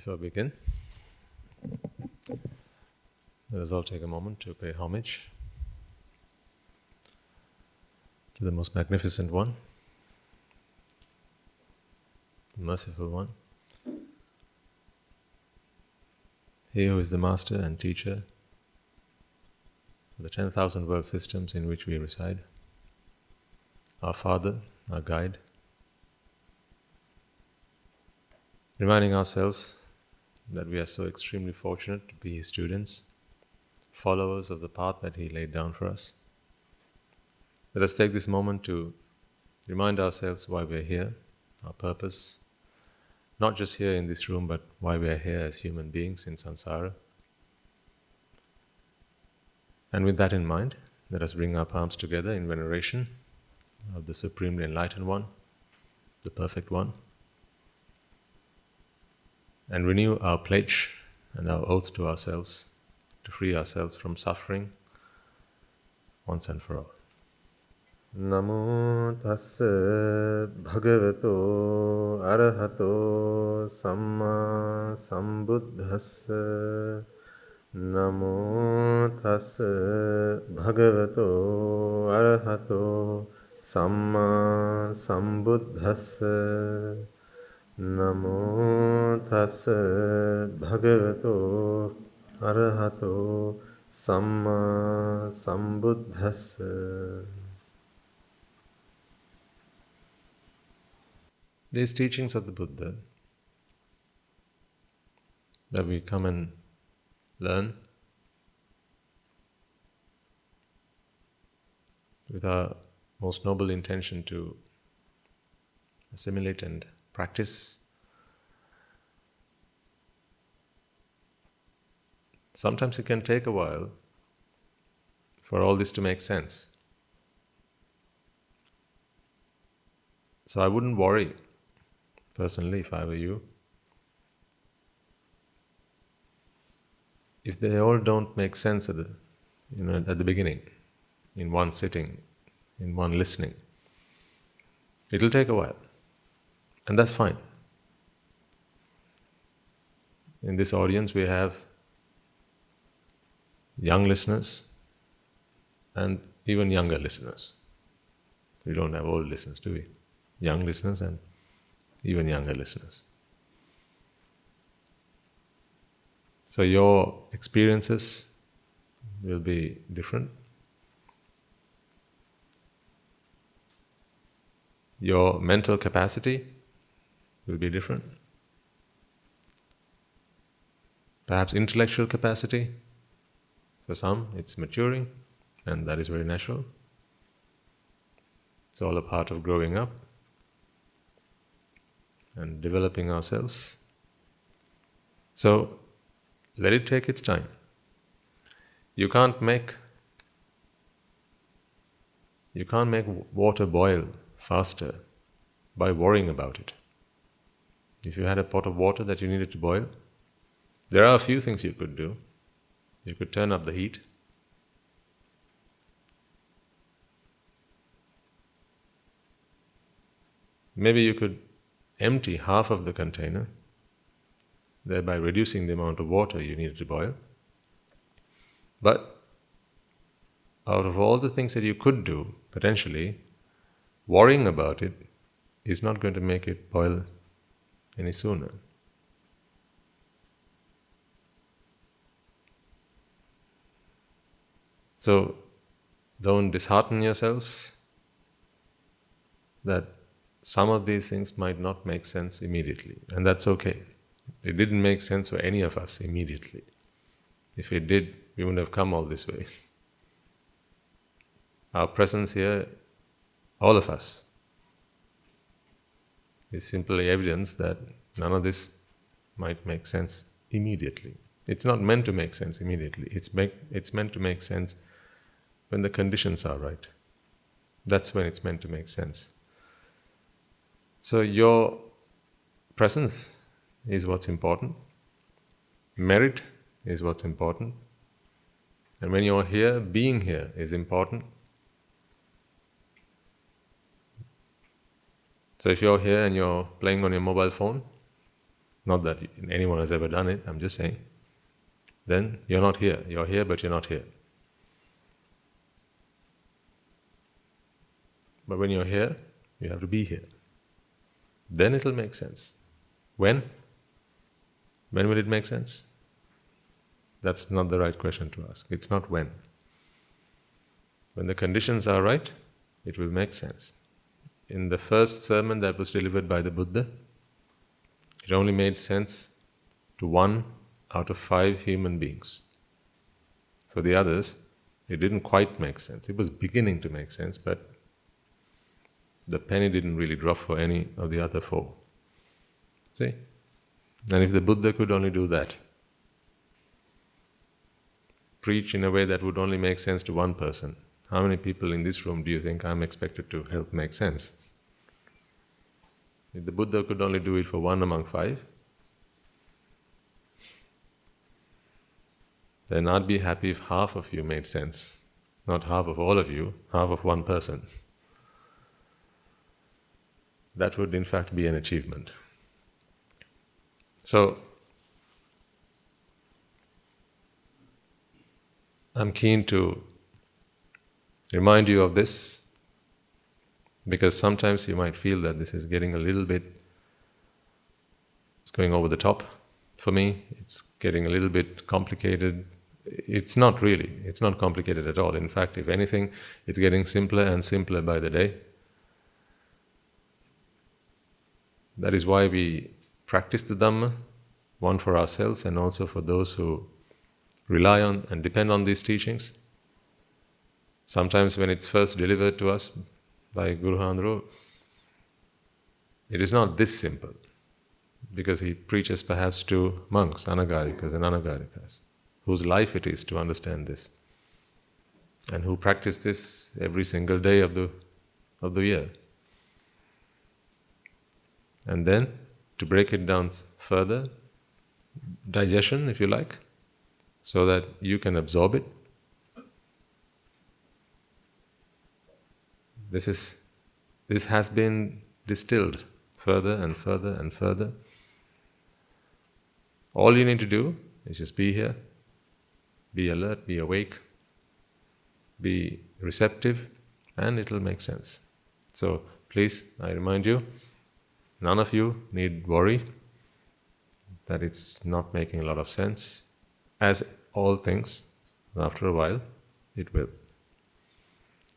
Before we begin, let us all take a moment to pay homage to the most magnificent one, the merciful one, he who is the master and teacher of the 10,000 world systems in which we reside, our Father, our guide, reminding ourselves that we are so extremely fortunate to be His students, followers of the path that He laid down for us. Let us take this moment to remind ourselves why we are here, our purpose, not just here in this room, but why we are here as human beings in samsara. And with that in mind, let us bring our palms together in veneration of the Supremely Enlightened One, the Perfect One, and renew our pledge and our oath to ourselves to free ourselves from suffering once and for all. Namo tassa bhagavato arahato samma sambuddhassa. Namo tassa bhagavato arahato samma sambuddhassa. Namo tassa bhagavato arahato samma sambuddhassa. These teachings of the Buddha that we come and learn with our most noble intention to assimilate and practice. Sometimes it can take a while for all this to make sense. So I wouldn't worry, personally, if I were you, if they all don't make sense at the beginning, in one sitting, in one listening. It'll take a while, and that's fine. In this audience we have young listeners and even younger listeners. We don't have old listeners, do we? Young listeners and even younger listeners. So your experiences will be different. Your mental capacity will be different. Perhaps intellectual capacity, for some it's maturing, and that is very natural. It's all a part of growing up and developing ourselves. So let it take its time. You can't make water boil faster by worrying about it. If you had a pot of water that you needed to boil, there are a few things you could do. You could turn up the heat. Maybe you could empty half of the container, thereby reducing the amount of water you needed to boil. But out of all the things that you could do, potentially, worrying about it is not going to make it boil any sooner. So don't dishearten yourselves that some of these things might not make sense immediately, and that's okay. It didn't make sense for any of us immediately. If it did, we wouldn't have come all this way. Our presence here, all of us, is simply evidence that none of this might make sense immediately. It's not meant to make sense immediately. It's meant to make sense when the conditions are right. That's when it's meant to make sense. So your presence is what's important. Merit is what's important. And when you're here, being here is important. So if you're here and you're playing on your mobile phone, Not that anyone has ever done it, I'm just saying. Then you're not here. You're here, but you're not here. But when you're here, you have to be here. Then it'll make sense. When? When will it make sense? That's not the right question to ask. It's not when. When the conditions are right, it will make sense. In the first sermon that was delivered by the Buddha, it only made sense to 1 out of 5 human beings. For the others, it didn't quite make sense. It was beginning to make sense, but the penny didn't really drop for any of the other 4. See? And if the Buddha could only do that, preach in a way that would only make sense to 1 person, how many people in this room do you think I'm expected to help make sense? If the Buddha could only do it for 1 among 5, then I'd be happy if half of you made sense. Not half of all of you, half of 1 person. That would in fact be an achievement. So, I'm keen to remind you of this, because sometimes you might feel that this is getting a little bit, it's going over the top for me, it's getting a little bit complicated. It's not really, it's not complicated at all. In fact, if anything, it's getting simpler and simpler by the day. That is why we practice the Dhamma, one for ourselves and also for those who rely on and depend on these teachings. Sometimes when it's first delivered to us by Guru Handro, it is not this simple, because he preaches perhaps to monks, anagarikas and anagarikas, whose life it is to understand this, and who practice this every single day of the year. And then, to break it down further, digestion, if you like, so that you can absorb it. This has been distilled further and further and further. All you need to do is just be here, be alert, be awake, be receptive, and it'll make sense. So please, I remind you, none of you need worry that it's not making a lot of sense. As all things, after a while, it will.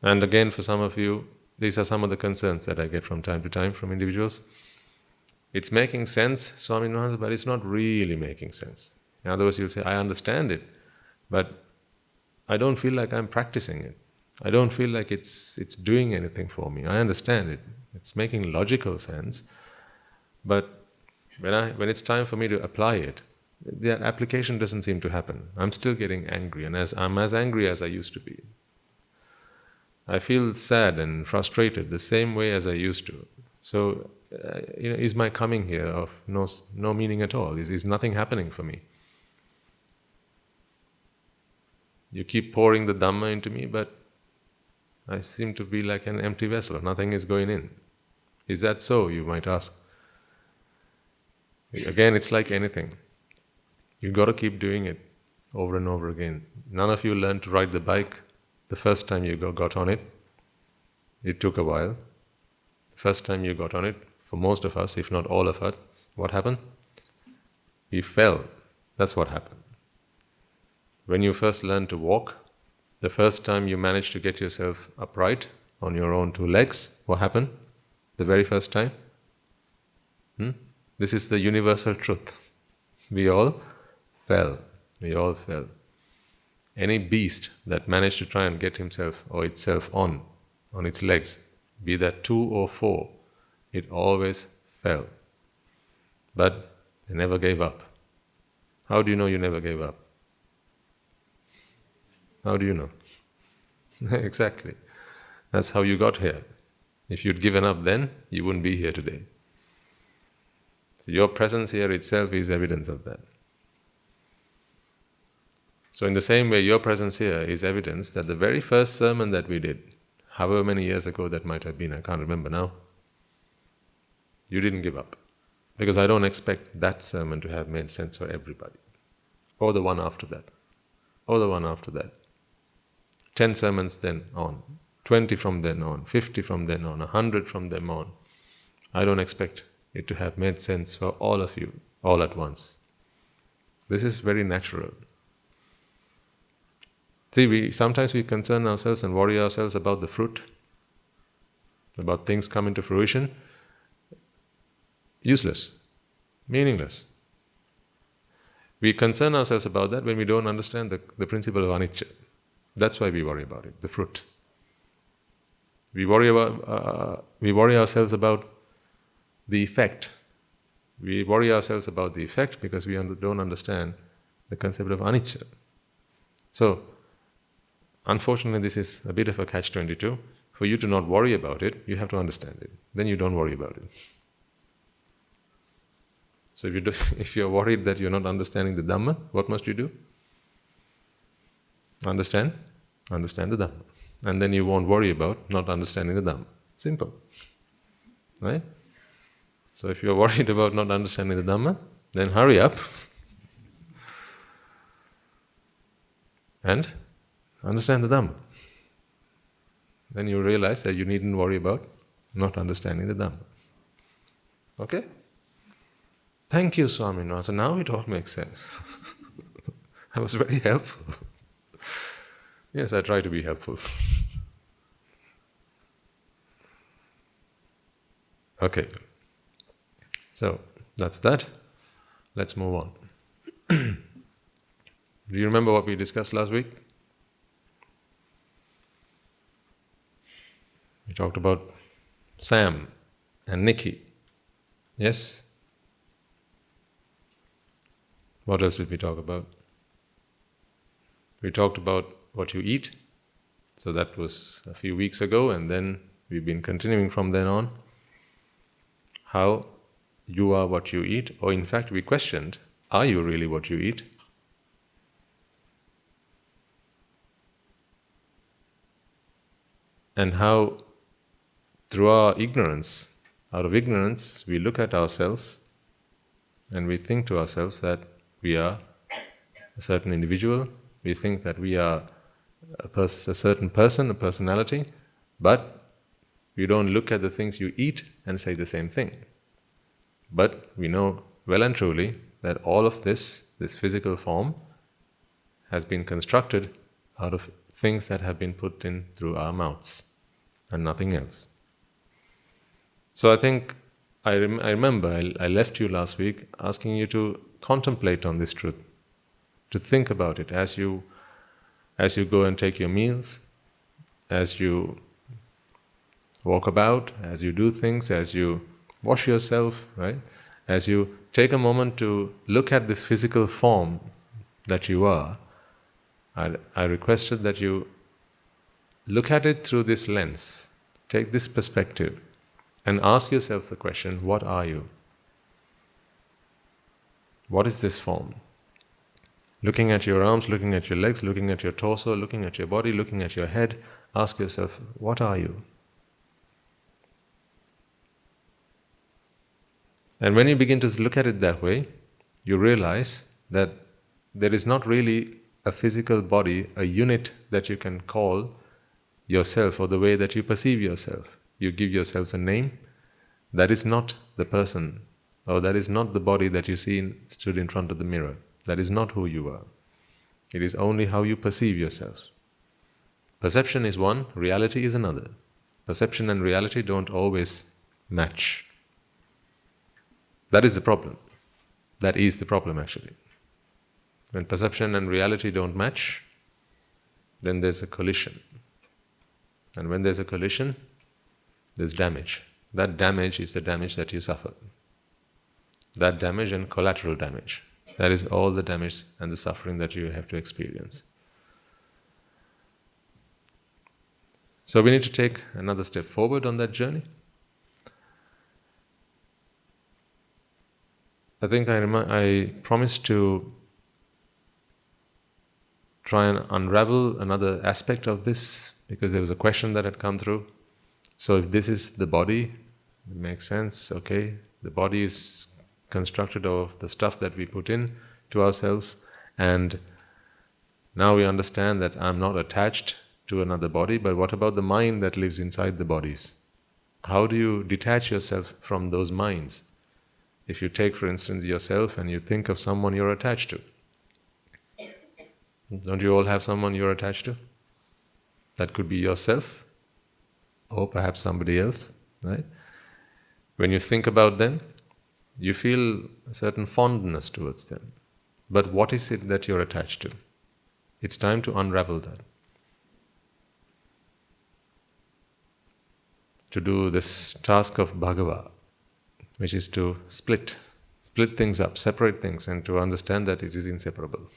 And again, for some of you, these are some of the concerns that I get from time to time from individuals. It's making sense, Swami Maharaj, but it's not really making sense. In other words, you'll say, I understand it, but I don't feel like I'm practicing it. I don't feel like it's doing anything for me. I understand it. It's making logical sense, but when it's time for me to apply it, that application doesn't seem to happen. I'm still getting angry, and I'm as angry as I used to be. I feel sad and frustrated the same way as I used to. So, is my coming here of no meaning at all? Is nothing happening for me? You keep pouring the Dhamma into me, but I seem to be like an empty vessel. Nothing is going in. Is that so, you might ask? Again, it's like anything. You've got to keep doing it over and over again. None of you learned to ride the bike the first time you got on it. It took a while. The first time you got on it, for most of us, if not all of us, what happened? We fell. That's what happened. When you first learned to walk, the first time you managed to get yourself upright on your own 2 legs, what happened? The very first time? This is the universal truth. We all fell. We all fell. Any beast that managed to try and get himself or itself on its legs, be that 2 or 4, it always fell. But they never gave up. How do you know you never gave up? How do you know? Exactly. That's how you got here. If you'd given up then, you wouldn't be here today. So your presence here itself is evidence of that. So in the same way, your presence here is evidence that the very first sermon that we did, however many years ago that might have been, I can't remember now, you didn't give up. Because I don't expect that sermon to have made sense for everybody. Or the one after that. Or the one after that. 10 sermons then on. 20 from then on. 50 from then on. 100 from then on. I don't expect it to have made sense for all of you, all at once. This is very natural. See, sometimes we concern ourselves and worry ourselves about the fruit, about things coming to fruition. Useless, meaningless. We concern ourselves about that when we don't understand the principle of anicca. That's why we worry about it, the fruit. We worry ourselves about the effect. We worry ourselves about the effect because we don't understand the concept of anicca. So, unfortunately, this is a bit of a catch-22. For you to not worry about it, you have to understand it. Then you don't worry about it. So if you're worried that you're not understanding the Dhamma, what must you do? Understand the Dhamma. And then you won't worry about not understanding the Dhamma. Simple. Right? So if you're worried about not understanding the Dhamma, then hurry up and understand the Dhamma. Then you'll realize that you needn't worry about not understanding the Dhamma. Okay? Thank you, Swaminathan. So now it all makes sense. I was very helpful. Yes, I try to be helpful. Okay. So, that's that. Let's move on. Do you remember what we discussed last week? We talked about Sam and Nikki. Yes? What else did we talk about? We talked about what you eat. So that was a few weeks ago, and then we've been continuing from then on. How you are what you eat, or in fact we questioned, are you really what you eat? And how through our ignorance, out of ignorance, we look at ourselves and we think to ourselves that we are a certain individual, we think that we are a certain person, a personality, but we don't look at the things you eat and say the same thing. But we know well and truly that all of this physical form, has been constructed out of things that have been put in through our mouths, and nothing else. So I think, I remember I left you last week asking you to contemplate on this truth, to think about it as you go and take your meals, as you walk about, as you do things, as you wash yourself, right? As you take a moment to look at this physical form that you are, I requested that you look at it through this lens, take this perspective, and ask yourself the question, what are you? What is this form? Looking at your arms, looking at your legs, looking at your torso, looking at your body, looking at your head, ask yourself, what are you? And when you begin to look at it that way, you realize that there is not really a physical body, a unit that you can call yourself or the way that you perceive yourself. You give yourselves a name. That is not the person, or that is not the body that you see stood in front of the mirror. That is not who you are. It is only how you perceive yourself. Perception is one, reality is another. Perception and reality don't always match. That is the problem. That is the problem, actually. When perception and reality don't match, then there's a collision. And when there's a collision, there's damage. That damage is the damage that you suffer. That damage and collateral damage. That is all the damage and the suffering that you have to experience. So we need to take another step forward on that journey. I think I promised to try and unravel another aspect of this, because there was a question that had come through. So if this is the body, it makes sense, okay, the body is constructed of the stuff that we put in to ourselves, and now we understand that I'm not attached to another body, but what about the mind that lives inside the bodies? How do you detach yourself from those minds? If you take, for instance, yourself and you think of someone you're attached to, don't you all have someone you're attached to? That could be yourself, or perhaps somebody else, right? When you think about them, you feel a certain fondness towards them. But what is it that you're attached to? It's time to unravel that. To do this task of Bhagawa, which is to split things up, separate things, and to understand that it is inseparable.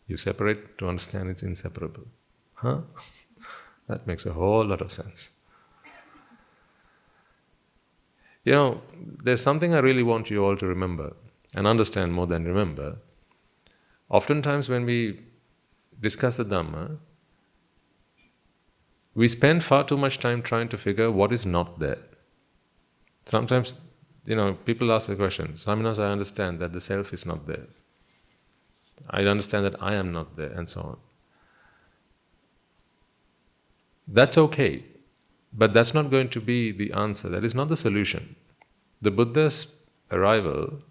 You separate to understand it's inseparable. Huh? That makes a whole lot of sense. There's something I really want you all to remember, and understand more than remember. Oftentimes when we discuss the Dhamma, we spend far too much time trying to figure what is not there. Sometimes, people ask the question, Swaminas, I understand that the self is not there. I understand that I am not there, and so on. That's okay, but that's not going to be the answer. That is not the solution. The Buddha's arrival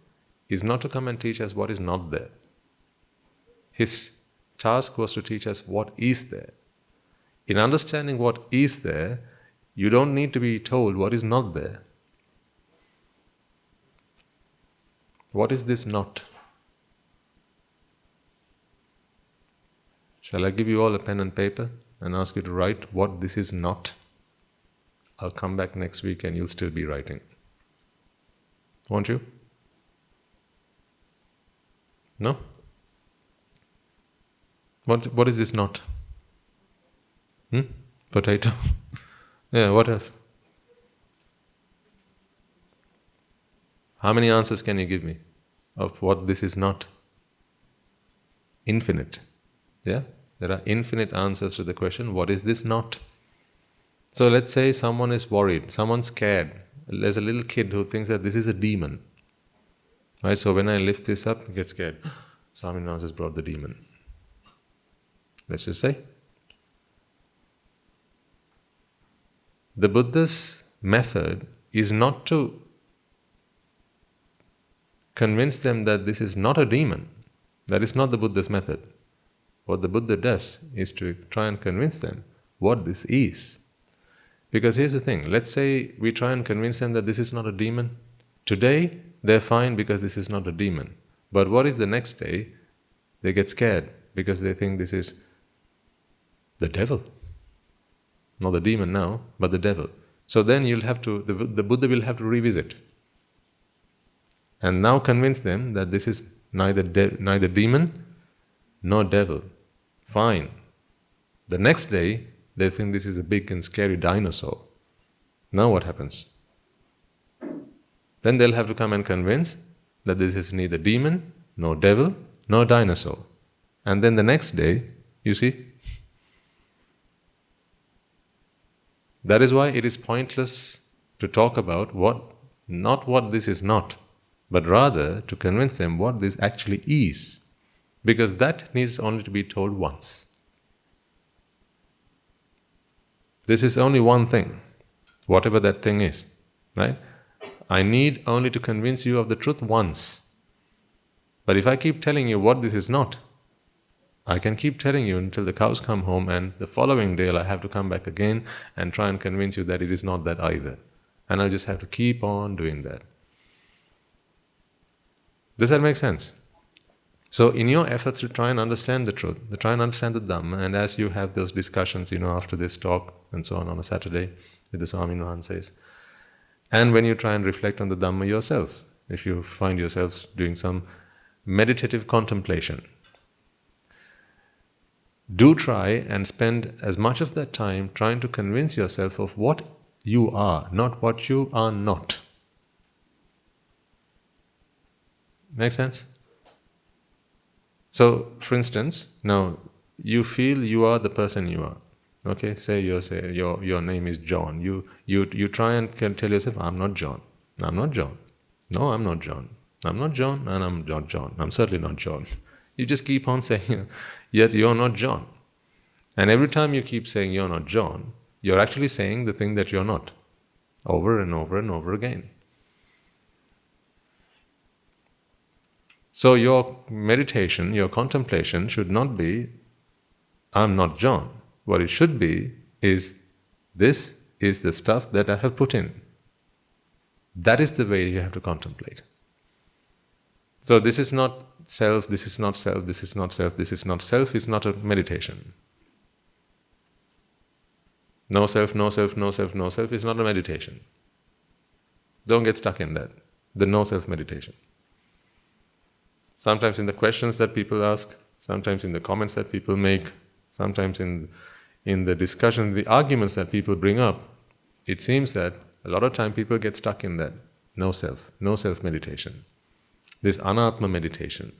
is not to come and teach us what is not there. His task was to teach us what is there. In understanding what is there, you don't need to be told what is not there. What is this not? Shall I give you all a pen and paper and ask you to write what this is not? I'll come back next week and you'll still be writing. Won't you? No? What is this not? Potato? Yeah, what else? How many answers can you give me of what this is not? Infinite. Yeah? There are infinite answers to the question, what is this not? So let's say someone is worried, someone's scared. There's a little kid who thinks that this is a demon. Right? So when I lift this up, he gets scared. Swaminas has brought the demon. Let's just say. The Buddha's method is not to convince them that this is not a demon. That is not the Buddha's method. What the Buddha does is to try and convince them what this is. Because here's the thing, let's say we try and convince them that this is not a demon. Today, they're fine because this is not a demon. But what if the next day, they get scared because they think this is the devil? Not the demon now, but the devil. So then the Buddha will have to revisit. And now convince them that this is neither demon nor devil. Fine. The next day, they think this is a big and scary dinosaur. Now what happens? Then they'll have to come and convince that this is neither demon, nor devil, nor dinosaur. And then the next day, you see, that is why it is pointless to talk about not what this is not, but rather to convince them what this actually is. Because that needs only to be told once. This is only one thing, whatever that thing is, right? I need only to convince you of the truth once. But if I keep telling you what this is not, I can keep telling you until the cows come home, and the following day I have to come back again and try and convince you that it is not that either. And I'll just have to keep on doing that. Does that make sense? So in your efforts to try and understand the truth, to try and understand the Dhamma, and as you have those discussions, after this talk and so on a Saturday with the Swami Mahansays, and when you try and reflect on the Dhamma yourselves, if you find yourselves doing some meditative contemplation, do try and spend as much of that time trying to convince yourself of what you are, not what you are not. Make sense? So, for instance, now you feel you are the person you are. Okay, say your name is John. You try and can tell yourself, I'm not John. I'm not John. No, I'm not John. I'm not John, and I'm not John. I'm certainly not John. You just keep on saying, yet you're not John. And every time you keep saying you're not John, you're actually saying the thing that you're not, over and over and over again. So your meditation, your contemplation should not be, I'm not John. What it should be is, this is the stuff that I have put in. That is the way you have to contemplate. So this is not self, this is not self, this is not self, this is not self, is not a meditation. No self, no self, no self, no self is not a meditation. Don't get stuck in that. The no self meditation. Sometimes in the questions that people ask, sometimes in the comments that people make, sometimes in the discussion, the arguments that people bring up, it seems that a lot of time people get stuck in that no self meditation. This anatma meditation.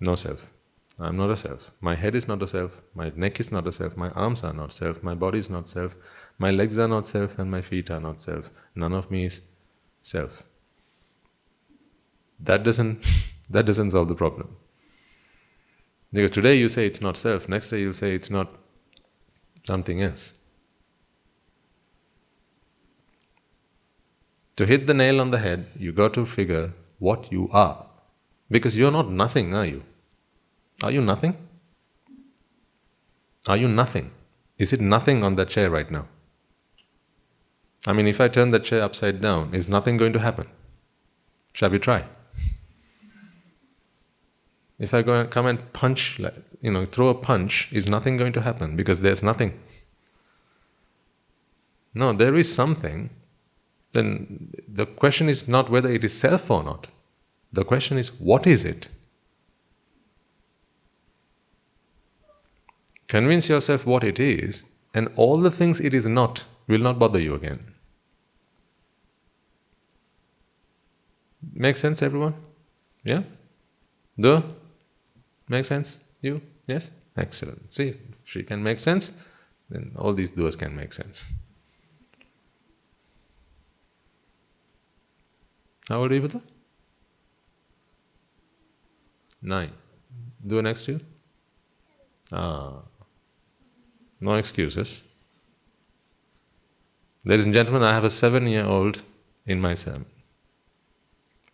No self. I'm not a self. My head is not a self. My neck is not a self. My arms are not self. My body is not self. My legs are not self and my feet are not self. None of me is self. That doesn't solve the problem. Because today you say it's not self, next day you'll say it's not something else. To hit the nail on the head, you got to figure what you are. Because you're not nothing, are you? Are you nothing? Are you nothing? Is it nothing on that chair right now? I mean, if I turn that chair upside down, is nothing going to happen? Shall we try? If I go and come and punch, throw a punch, is nothing going to happen? Because there's nothing. No, there is something. Then the question is not whether it is self or not. The question is, what is it? Convince yourself what it is, and all the things it is not will not bother you again. Make sense, everyone? Yeah? Do? Make sense? You? Yes? Excellent. See, if she can make sense, then all these doers can make sense. How old are you, Buddha? 9. Do next year? No excuses. Ladies and gentlemen, I have a 7-year-old in my sermon.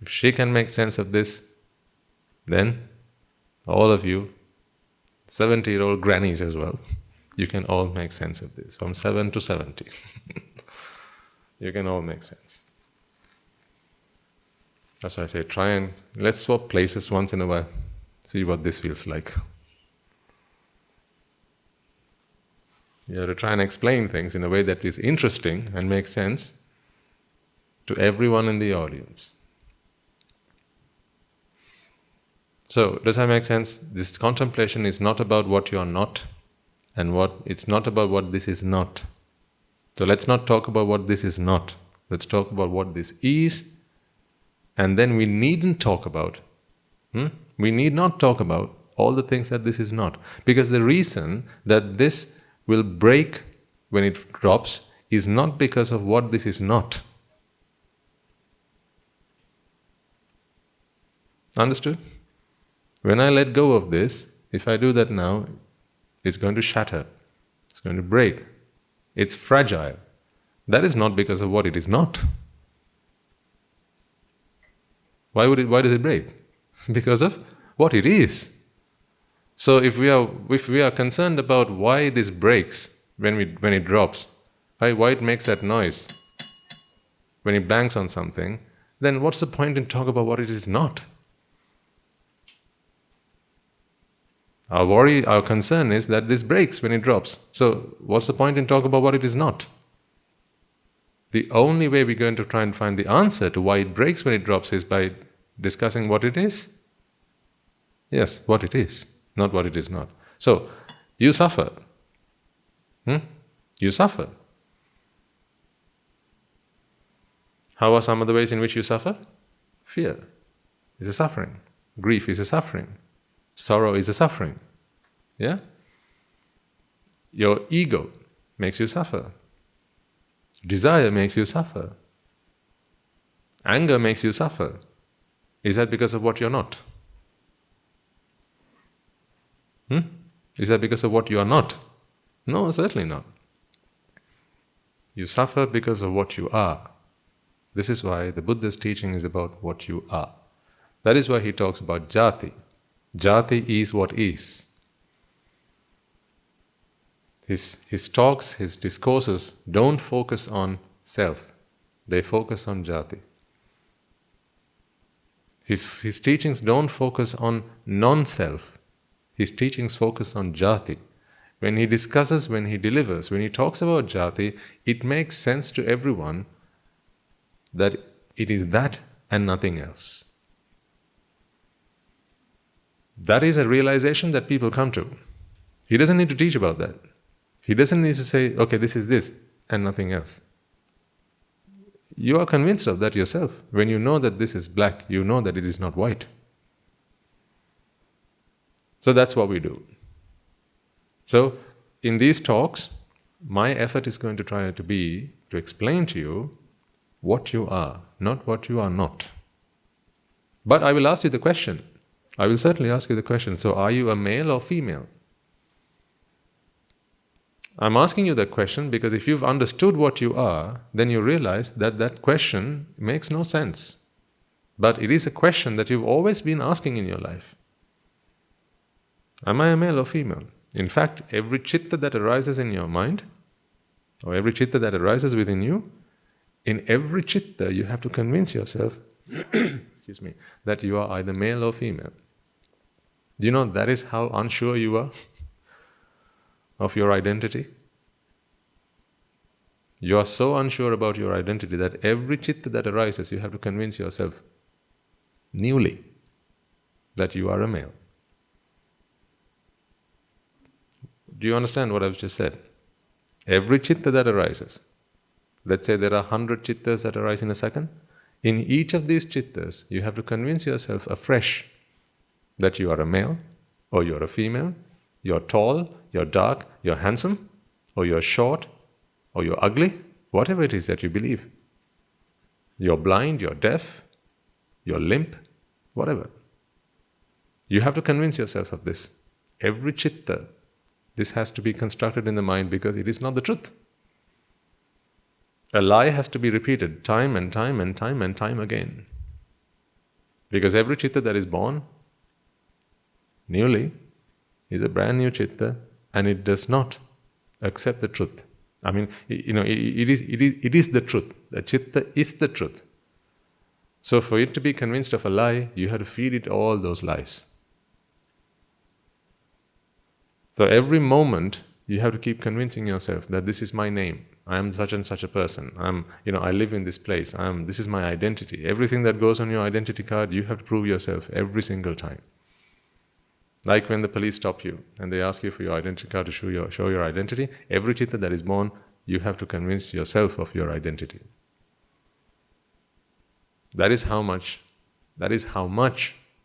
If she can make sense of this, then all of you, 70-year-old grannies as well, you can all make sense of this. From 7 to 70. You can all make sense. That's why I say, let's swap places once in a while. See what this feels like. You have to try and explain things in a way that is interesting and makes sense to everyone in the audience. So, does that make sense? This contemplation is not about what you are not, and it's not about what this is not. So let's not talk about what this is not. Let's talk about what this is, and then we needn't talk about. We need not talk about all the things that this is not. Because the reason that this will break when it drops is not because of what this is not. Understood? When I let go of this, if I do that now, it's going to shatter. It's going to break. It's fragile. That is not because of what it is not. Why does it break? Because of what it is. So if we are concerned about why this breaks when it drops, why it makes that noise when it bangs on something, then what's the point in talking about what it is not? Our concern is that this breaks when it drops. So what's the point in talking about what it is not? The only way we're going to try and find the answer to why it breaks when it drops is by discussing what it is. Yes, what it is, not what it is not. So, you suffer. You suffer. How are some of the ways in which you suffer? Fear is a suffering. Grief is a suffering. Sorrow is a suffering. Yeah? Your ego makes you suffer. Desire makes you suffer. Anger makes you suffer. Is that because of what you're not? Is that because of what you are not? No, certainly not. You suffer because of what you are. This is why the Buddha's teaching is about what you are. That is why he talks about jati. Jati is what is. His talks, his discourses don't focus on self. They focus on jati. His teachings don't focus on non-self. His teachings focus on jati. When he discusses, when he delivers, when he talks about jati, it makes sense to everyone that it is that and nothing else. That is a realization that people come to. He doesn't need to teach about that. He doesn't need to say, okay, this is this and nothing else. You are convinced of that yourself. When you know that this is black, you know that it is not white. So that's what we do. So in these talks, my effort is going to try to be to explain to you what you are, not what you are not. But I will ask you the question. I will certainly ask you the question. So are you a male or female? I'm asking you that question because if you've understood what you are, then you realize that that question makes no sense. But it is a question that you've always been asking in your life. Am I a male or female? In fact, every chitta that arises in your mind, or every chitta that arises within you, in every chitta you have to convince yourself excuse me, that you are either male or female. Do you know that is how unsure you are of your identity? You are so unsure about your identity that every chitta that arises, you have to convince yourself newly that you are a male. Do you understand what I've just said? Every chitta that arises, let's say there are 100 chittas that arise in a second. In each of these chittas, you have to convince yourself afresh that you are a male, or you're a female, you're tall, you're dark, you're handsome, or you're short, or you're ugly, whatever it is that you believe. You're blind, you're deaf, you're limp, whatever. You have to convince yourself of this. Every chitta, this has to be constructed in the mind because it is not the truth. A lie has to be repeated time and time and time and time again. Because every chitta that is born newly is a brand new chitta and it does not accept the truth. I mean, it is the truth. The chitta is the truth. So for it to be convinced of a lie, you have to feed it all those lies. So every moment, you have to keep convincing yourself that this is my name. I am such and such a person. I live in this place. This is my identity. Everything that goes on your identity card, you have to prove yourself every single time. Like when the police stop you and they ask you for your identity card to show your identity, every chitta that is born, you have to convince yourself of your identity. That is how much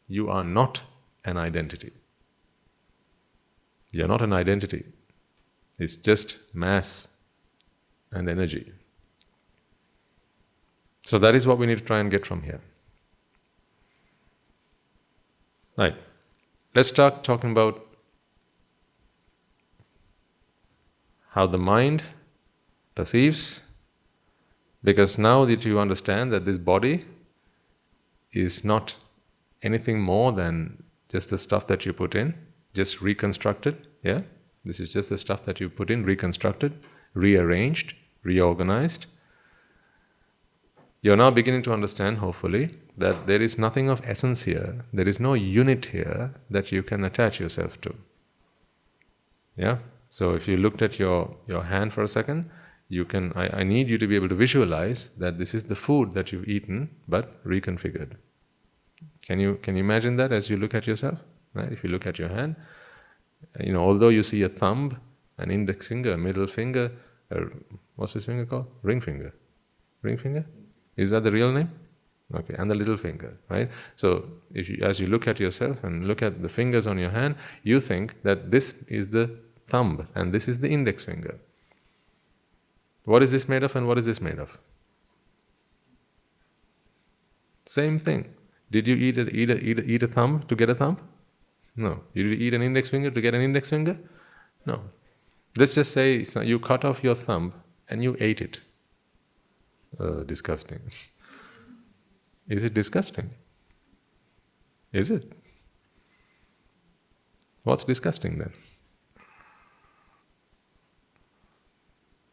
you are not an identity. You are not an identity. It's just mass and energy. So that is what we need to try and get from here. Right. Let's start talking about how the mind perceives, because now that you understand that this body is not anything more than just the stuff that you put in, just reconstructed, yeah? This is just the stuff that you put in, reconstructed, rearranged, reorganized. You're now beginning to understand, hopefully, that there is nothing of essence here. There is no unit here that you can attach yourself to. Yeah? So if you looked at your hand for a second, I need you to be able to visualize that this is the food that you've eaten, but reconfigured. Can you imagine that as you look at yourself? Right? If you look at your hand, although you see a thumb, an index finger, a middle finger, what's this finger called? Ring finger. Ring finger? Is that the real name? Okay, and the little finger, right? So as you look at yourself and look at the fingers on your hand, you think that this is the thumb and this is the index finger. What is this made of and what is this made of? Same thing. Did you eat a thumb to get a thumb? No. Did you eat an index finger to get an index finger? No. Let's just say you cut off your thumb and you ate it. Disgusting. Is it disgusting? Is it? What's disgusting then?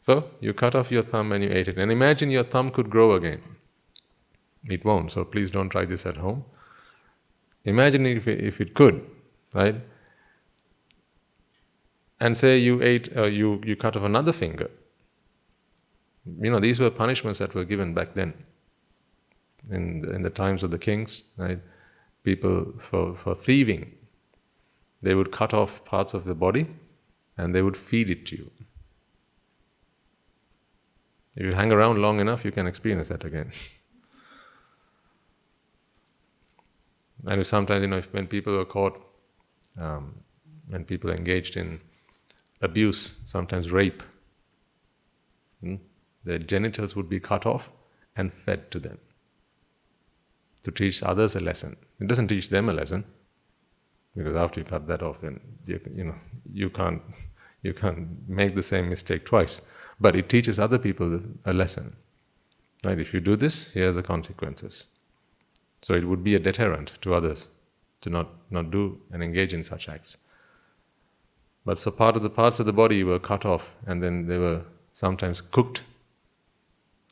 So, you cut off your thumb and you ate it. And imagine your thumb could grow again. It won't, so please don't try this at home. Imagine if it could, right? And say you cut off another finger. These were punishments that were given back then. In the times of the kings, right? People, for thieving, they would cut off parts of the body and they would feed it to you. If you hang around long enough, you can experience that again. And sometimes, when people were caught, when people engaged in abuse, sometimes rape, their genitals would be cut off and fed to them to teach others a lesson. It doesn't teach them a lesson, because after you cut that off, then you can't make the same mistake twice. But it teaches other people a lesson. Right? If you do this, here are the consequences. So it would be a deterrent to others to not do and engage in such acts. But so parts of the body were cut off, and then they were sometimes cooked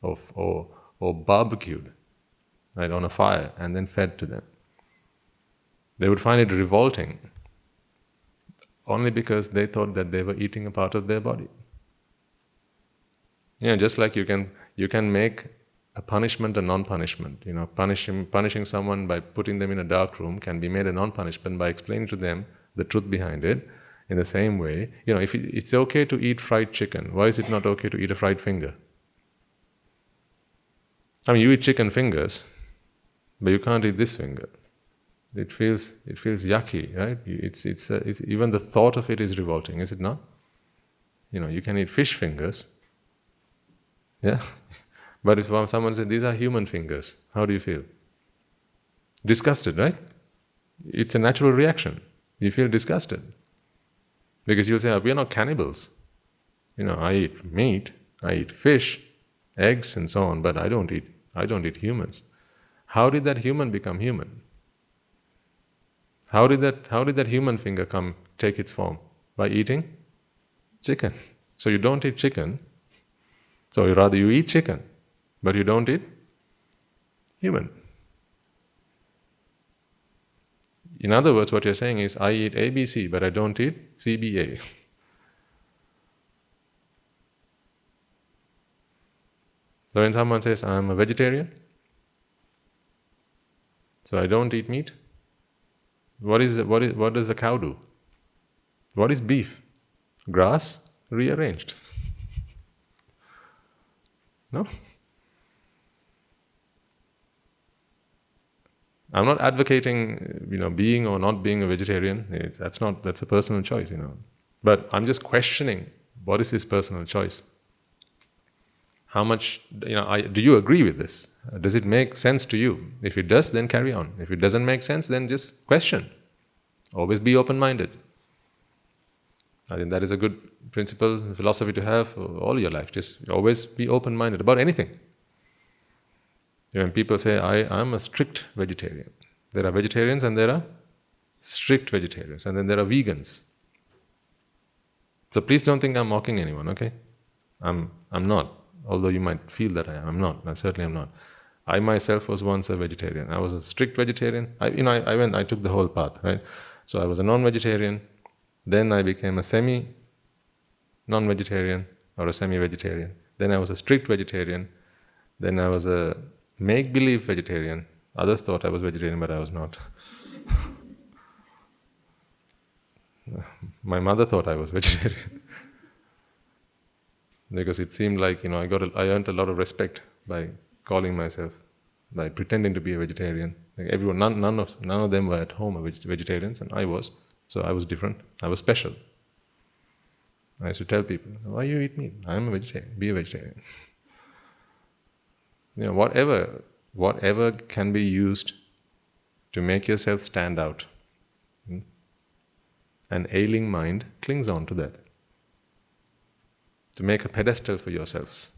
or barbecued, right, on a fire, and then fed to them. They would find it revolting only because they thought that they were eating a part of their body. Just like you can make a punishment a non-punishment. Punishing someone by putting them in a dark room can be made a non-punishment by explaining to them the truth behind it. In the same way, if it's okay to eat fried chicken, why is it not okay to eat a fried finger? You eat chicken fingers, but you can't eat this finger. It feels yucky, right? It's even the thought of it is revolting, is it not? You can eat fish fingers, yeah. But if someone says these are human fingers, how do you feel? Disgusted, right? It's a natural reaction. You feel disgusted because you'll say, "We are not cannibals. I eat meat, I eat fish, eggs, and so on, but I don't eat humans." How did that human become human? How did that human finger take its form? By eating chicken. So you don't eat chicken. So rather you eat chicken, but you don't eat human. In other words, what you're saying is, I eat ABC, but I don't eat CBA. So when someone says, I'm a vegetarian, so I don't eat meat, what does the cow do? What is beef? Grass rearranged. No? I'm not advocating, being or not being a vegetarian. That's a personal choice, But I'm just questioning, what is this personal choice? How much, do you agree with this? Does it make sense to you? If it does, then carry on. If it doesn't make sense, then just question. Always be open-minded. I think that is a good principle, philosophy to have all your life. Just always be open-minded about anything. When people say, I'm a strict vegetarian. There are vegetarians and there are strict vegetarians. And then there are vegans. So please don't think I'm mocking anyone, okay? I'm not. Although you might feel that I am. I'm not. I certainly am not. I myself was once a vegetarian. I was a strict vegetarian. I took the whole path, right? So I was a non-vegetarian. Then I became a semi-non-vegetarian or a semi-vegetarian. Then I was a strict vegetarian. Then I was a make-believe vegetarian. Others thought I was vegetarian, but I was not. My mother thought I was vegetarian. Because it seemed like, I earned a lot of respect by calling myself, by pretending to be a vegetarian. Like everyone, none of them were at home vegetarians, and I was. So I was different. I was special. I used to tell people, why you eat meat? I'm a vegetarian. Be a vegetarian. Whatever whatever can be used to make yourself stand out. An ailing mind clings on to that. To make a pedestal for yourselves.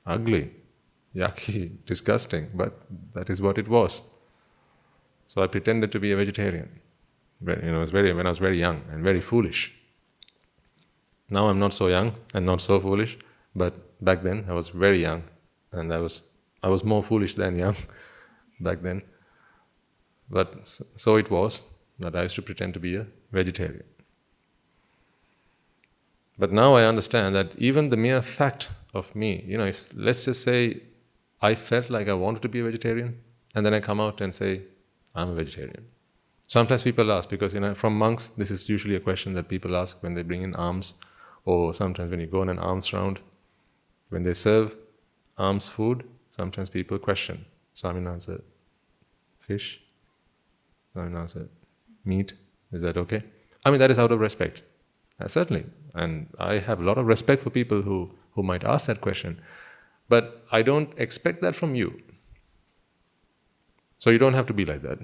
Ugly, yucky, disgusting, but that is what it was. So I pretended to be a vegetarian. When I was very young and very foolish. Now I'm not so young and not so foolish, but back then I was very young, and I was more foolish than young back then. But so it was that I used to pretend to be a vegetarian. But now I understand that even the mere fact of me, if let's just say I felt like I wanted to be a vegetarian, and then I come out and say, I'm a vegetarian. Sometimes people ask, because from monks, this is usually a question that people ask when they bring in alms, or sometimes when you go on an alms round, when they serve alms food, sometimes people question. Swaminathan said, fish? Swaminathan said, meat? Is that okay? That is out of respect. Certainly. And I have a lot of respect for people who might ask that question. But I don't expect that from you. So you don't have to be like that.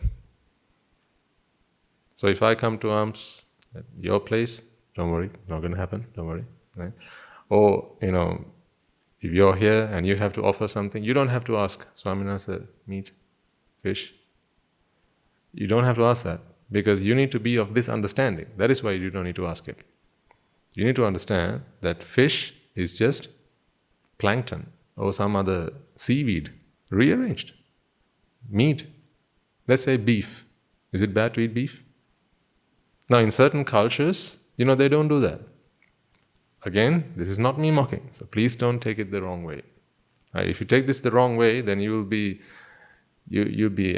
So if I come to alms at your place, don't worry, not going to happen, don't worry. Right? Or, if you're here and you have to offer something, you don't have to ask, Swaminathan said, meat, fish. You don't have to ask that, because you need to be of this understanding. That is why you don't need to ask it. You need to understand that fish is just plankton or some other seaweed rearranged. Meat, let's say beef. Is it bad to eat beef? Now, in certain cultures, they don't do that. Again, this is not me mocking, so please don't take it the wrong way. If you take this the wrong way, then you'll be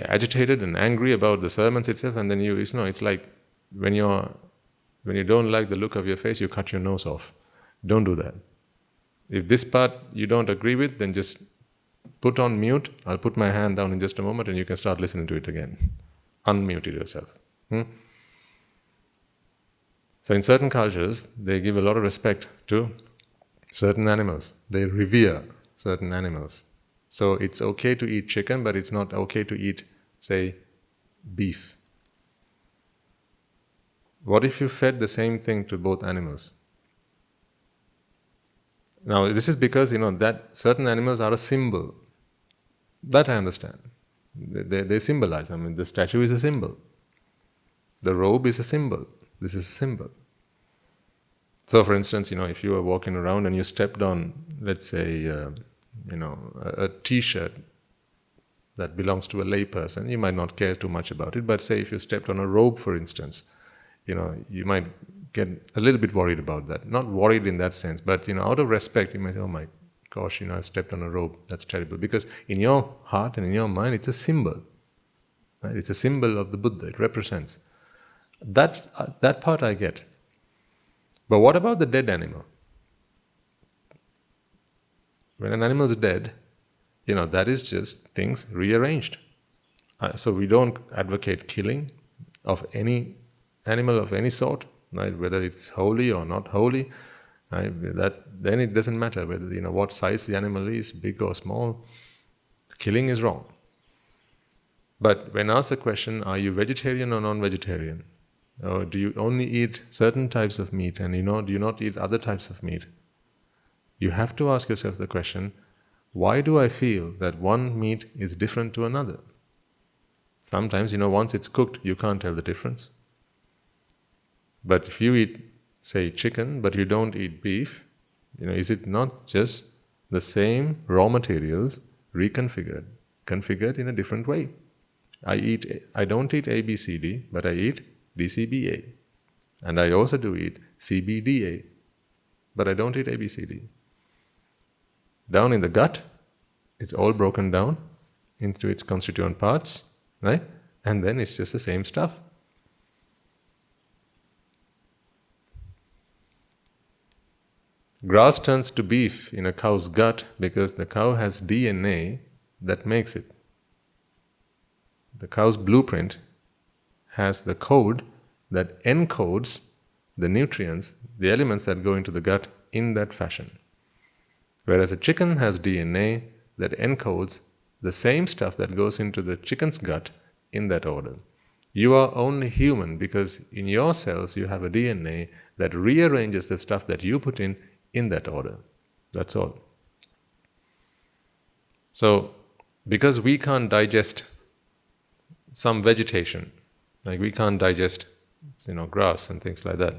agitated and angry about the sermons itself, and then it's like when you don't like the look of your face, you cut your nose off. Don't do that. If this part you don't agree with, then just put on mute. I'll put my hand down in just a moment and you can start listening to it again. Unmute it yourself. So in certain cultures, they give a lot of respect to certain animals. They revere certain animals. So it's okay to eat chicken, but it's not okay to eat, say, beef. What if you fed the same thing to both animals? Now, this is because, that certain animals are a symbol. That I understand. They symbolize. The statue is a symbol. The robe is a symbol. This is a symbol. So, for instance, if you are walking around and you stepped on, let's say, a t-shirt that belongs to a lay person, you might not care too much about it. But say if you stepped on a robe, for instance, you might get a little bit worried about that. Not worried in that sense, but out of respect, you might say, oh my gosh, I stepped on a robe. That's terrible. Because in your heart and in your mind, it's a symbol. Right? It's a symbol of the Buddha. It represents. That part I get. But what about the dead animal? When an animal is dead, that is just things rearranged. So we don't advocate killing of any animal of any sort, right? Whether it's holy or not holy, right? Then it doesn't matter whether what size the animal is, big or small. Killing is wrong. But when asked the question, are you vegetarian or non-vegetarian? Or do you only eat certain types of meat and do you not eat other types of meat? You have to ask yourself the question, why do I feel that one meat is different to another? Sometimes, once it's cooked, you can't tell the difference. But if you eat, say, chicken, but you don't eat beef, is it not just the same raw materials configured in a different way? I don't eat ABCD, but I eat DCBA. And I also do eat CBDA, but I don't eat ABCD. Down in the gut, it's all broken down into its constituent parts, right? And then it's just the same stuff. Grass turns to beef in a cow's gut because the cow has DNA that makes it. The cow's blueprint has the code that encodes the nutrients, the elements that go into the gut in that fashion. Whereas a chicken has DNA that encodes the same stuff that goes into the chicken's gut in that order. You are only human because in your cells you have a DNA that rearranges the stuff that you put in that order. That's all. So, because we can't digest some vegetation, like we can't digest, grass and things like that,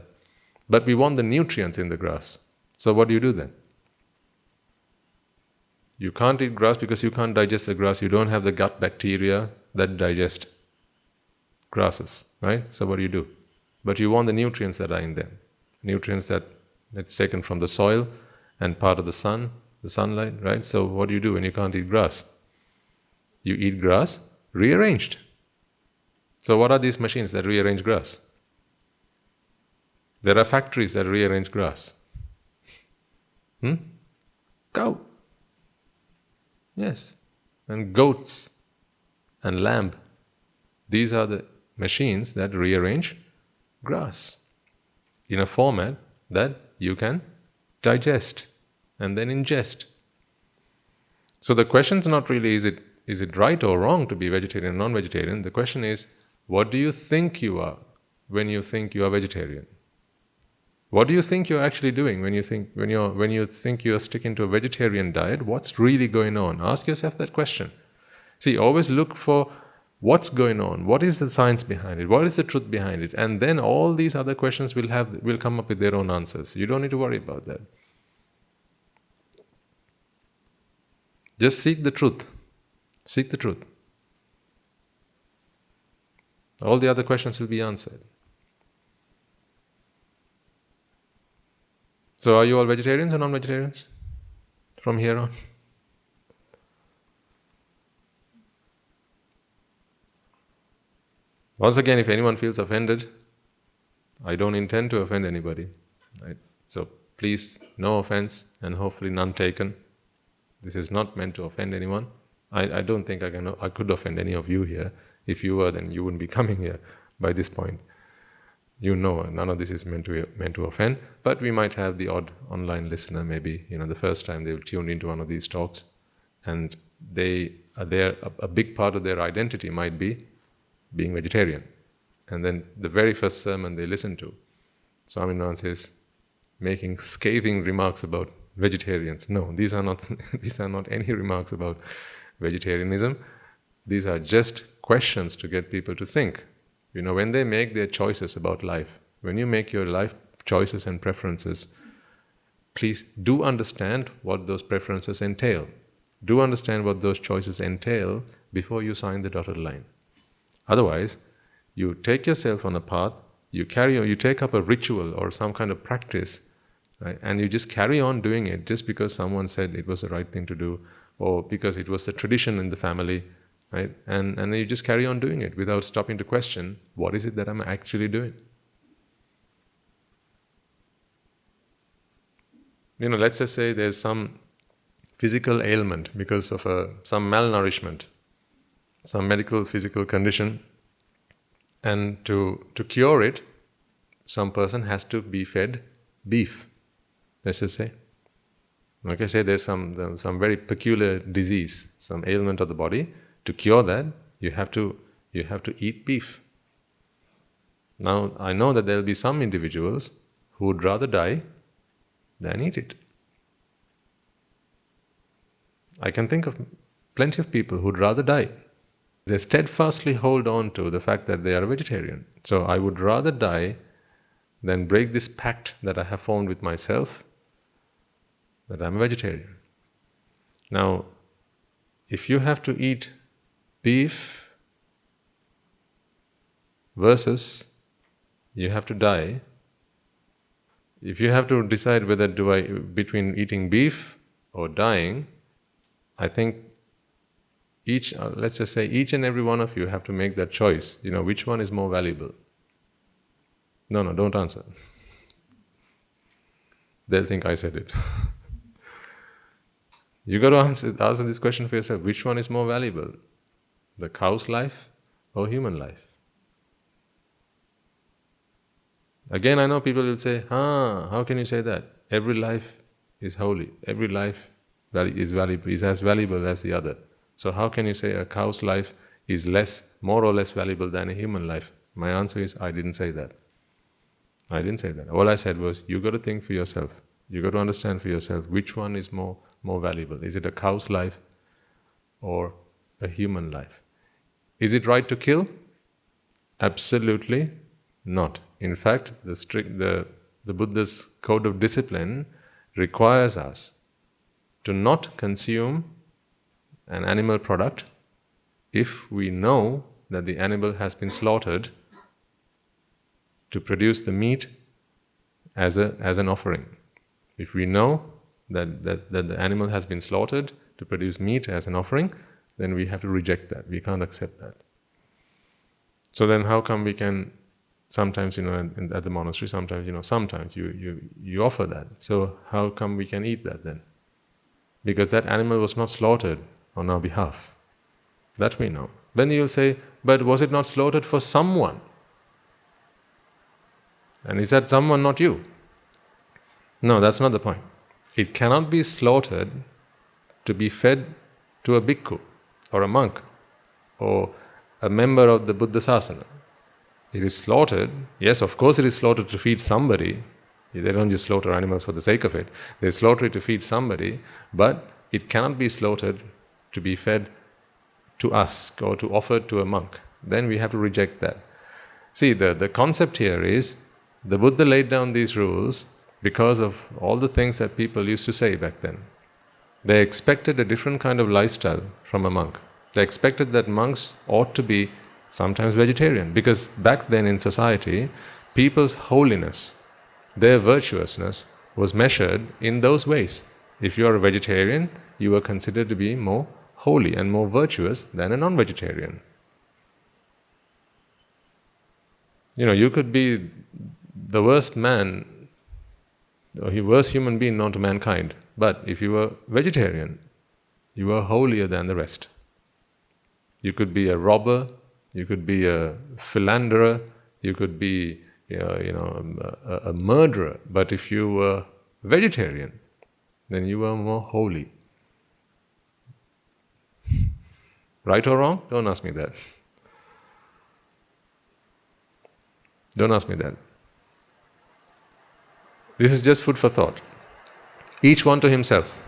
but we want the nutrients in the grass. So what do you do then? You can't eat grass because you can't digest the grass. You don't have the gut bacteria that digest grasses, right? So what do? But you want the nutrients that are in them. Nutrients that's taken from the soil and part of the sun, the sunlight, right? So what do you do when you can't eat grass? You eat grass rearranged. So what are these machines that rearrange grass? There are factories that rearrange grass. Cow. Yes. And goats and lamb. These are the machines that rearrange grass in a format that you can digest and then ingest. So the question is not really is it right or wrong to be vegetarian or non-vegetarian. The question is, what do you think you are when you think you are vegetarian? What do you think you're actually doing when you think you're sticking to a vegetarian diet? What's really going on? Ask yourself that question. See, always look for what's going on. What is the science behind it? What is the truth behind it? And then all these other questions will come up with their own answers. You don't need to worry about that. Just seek the truth. Seek the truth. All the other questions will be answered. So are you all vegetarians or non-vegetarians from here on? Once again, if anyone feels offended, I don't intend to offend anybody. Right? So please, no offense and hopefully none taken. This is not meant to offend anyone. I don't think I could offend any of you here. If you were, then you wouldn't be coming here by this point. You know, none of this is meant to offend, but we might have the odd online listener, maybe, the first time they've tuned into one of these talks, and they are there, a big part of their identity might be being vegetarian. And then the very first sermon they listen to, Swaminathan says, making scathing remarks about vegetarians. No, these are not any remarks about vegetarianism. These are just questions to get people to think. When they make their choices about life, when you make your life choices and preferences, please do understand what those preferences entail. Do understand what those choices entail before you sign the dotted line. Otherwise, you take yourself on a path, you take up a ritual or some kind of practice, right? And you just carry on doing it just because someone said it was the right thing to do, or because it was the tradition in the family, right? And then you just carry on doing it without stopping to question, what is it that I'm actually doing? Let's just say there's some physical ailment because of some malnourishment, some medical physical condition, and to cure it, some person has to be fed beef, let's just say. Okay, say there's some very peculiar disease, some ailment of the body. To cure that, you have to eat beef. Now, I know that there will be some individuals who would rather die than eat it. I can think of plenty of people who would rather die. They steadfastly hold on to the fact that they are a vegetarian. So I would rather die than break this pact that I have formed with myself, that I'm a vegetarian. Now, if you have to eat beef versus you have to die, if you have to decide whether between eating beef or dying, I think let's just say each and every one of you have to make that choice. Which one is more valuable? No, don't answer. They'll think I said it. You got to answer this question for yourself. Which one is more valuable? The cow's life or human life? Again, I know people will say, how can you say that? Every life is holy. Every life is as valuable as the other. So how can you say a cow's life is more or less valuable than a human life? My answer is, I didn't say that. I didn't say that. All I said was, you got to think for yourself. You got to understand for yourself which one is more valuable. Is it a cow's life or a human life? Is it right to kill? Absolutely not. In fact, the Buddha's code of discipline requires us to not consume an animal product if we know that the animal has been slaughtered to produce the meat as an offering. If we know that the animal has been slaughtered to produce meat as an offering, then we have to reject that. We can't accept that. So then how come we can sometimes, at the monastery, sometimes you offer that. So how come we can eat that then? Because that animal was not slaughtered on our behalf. That we know. Then you'll say, but was it not slaughtered for someone? And is that someone not you? No, that's not the point. It cannot be slaughtered to be fed to a bhikkhu or a monk or a member of the Buddha Sasana. It is slaughtered, yes, of course it is slaughtered to feed somebody. They don't just slaughter animals for the sake of it. They slaughter it to feed somebody, but it cannot be slaughtered to be fed to us or to offer to a monk. Then we have to reject that. See, the concept here is, the Buddha laid down these rules because of all the things that people used to say back then. They expected a different kind of lifestyle from a monk. They expected that monks ought to be sometimes vegetarian, because back then in society, people's holiness, their virtuousness was measured in those ways. If you are a vegetarian, you are considered to be more holy and more virtuous than a non-vegetarian. You could be the worst man, or the worst human being known to mankind, but if you were vegetarian, you were holier than the rest. You could be a robber, you could be a philanderer, you could be a murderer, but if you were vegetarian, then you were more holy. Right or wrong? Don't ask me that. Don't ask me that. This is just food for thought. Each one to himself.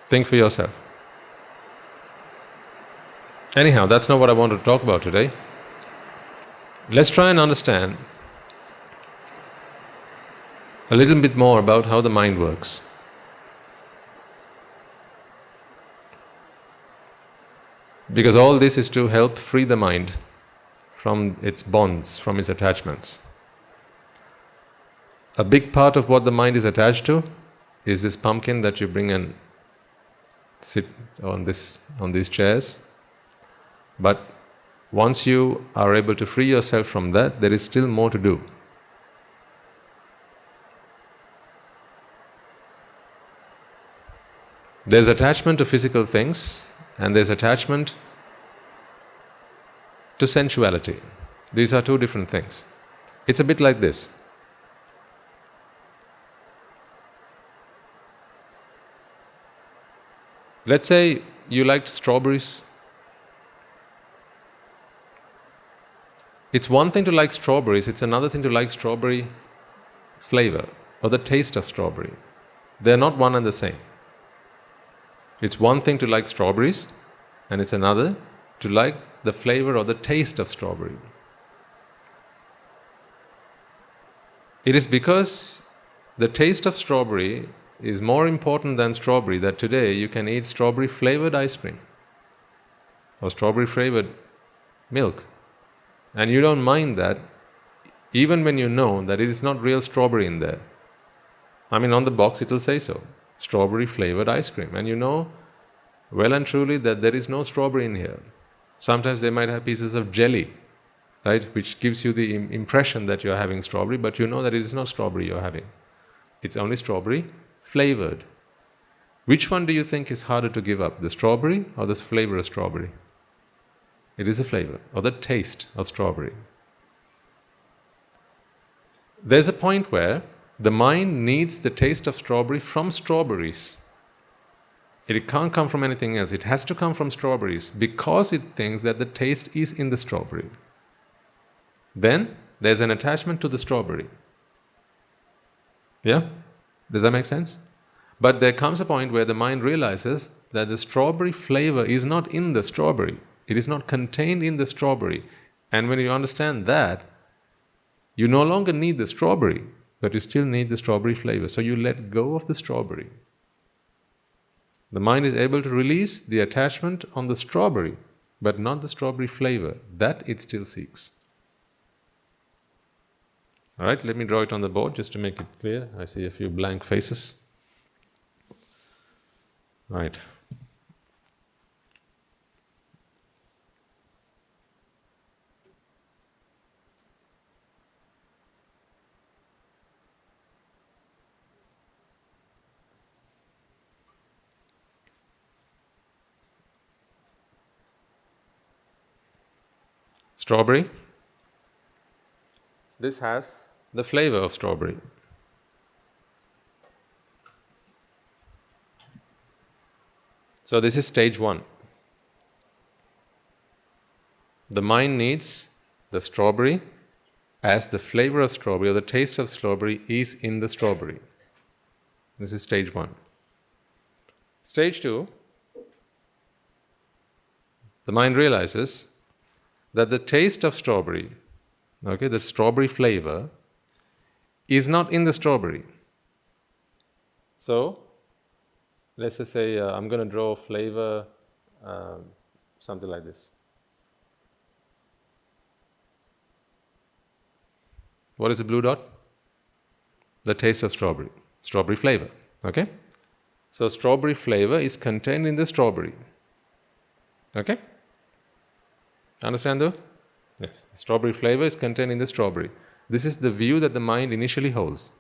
Think for yourself. Anyhow, that's not what I want to talk about today. Let's try and understand a little bit more about how the mind works. Because all this is to help free the mind from its bonds, from its attachments. A big part of what the mind is attached to is this pumpkin that you bring and sit on these chairs. But once you are able to free yourself from that, there is still more to do. There's attachment to physical things, and there's attachment to sensuality. These are two different things. It's a bit like this. Let's say you liked strawberries. It's one thing to like strawberries, it's another thing to like strawberry flavor or the taste of strawberry. They're not one and the same. It's one thing to like strawberries, and it's another to like the flavor or the taste of strawberry. It is because the taste of strawberry is more important than strawberry that today you can eat strawberry flavored ice cream or strawberry flavored milk. And you don't mind that even when you know that it is not real strawberry in there. On the box it will say so. Strawberry flavored ice cream. And you know well and truly that there is no strawberry in here. Sometimes they might have pieces of jelly, right, which gives you the impression that you are having strawberry, but you know that it is not strawberry you are having. It's only strawberry flavored. Which one do you think is harder to give up, the strawberry or the flavor of strawberry? It is the flavor or the taste of strawberry. There's a point where the mind needs the taste of strawberry from strawberries. It can't come from anything else. It has to come from strawberries because it thinks that the taste is in the strawberry. Then there's an attachment to the strawberry. Yeah? Does that make sense? But there comes a point where the mind realizes that the strawberry flavor is not in the strawberry. It is not contained in the strawberry. And when you understand that, you no longer need the strawberry, but you still need the strawberry flavor. So you let go of the strawberry. The mind is able to release the attachment on the strawberry, but not the strawberry flavor. That it still seeks. All right, let me draw it on the board just to make it clear. I see a few blank faces. Right. Strawberry. This has the flavor of strawberry. So this is stage 1. The mind needs the strawberry as the flavor of strawberry or the taste of strawberry is in the strawberry. This is stage 1. Stage 2, the mind realizes that the taste of strawberry, the strawberry flavor, is not in the strawberry. So, let's just say I'm going to draw a flavor, something like this. What is the blue dot? The taste of strawberry. Strawberry flavor. Okay? So strawberry flavor is contained in the strawberry. Okay? Understand though? Yes. Strawberry flavor is contained in the strawberry. This is the view that the mind initially holds.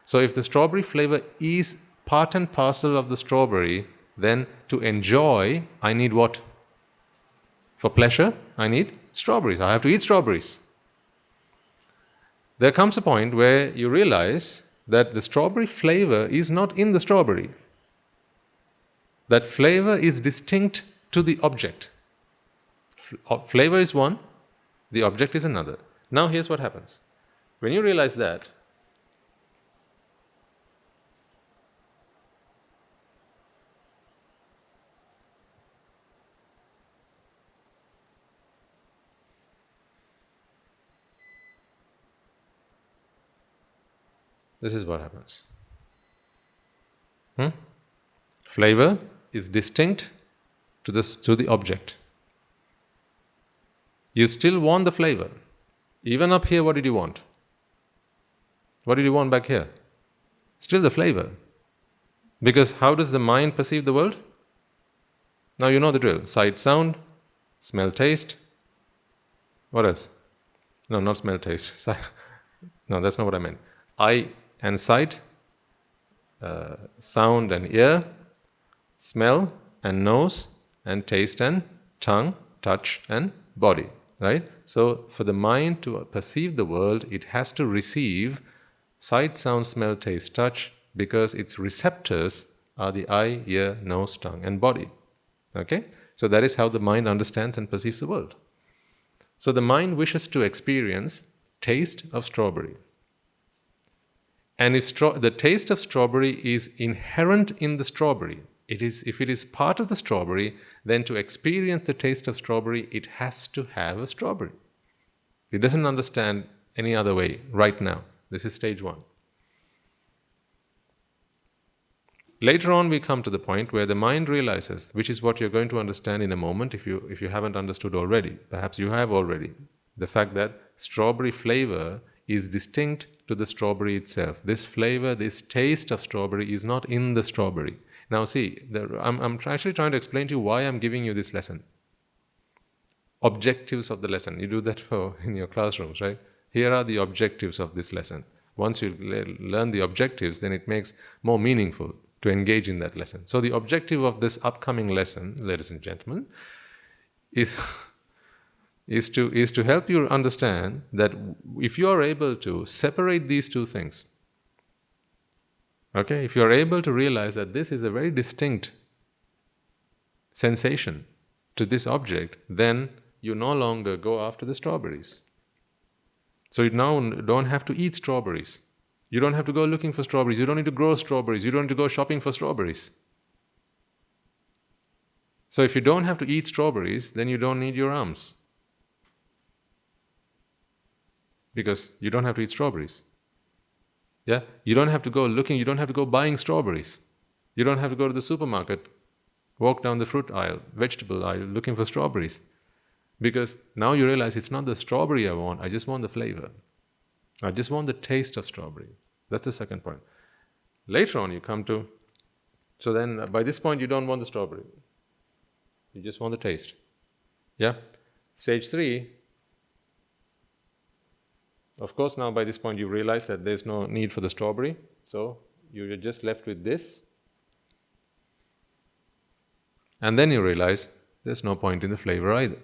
So if the strawberry flavor is part and parcel of the strawberry, then to enjoy, I need what? For pleasure, I need strawberries. I have to eat strawberries. There comes a point where you realize that the strawberry flavor is not in the strawberry. That flavor is distinct to the object. Flavor is one, the object is another. Now here's what happens. When you realize that, this is what happens. Flavor is distinct to the object. You still want the flavor. Even up here, what did you want? What did you want back here? Still the flavor. Because how does the mind perceive the world? Now you know the drill. Sight, sound, smell, taste. What else? No, not smell, taste. No, that's not what I meant. Eye and sight, sound and ear, smell and nose, and taste and tongue, touch and body. Right? So for the mind to perceive the world, it has to receive sight, sound, smell, taste, touch, because its receptors are the eye, ear, nose, tongue and body. Okay? So that is how the mind understands and perceives the world. So the mind wishes to experience taste of strawberry. And if the taste of strawberry is inherent in the strawberry, if it is part of the strawberry, then to experience the taste of strawberry, it has to have a strawberry. It doesn't understand any other way right now. This is stage 1. Later on, we come to the point where the mind realizes, which is what you're going to understand in a moment if you haven't understood already. Perhaps you have already. The fact that strawberry flavor is distinct to the strawberry itself. This flavor, this taste of strawberry is not in the strawberry. Now see, I'm actually trying to explain to you why I'm giving you this lesson. Objectives of the lesson. You do that in your classrooms, right? Here are the objectives of this lesson. Once you learn the objectives, then it makes more meaningful to engage in that lesson. So the objective of this upcoming lesson, ladies and gentlemen, is to help you understand that if you are able to separate these two things, okay, if you are able to realize that this is a very distinct sensation to this object, then you no longer go after the strawberries. So you now don't have to eat strawberries. You don't have to go looking for strawberries. You don't need to grow strawberries. You don't need to go shopping for strawberries. So if you don't have to eat strawberries, then you don't need your arms. Because you don't have to eat strawberries. Yeah? You don't have to go looking, you don't have to go buying strawberries. You don't have to go to the supermarket, walk down the fruit aisle, vegetable aisle, looking for strawberries. Because now you realize it's not the strawberry I want, I just want the flavor. I just want the taste of strawberry. That's the second point. Later on you come to, so then by this point you don't want the strawberry. You just want the taste. Yeah? Stage 3, of course now by this point you realize that there's no need for the strawberry, so you're just left with this. And then you realize there's no point in the flavor either.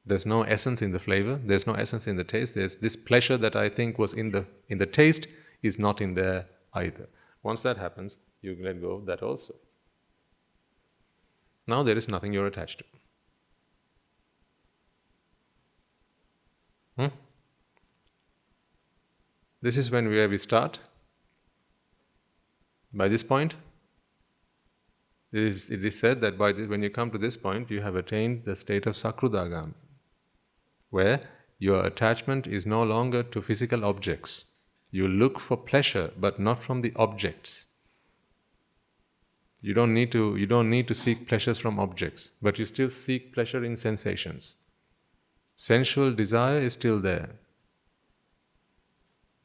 There's no essence in the flavor, there's no essence in the taste, there's this pleasure that I think was in the taste is not in there either. Once that happens, you let go of that also. Now there is nothing you're attached to. This is where we start. By this point, it is said that when you come to this point, you have attained the state of Sakrudagami, where your attachment is no longer to physical objects. You look for pleasure, but not from the objects. You don't need to seek pleasures from objects, but you still seek pleasure in sensations. Sensual desire is still there,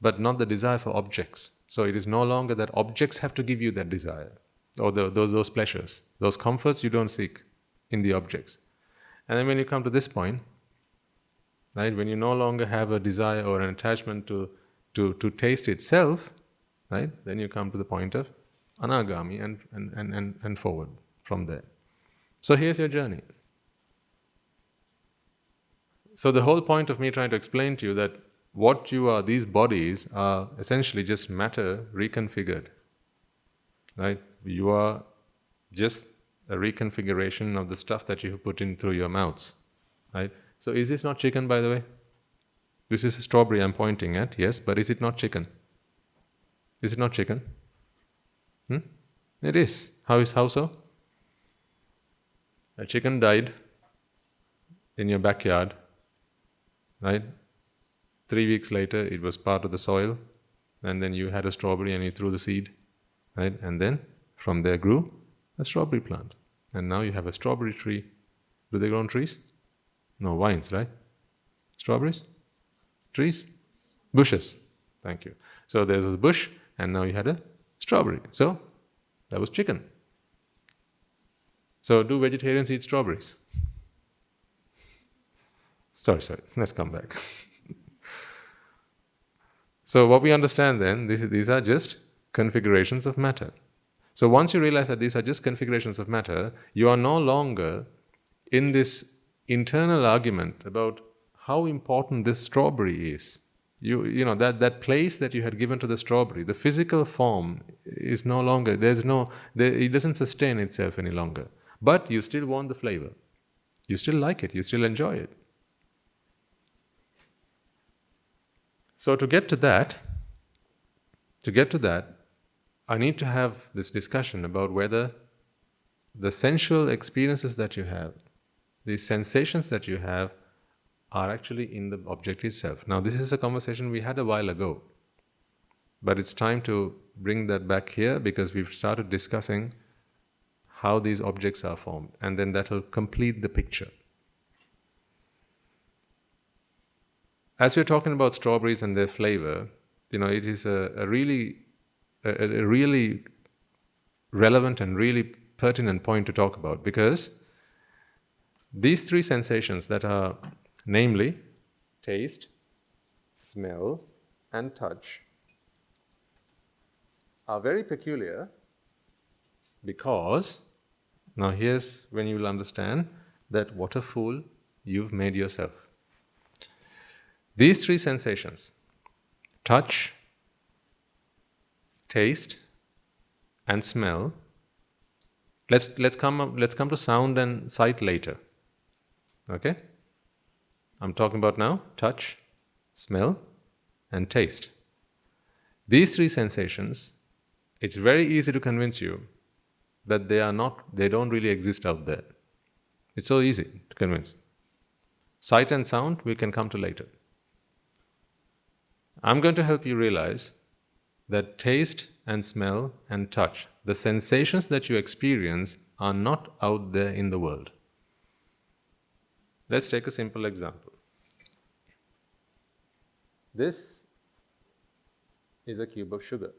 but not the desire for objects. So it is no longer that objects have to give you that desire, or those pleasures. Those comforts you don't seek in the objects. And then when you come to this point, right, when you no longer have a desire or an attachment to taste itself, right, then you come to the point of anagami and forward from there. So here's your journey. So the whole point of me trying to explain to you that what you are, these bodies are essentially just matter reconfigured. Right? You are just a reconfiguration of the stuff that you have put in through your mouths. Right? So is this not chicken, by the way? This is a strawberry I'm pointing at, yes, but is it not chicken? Is it not chicken? It is. How so? A chicken died in your backyard, right? 3 weeks later, it was part of the soil, and then you had a strawberry and you threw the seed, right? And then from there grew a strawberry plant. And now you have a strawberry tree. Do they grow on trees? No, vines, right? Strawberries? Trees? Bushes. Thank you. So there was a bush, and now you had a strawberry. So that was chicken. So do vegetarians eat strawberries? Sorry, let's come back. So what we understand then, these are just configurations of matter. So once you realize that these are just configurations of matter, you are no longer in this internal argument about how important this strawberry is. You know that place that you had given to the strawberry, the physical form is no longer, it doesn't sustain itself any longer. But you still want the flavor. You still like it, you still enjoy it. So to get to that, I need to have this discussion about whether the sensual experiences that you have, the sensations that you have, are actually in the object itself. Now this is a conversation we had a while ago, but it's time to bring that back here because we've started discussing how these objects are formed, and then that will complete the picture. As we're talking about strawberries and their flavor, it is a really relevant and really pertinent point to talk about, because these three sensations that are namely taste, smell, and touch are very peculiar, because now here's when you will understand that what a fool you've made yourself. These three sensations, touch, taste, and smell, Let's come to sound and sight later. Okay? I'm talking about now touch, smell, and taste. These three sensations, it's very easy to convince you that they don't really exist out there. It's so easy to convince. Sight and sound we can come to later. I'm going to help you realize that taste and smell and touch, the sensations that you experience, are not out there in the world. Let's take a simple example. This is a cube of sugar.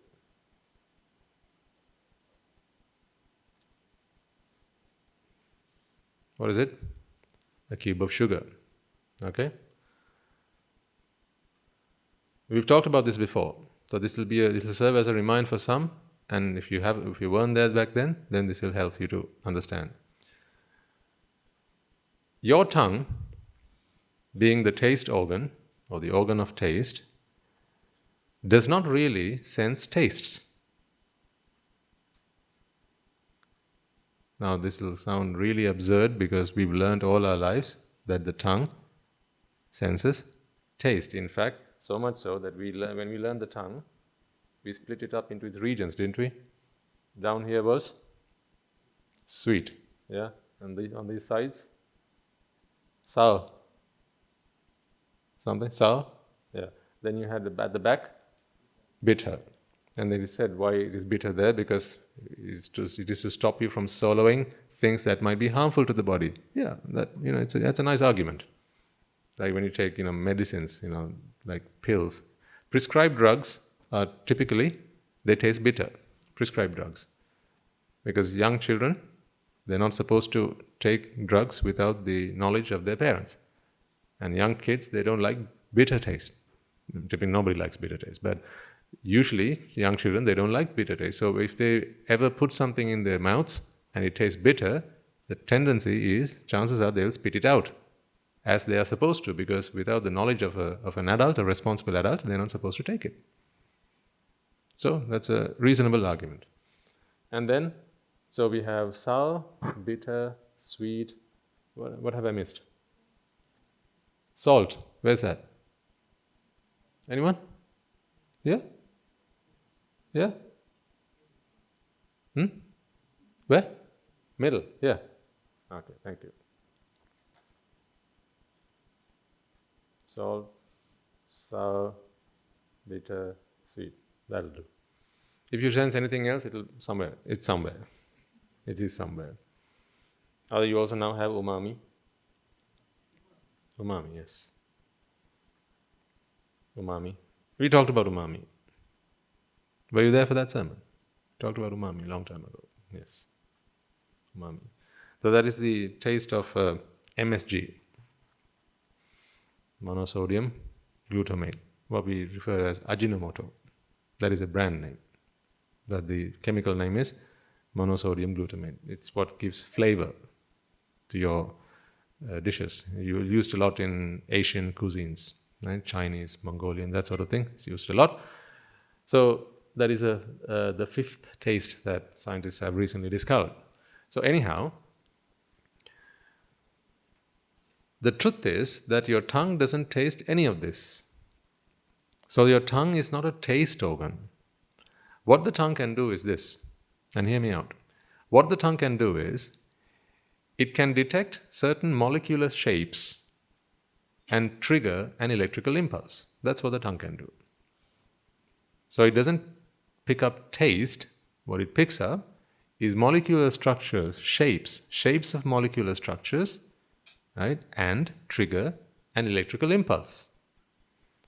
What is it? A cube of sugar. Okay? We've talked about this before. So this will serve as a reminder for some, and if you weren't there back then this will help you to understand. Your tongue, being the taste organ, or the organ of taste, does not really sense tastes. Now this will sound really absurd because we've learned all our lives that the tongue senses taste. In fact, so much so that when we learned the tongue, we split it up into its regions, didn't we? Down here was sweet, yeah, and on these sides, sour. Something sour, yeah. Then you had at the back, bitter, and they said why it is bitter there, because it is to stop you from swallowing things that might be harmful to the body. Yeah, that's a nice argument. Like when you take medicines, like pills, prescribed drugs are typically, they taste bitter. Prescribed drugs, because young children, they're not supposed to take drugs without the knowledge of their parents. And young kids, they don't like bitter taste. Typically, nobody likes bitter taste. But usually, young children, they don't like bitter taste. So if they ever put something in their mouths and it tastes bitter, the tendency is, chances are they'll spit it out, as they are supposed to, because without the knowledge of an adult, a responsible adult, they're not supposed to take it. So that's a reasonable argument. And then, so we have sour, bitter, sweet. What have I missed? Salt. Where's that? Anyone? Yeah? Yeah? Where? Middle. Yeah. Okay, thank you. Salt, sour, bitter, sweet. That'll do. If you sense anything else, it's somewhere. It is somewhere. You also now have umami. Umami, yes. Umami. We talked about umami. Were you there for that sermon? Talked about umami a long time ago. Yes. Umami. So that is the taste of MSG. Monosodium glutamate. What we refer as Ajinomoto. That is a brand name. But the chemical name is monosodium glutamate. It's what gives flavor to your dishes. Used a lot in Asian cuisines, right? Chinese, Mongolian, that sort of thing. It's used a lot. So that is the fifth taste that scientists have recently discovered. So anyhow, the truth is that your tongue doesn't taste any of this. So your tongue is not a taste organ. What the tongue can do is this, and hear me out. What the tongue can do is, it can detect certain molecular shapes and trigger an electrical impulse. That's what the tongue can do. So it doesn't pick up taste. What it picks up is molecular structures, shapes of molecular structures, right, and trigger an electrical impulse.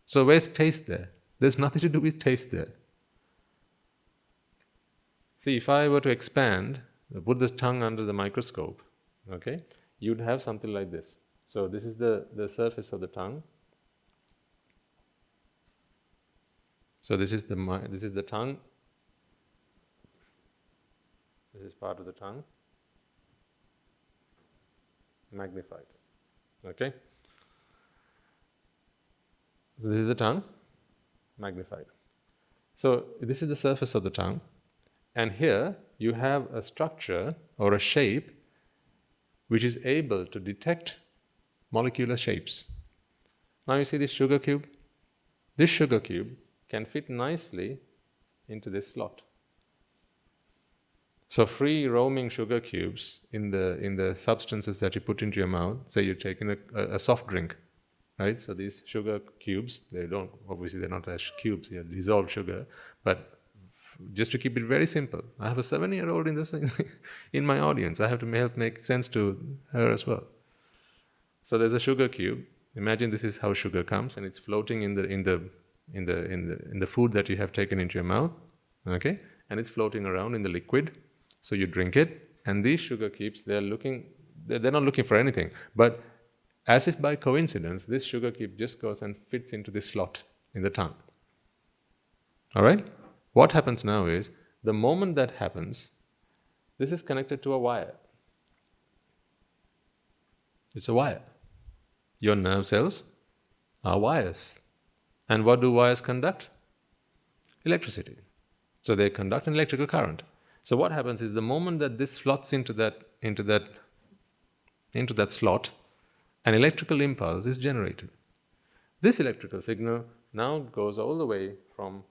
So where's taste there? There's nothing to do with taste there. See, if I were to put this tongue under the microscope, okay, you'd have something like this. So this is the surface of the tongue. So this is the tongue. This is part of the tongue. Magnified. Okay? This is the tongue. Magnified. So this is the surface of the tongue. And here you have a structure or a shape which is able to detect molecular shapes. Now you see this sugar cube? This sugar cube can fit nicely into this slot. So free roaming sugar cubes in the substances that you put into your mouth, say you're taking a soft drink, right? So these sugar cubes, obviously they're not as cubes, they're dissolved sugar, but just to keep it very simple, I have a 7-year-old in my audience. I have to help make sense to her as well. So there's a sugar cube. Imagine this is how sugar comes, and it's floating in the food that you have taken into your mouth, okay? And it's floating around in the liquid. So you drink it, and these sugar cubes, they're not looking for anything, but as if by coincidence, this sugar cube just goes and fits into this slot in the tongue. All right? What happens now is, the moment that happens, this is connected to a wire. It's a wire. Your nerve cells are wires. And what do wires conduct? Electricity. So they conduct an electrical current. So what happens is, the moment that this slots into that slot, an electrical impulse is generated. This electrical signal now goes all the way from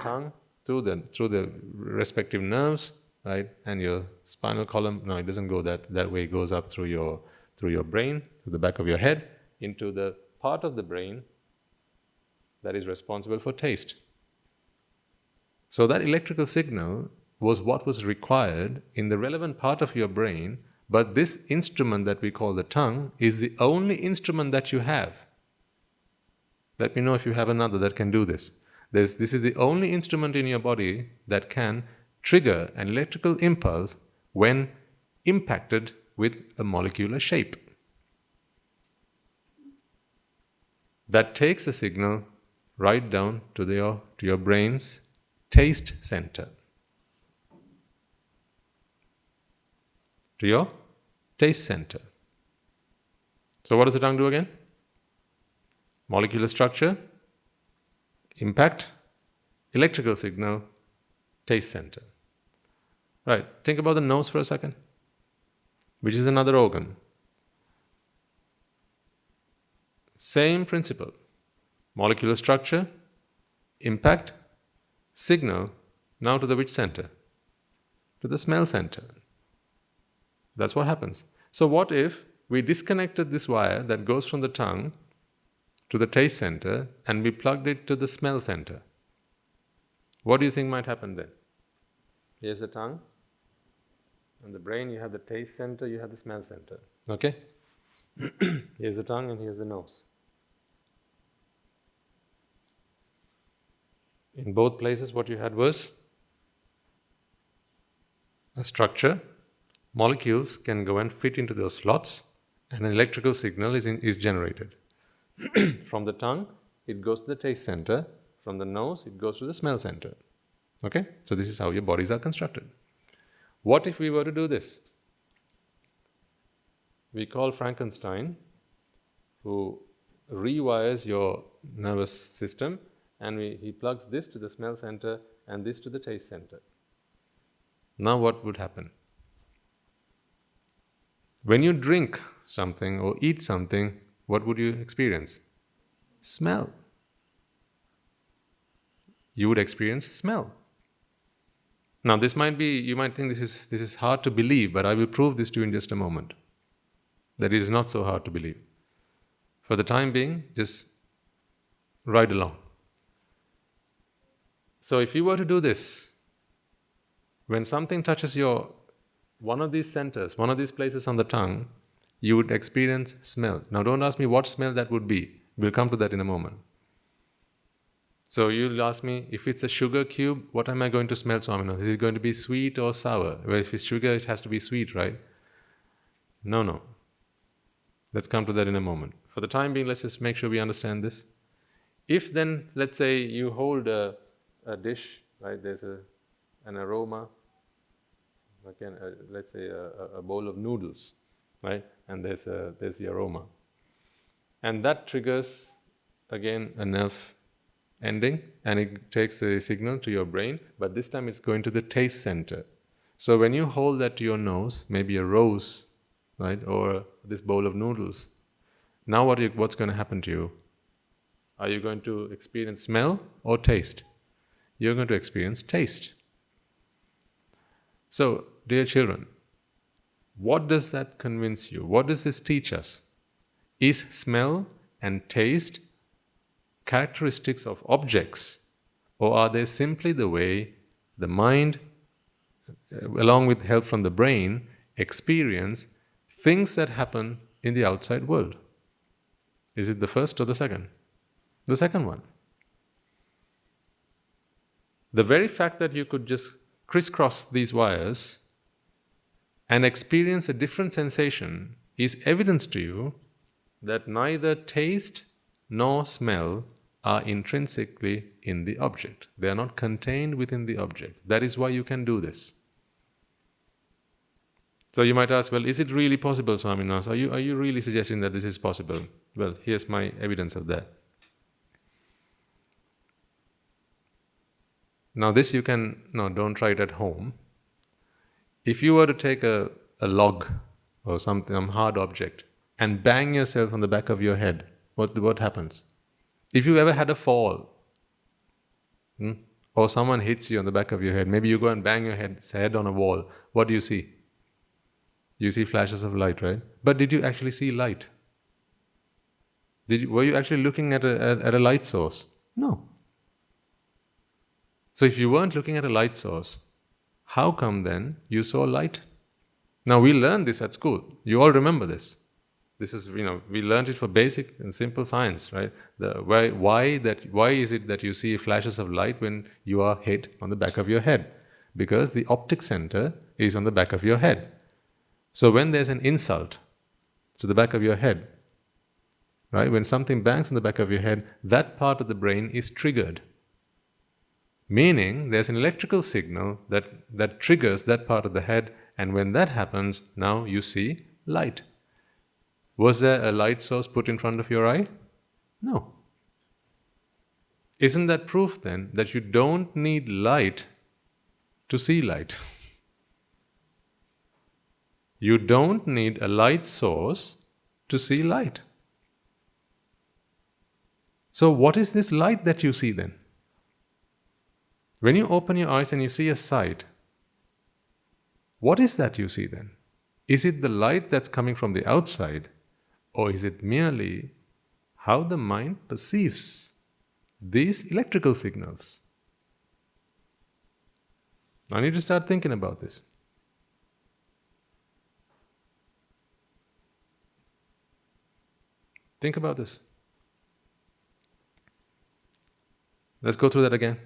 tongue through the respective nerves, right, and your spinal column. No, it doesn't go that way. It goes up through your brain, through the back of your head, into the part of the brain that is responsible for taste. So that electrical signal was what was required in the relevant part of your brain, but this instrument that we call the tongue is the only instrument that you have. Let me know if you have another that can do this. This is the only instrument in your body that can trigger an electrical impulse when impacted with a molecular shape. That takes the signal right down to your brain's taste center. To your taste center. So what does the tongue do again? Molecular structure, impact, electrical signal, taste center. Right, think about the nose for a second, which is another organ. Same principle. Molecular structure, impact, signal, now to the which center? To the smell center. That's what happens. So what if we disconnected this wire that goes from the tongue to the taste center and we plugged it to the smell center? What do you think might happen then? Here's the tongue. On the brain you have the taste center, you have the smell center. Okay? Here's the tongue and here's the nose. In both places what you had was a structure. Molecules can go and fit into those slots, and an electrical signal is generated. From the tongue, it goes to the taste center. From the nose, it goes to the smell center. Okay? So this is how your bodies are constructed. What if we were to do this? We call Frankenstein, who rewires your nervous system, and he plugs this to the smell center and this to the taste center. Now what would happen? When you drink something or eat something, what would you experience? Smell. You would experience smell. Now you might think this is hard to believe, but I will prove this to you in just a moment. That it is not so hard to believe. For the time being, just ride along. So if you were to do this, when something touches one of these centers, one of these places on the tongue, you would experience smell. Now don't ask me what smell that would be. We'll come to that in a moment. So you'll ask me, if it's a sugar cube, what am I going to smell, Swamina? Is it going to be sweet or sour? Well, if it's sugar, it has to be sweet, right? No. Let's come to that in a moment. For the time being, let's just make sure we understand this. If then, let's say you hold a dish, right? There's an aroma. Again, let's say a bowl of noodles, right? And there's the aroma, and that triggers again a nerve ending, and it takes a signal to your brain. But this time it's going to the taste center. So when you hold that to your nose, maybe a rose, right, or this bowl of noodles, now what's going to happen to you? Are you going to experience smell or taste? You're going to experience taste. So, dear children, what does that convince you? What does this teach us? Is smell and taste characteristics of objects, or are they simply the way the mind, along with help from the brain, experience things that happen in the outside world? Is it the first or the second? The second one. The very fact that you could just crisscross these wires and experience a different sensation is evidence to you that neither taste nor smell are intrinsically in the object. They are not contained within the object. That is why you can do this. So you might ask, well, is it really possible, Swaminas? Are you really suggesting that this is possible? Well, here's my evidence of that. Now this you can, no, don't try it at home. If you were to take a log or something, some hard object, and bang yourself on the back of your head, what happens? If you ever had a fall, or someone hits you on the back of your head, maybe you go and bang your head on a wall, what do you see? You see flashes of light, right? But did you actually see light? Were you actually looking at a light source? No. So if you weren't looking at a light source, how come then you saw light? Now we learned this at school. You all remember this. This is, we learned it for basic and simple science, right? Why is it that you see flashes of light when you are hit on the back of your head? Because the optic center is on the back of your head. So when there's an insult to the back of your head, right? When something bangs on the back of your head, that part of the brain is triggered. Meaning there's an electrical signal that triggers that part of the head, and when that happens, now you see light. Was there a light source put in front of your eye? No. Isn't that proof then that you don't need light to see light? You don't need a light source to see light. So what is this light that you see then? When you open your eyes and you see a sight, what is that you see then? Is it the light that's coming from the outside, or is it merely how the mind perceives these electrical signals? I need to start thinking about this. Think about this. Let's go through that again.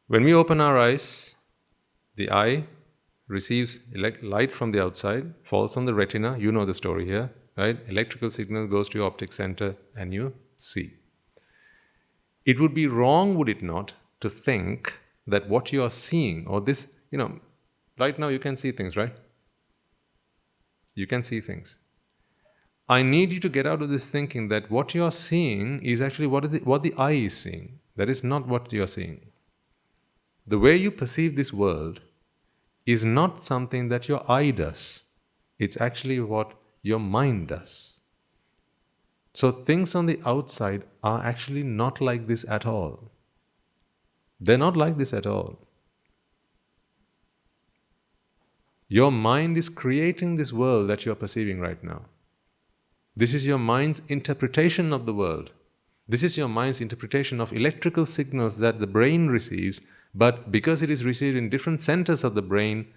When we open our eyes, the eye receives light from the outside, falls on the retina. You know the story here, right? Electrical signal goes to your optic center and you see. It would be wrong, would it not, to think that what you are seeing, or this, right now you can see things, right? You can see things. I need you to get out of this thinking that what you are seeing is actually what the eye is seeing. That is not what you are seeing. The way you perceive this world is not something that your eye does. It's actually what your mind does. So things on the outside are actually not like this at all. They're not like this at all. Your mind is creating this world that you're perceiving right now. This is your mind's interpretation of the world. This is your mind's interpretation of electrical signals that the brain receives, but because it is received in different centers of the brain,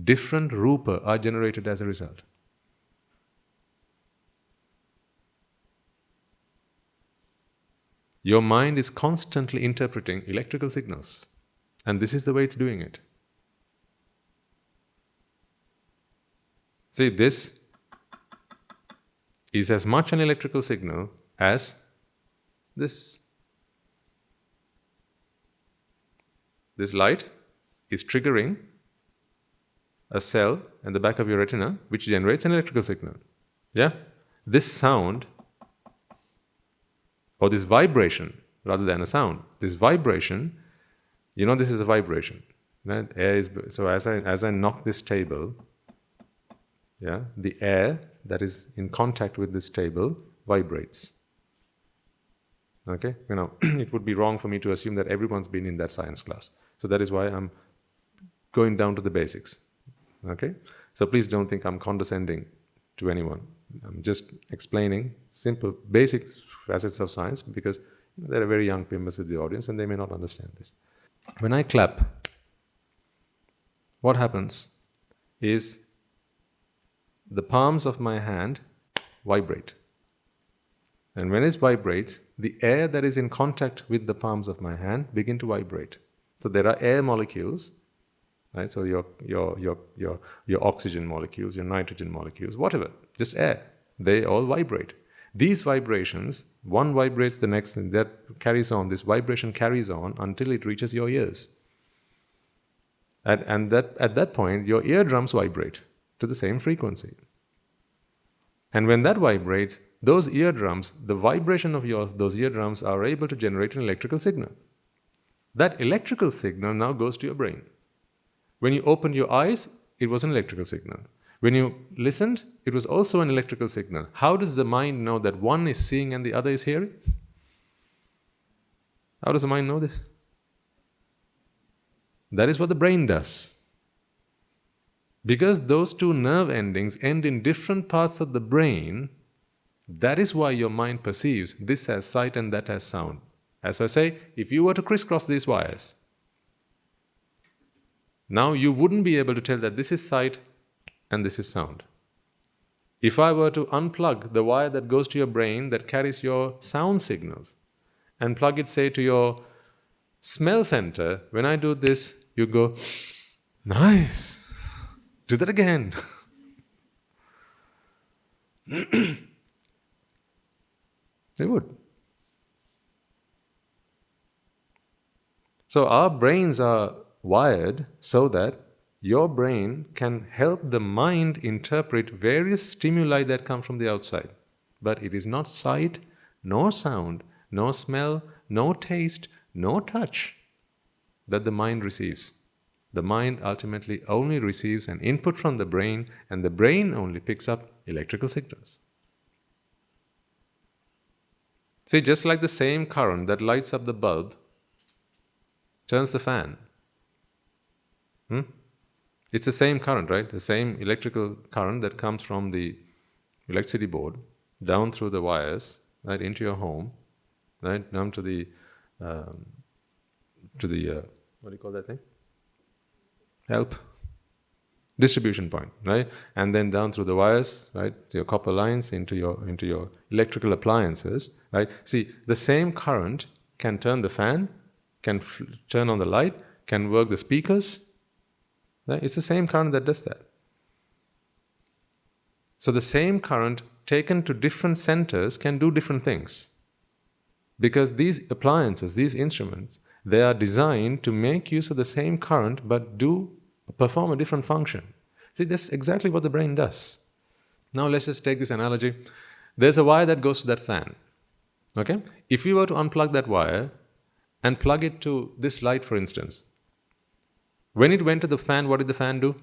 different rúpa are generated as a result. Your mind is constantly interpreting electrical signals, and this is the way it's doing it. See, this is as much an electrical signal as this. This light is triggering a cell in the back of your retina which generates an electrical signal. Yeah? This sound, or this vibration rather than a sound, this vibration, this is a vibration. Right? Air is, so as I knock this table, yeah, the air that is in contact with this table vibrates. Okay, it would be wrong for me to assume that everyone's been in that science class. So that is why I'm going down to the basics. Okay, so please don't think I'm condescending to anyone. I'm just explaining simple, basic facets of science because there are very young members of the audience and they may not understand this. When I clap, what happens is the palms of my hand vibrate. And when it vibrates, the air that is in contact with the palms of my hand begin to vibrate. So there are air molecules, right? So your oxygen molecules, your nitrogen molecules, whatever, just air, they all vibrate. These vibrations, one vibrates, the next, and that carries on. This vibration carries on until it reaches your ears. And at that point, your eardrums vibrate to the same frequency. And when that vibrates, those eardrums, the vibration of those eardrums are able to generate an electrical signal. That electrical signal now goes to your brain. When you opened your eyes, it was an electrical signal. When you listened, it was also an electrical signal. How does the mind know that one is seeing and the other is hearing? How does the mind know this? That is what the brain does. Because those two nerve endings end in different parts of the brain, that is why your mind perceives this as sight and that as sound. As I say, if you were to crisscross these wires, now you wouldn't be able to tell that this is sight and this is sound. If I were to unplug the wire that goes to your brain that carries your sound signals and plug it, say, to your smell center, when I do this, you go, nice. Do that again. They would. So our brains are wired so that your brain can help the mind interpret various stimuli that come from the outside. But it is not sight, nor sound, nor smell, nor taste, nor touch that the mind receives. The mind ultimately only receives an input from the brain, and the brain only picks up electrical signals. See, just like the same current that lights up the bulb turns the fan. It's the same current, right? The same electrical current that comes from the electricity board down through the wires, right, into your home, right, down to the what do you call that thing? Help. Distribution point, right? And then down through the wires, right, your copper lines into your electrical appliances, right? See, the same current can turn the fan, can turn on the light, can work the speakers. Right? It's the same current that does that. So the same current taken to different centers can do different things. Because these appliances, these instruments, they are designed to make use of the same current but perform a different function. See, that's exactly what the brain does. Now let's just take this analogy. There's a wire that goes to that fan. Okay? If we were to unplug that wire and plug it to this light, for instance, when it went to the fan, what did the fan do?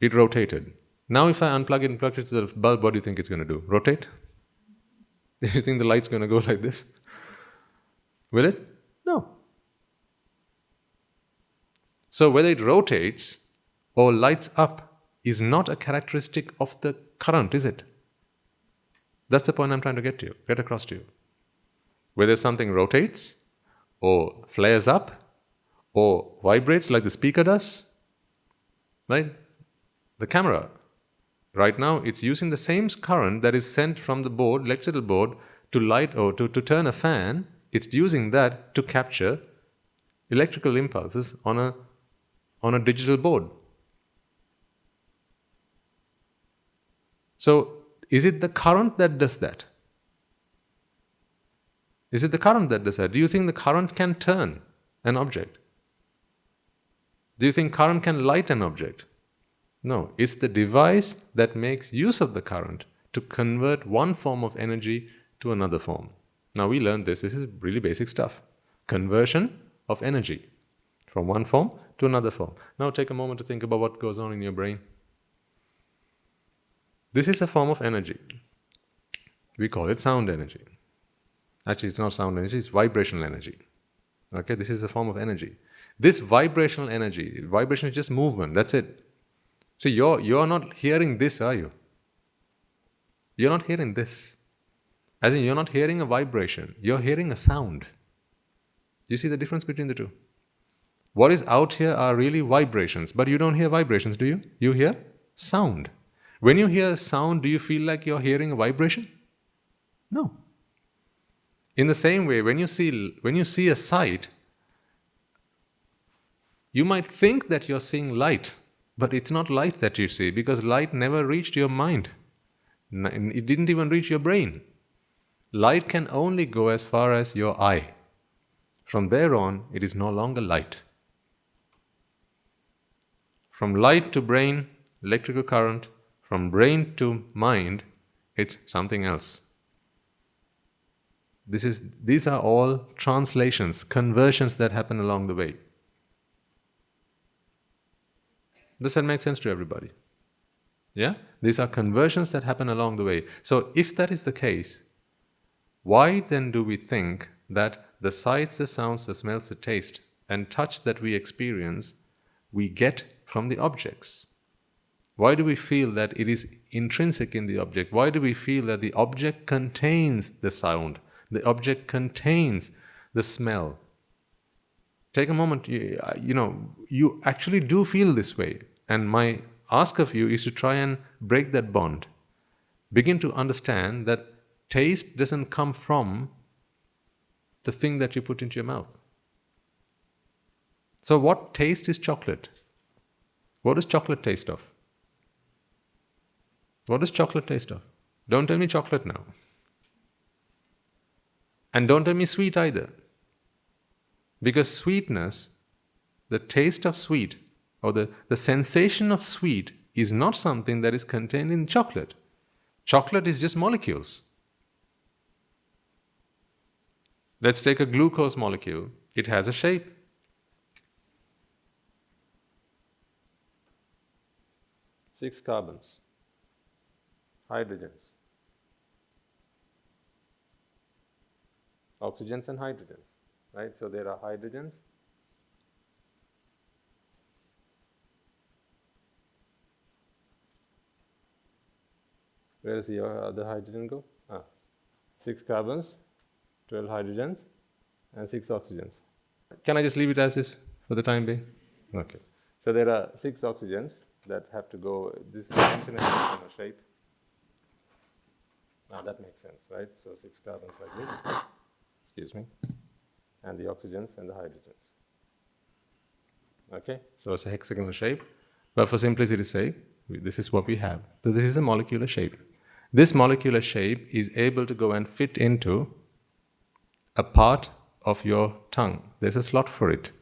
It rotated. Now if I unplug it and plug it to the bulb, what do you think it's going to do? Rotate? Do you think the light's going to go like this? Will it? No. So whether it rotates or lights up is not a characteristic of the current, is it? That's the point I'm trying to get across to you. Whether something rotates or flares up or vibrates like the speaker does, right? The camera, right now, it's using the same current that is sent from the board, electrical board, to light or to turn a fan. It's using that to capture electrical impulses on a digital board. So, is it the current that does that? Is it the current that does that? Do you think the current can turn an object? Do you think current can light an object? No, it's the device that makes use of the current to convert one form of energy to another form. Now we learned this is really basic stuff. Conversion of energy From one form to another form. Now take a moment to think about what goes on in your brain. This is a form of energy. We call it sound energy. Actually, it's not sound energy, it's vibrational energy. Okay, this is a form of energy. This vibrational energy, vibration is just movement, that's it. See, you're not hearing this, are you? You're not hearing this. As in, you're not hearing a vibration, you're hearing a sound. You see the difference between the two? What is out here are really vibrations, but you don't hear vibrations, do you? You hear sound. When you hear sound, do you feel like you're hearing a vibration? No. In the same way, when you see a sight, you might think that you're seeing light, but it's not light that you see, because light never reached your mind. It didn't even reach your brain. Light can only go as far as your eye. From there on, it is no longer light. From light to brain, electrical current, from brain to mind, it's something else. These are all translations, conversions that happen along the way. Does that make sense to everybody? Yeah? These are conversions that happen along the way. So if that is the case, why then do we think that the sights, the sounds, the smells, the taste, and touch that we experience, we get from the objects? Why do we feel that it is intrinsic in the object? Why do we feel that the object contains the sound? The object contains the smell. Take a moment, you actually do feel this way. And my ask of you is to try and break that bond. Begin to understand that taste doesn't come from the thing that you put into your mouth. So what taste is chocolate? What does chocolate taste of? What does chocolate taste of? Don't tell me chocolate now. And don't tell me sweet either. Because sweetness, the taste of sweet, or the sensation of sweet, is not something that is contained in chocolate. Chocolate is just molecules. Let's take a glucose molecule. It has a shape. Six carbons, hydrogens, oxygens and hydrogens, right? So there are hydrogens, where does the other hydrogen go? 6 carbons, 12 hydrogens, and 6 oxygens. Can I just leave it as is for the time being? Okay. So there are 6 oxygens that have to go, this is in a shape. Now that makes sense, right? So 6 carbons like this, excuse me, and the oxygens and the hydrogens. Okay, so it's a hexagonal shape, but for simplicity's sake, this is what we have. So this is a molecular shape. This molecular shape is able to go and fit into a part of your tongue. There's a slot for it.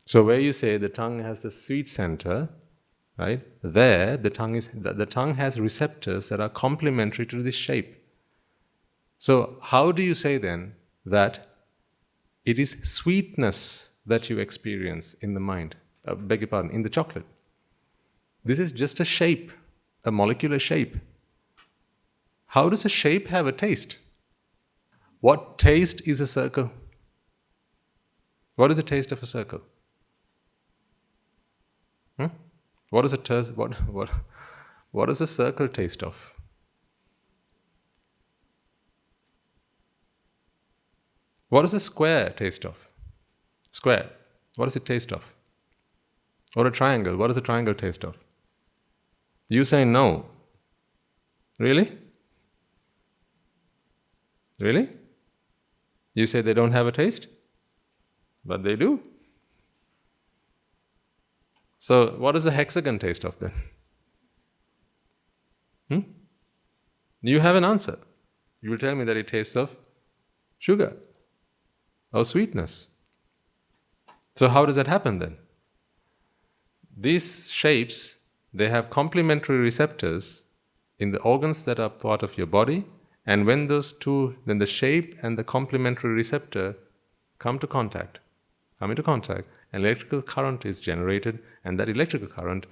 So where you say the tongue has the sweet center, right? There, the tongue has receptors that are complementary to this shape. So how do you say then that it is sweetness that you experience in the mind? Beg your pardon, in the chocolate. This is just a shape, a molecular shape. How does a shape have a taste? What taste is a circle? What is the taste of a circle? What does a circle taste of? What does a square taste of? Square. What does it taste of? Or a triangle. What does a triangle taste of? You say no. Really? Really? You say they don't have a taste? But they do. So what does a hexagon taste of then? You have an answer. You will tell me that it tastes of sugar or sweetness. So how does that happen then? These shapes, they have complementary receptors in the organs that are part of your body, and when those two, then the shape and the complementary receptor come into contact, an electrical current is generated, and that electrical current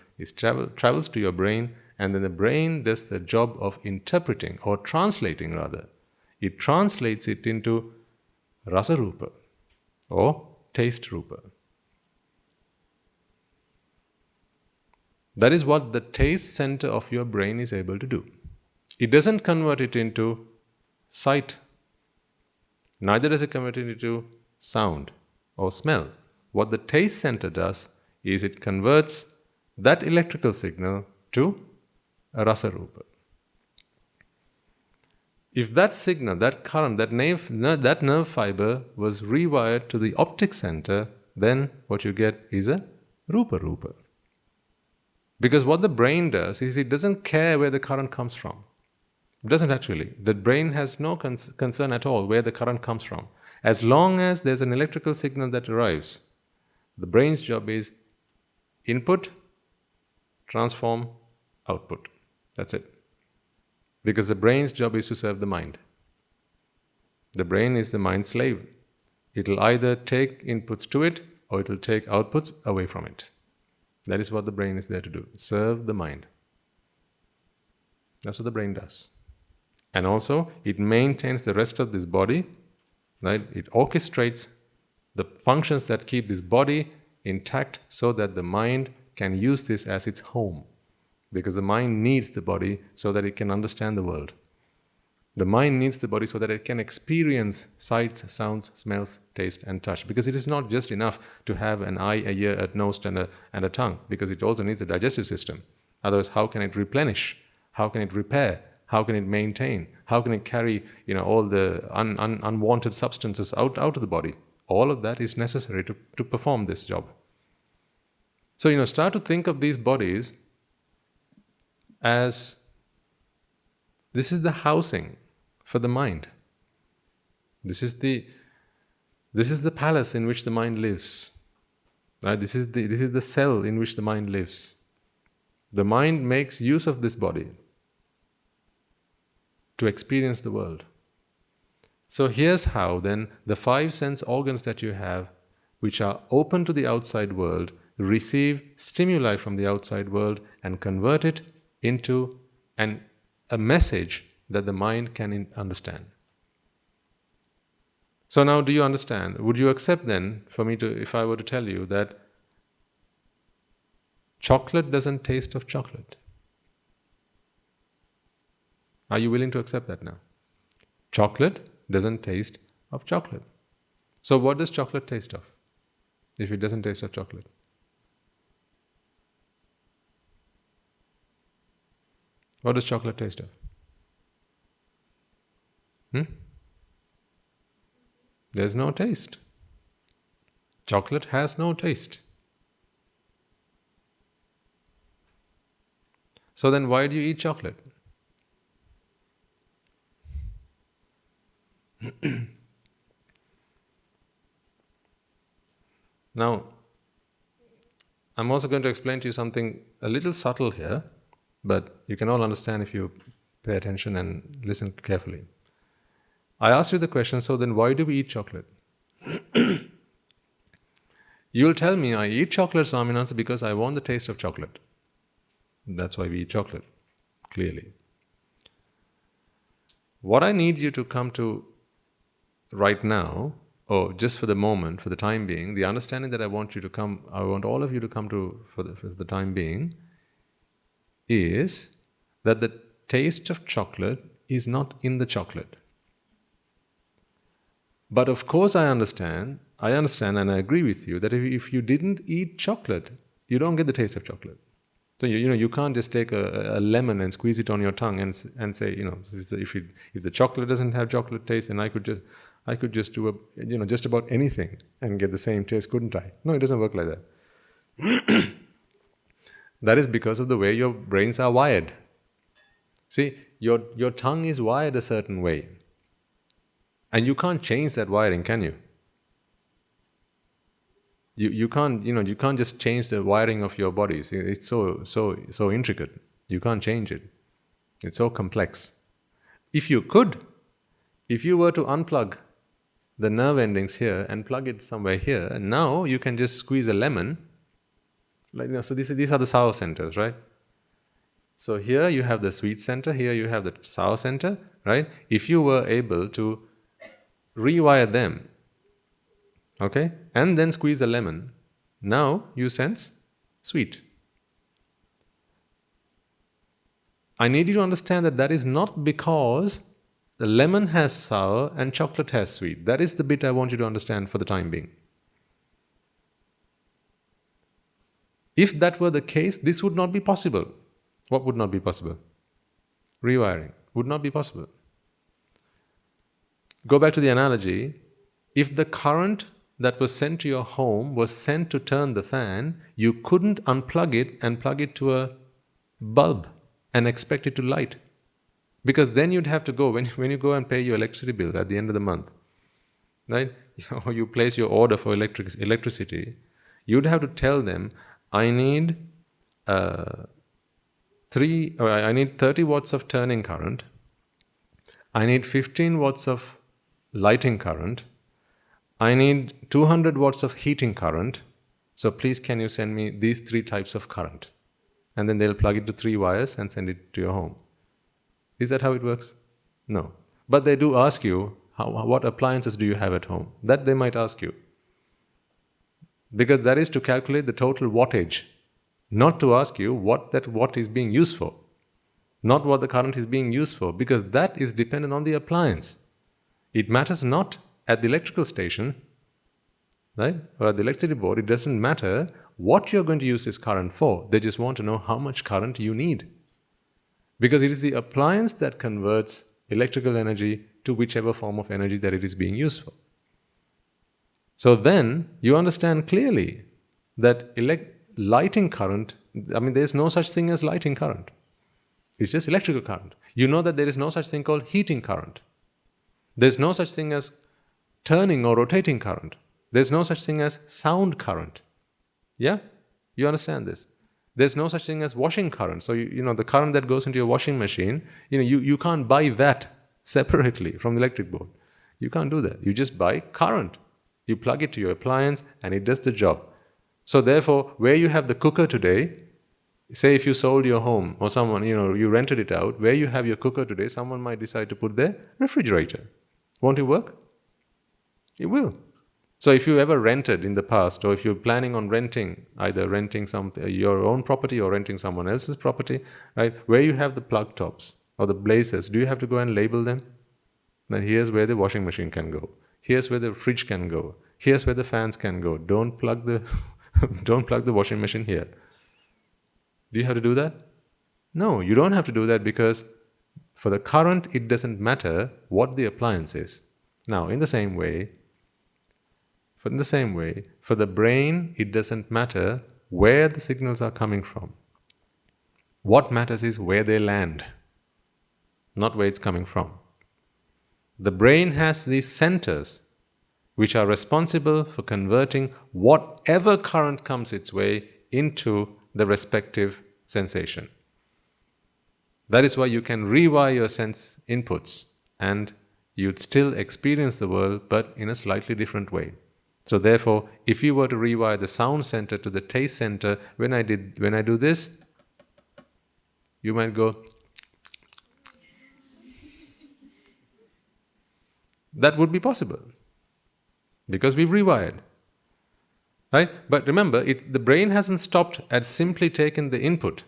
travels to your brain, and then the brain does the job of interpreting, or translating rather. It translates it into rasa rúpa, or taste rúpa. That is what the taste center of your brain is able to do. It doesn't convert it into sight. Neither does it convert it into sound or smell. What the taste center does is it converts that electrical signal to a rasa rúpa. If that signal, that current, that nerve fiber was rewired to the optic center, then what you get is a rúpa rúpa. Because what the brain does is it doesn't care where the current comes from. It doesn't actually. The brain has no concern at all where the current comes from. As long as there's an electrical signal that arrives, the brain's job is input, transform, output. That's it. Because the brain's job is to serve the mind. The brain is the mind's slave. It will either take inputs to it, or it will take outputs away from it. That is what the brain is there to do. Serve the mind. That's what the brain does. And also, it maintains the rest of this body, right? It orchestrates the functions that keep this body intact so that the mind can use this as its home. Because the mind needs the body so that it can understand the world. The mind needs the body so that it can experience sights, sounds, smells, taste, and touch. Because it is not just enough to have an eye, a ear, a nose, and a tongue. Because it also needs a digestive system. Otherwise, how can it replenish? How can it repair? How can it maintain? How can it carry, all the unwanted substances out of the body? All of that is necessary to perform this job. So, start to think of these bodies as this is the housing for the mind. This is the palace in which the mind lives. Right? This is the cell in which the mind lives. The mind makes use of this body to experience the world. So here's how then the 5 sense organs that you have, which are open to the outside world, receive stimuli from the outside world and convert it into a message that the mind can understand. So now, do you understand? Would you accept then, if I were to tell you that chocolate doesn't taste of chocolate? Are you willing to accept that now? Chocolate doesn't taste of chocolate. So what does chocolate taste of, if it doesn't taste of chocolate? What does chocolate taste of? There's no taste. Chocolate has no taste. So then why do you eat chocolate? Now, I'm also going to explain to you something a little subtle here, but you can all understand if you pay attention and listen carefully. I asked you the question, so then why do we eat chocolate? You'll tell me, I eat chocolate, Swaminatha, because I want the taste of chocolate. That's why we eat chocolate, clearly. What I need you to come to right now, or just for the moment, for the time being, the understanding that I want all of you to come to for the time being, is that the taste of chocolate is not in the chocolate. But of course I understand and I agree with you that if you didn't eat chocolate, you don't get the taste of chocolate. So you can't just take a lemon and squeeze it on your tongue and say, if the chocolate doesn't have chocolate taste, then I could just do just about anything and get the same taste, couldn't I? No, it doesn't work like that. That is because of the way your brains are wired. See, your tongue is wired a certain way. And you can't change that wiring, can you? You can't just change the wiring of your body. See, it's so intricate. You can't change it. It's so complex. If you were to unplug the nerve endings here and plug it somewhere here, and now you can just squeeze a lemon. So these are the sour centers, right? So here you have the sweet center, here you have the sour center, right? If you were able to rewire them, okay, and then squeeze a lemon, now you sense sweet. I need you to understand that is not because the lemon has sour and chocolate has sweet. That is the bit I want you to understand for the time being. If that were the case, this would not be possible. What would not be possible? Rewiring would not be possible. Go back to the analogy. If the current that was sent to your home was sent to turn the fan, you couldn't unplug it and plug it to a bulb and expect it to light. Because then you'd have to go, when you go and pay your electricity bill at the end of the month, right? Or you place your order for electricity, you'd have to tell them, I need 30 watts of turning current, I need 15 watts of lighting current, I need 200 watts of heating current, so please can you send me these 3 types of current? And then they'll plug it to 3 wires and send it to your home. Is that how it works? No. But they do ask you, what appliances do you have at home? That they might ask you. Because that is to calculate the total wattage, not to ask you what that watt is being used for, not what the current is being used for, because that is dependent on the appliance. It matters not at the electrical station, right, or at the electricity board. It doesn't matter what you're going to use this current for. They just want to know how much current you need. Because it is the appliance that converts electrical energy to whichever form of energy that it is being used for. So then you understand clearly that lighting current, there's no such thing as lighting current. It's just electrical current. You know that there is no such thing called heating current. There's no such thing as turning or rotating current. There's no such thing as sound current. Yeah? You understand this? There's no such thing as washing current. So, the current that goes into your washing machine, you can't buy that separately from the electric board. You can't do that. You just buy current. You plug it to your appliance and it does the job. So therefore, where you have the cooker today, say if you sold your home or someone, you rented it out, where you have your cooker today, someone might decide to put their refrigerator. Won't it work? It will. So if you ever rented in the past, or if you're planning on renting, either renting your own property or renting someone else's property, right, where you have the plug tops or the blazers, do you have to go and label them? Then here's where the washing machine can go. Here's where the fridge can go. Here's where the fans can go. Don't plug the washing machine here. Do you have to do that? No, you don't have to do that, because for the current, it doesn't matter what the appliance is. Now, in the same way, for the brain, it doesn't matter where the signals are coming from. What matters is where they land, not where it's coming from. The brain has these centers which are responsible for converting whatever current comes its way into the respective sensation. That is why you can rewire your sense inputs and you'd still experience the world, but in a slightly different way. So therefore, if you were to rewire the sound center to the taste center, when I do this, you might go. That would be possible, because we've rewired, right? But remember, the brain hasn't stopped at simply taking the input,